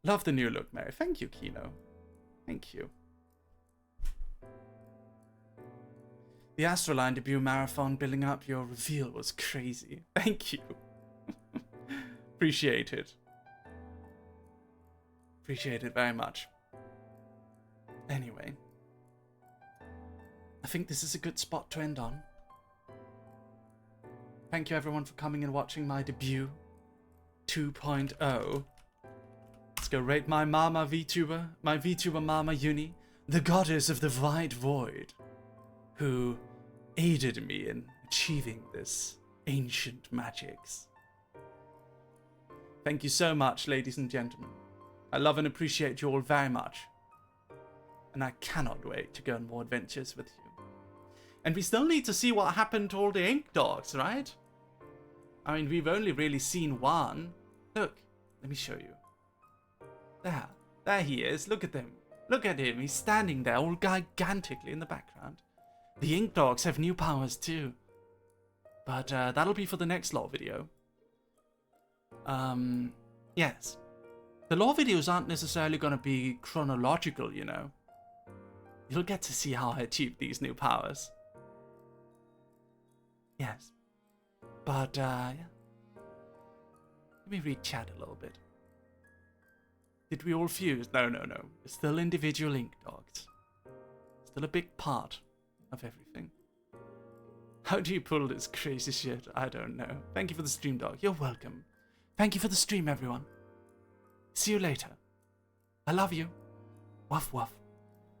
Speaker 1: Love the new look, Mary. Thank you, Kino. Thank you. The Astraline debut marathon building up your reveal was crazy. Thank you. Appreciate it. Appreciate it very much. Anyway. I think this is a good spot to end on. Thank you everyone for coming and watching my debut 2.0. Let's go rate my mama VTuber, my VTuber mama Uni, the goddess of the wide void, who aided me in achieving this ancient magics. Thank you so much, ladies and gentlemen. I love and appreciate you all very much. And I cannot wait to go on more adventures with you. And we still need to see what happened to all the ink dogs, right? I mean, we've only really seen one. Look, let me show you. There he is. Look at him. Look at him. He's standing there all gigantically in the background. The ink dogs have new powers too. But that'll be for the next lore video. Yes. The lore videos aren't necessarily going to be chronological, you know. You'll get to see how I achieved these new powers. Yes. But, yeah. Let me read chat a little bit. Did we all fuse? No. We're still individual ink dogs. Still a big part of everything. How do you pull this crazy shit? I don't know. Thank you for the stream, dog. You're welcome. Thank you for the stream, everyone. See you later. I love you. Woof woof.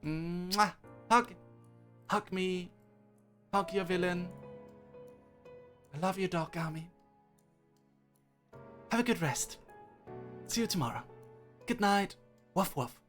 Speaker 1: Mwah. Hug. Hug me. Hug your villain. I love you, Dog Army. Have a good rest. See you tomorrow. Good night. Woof woof.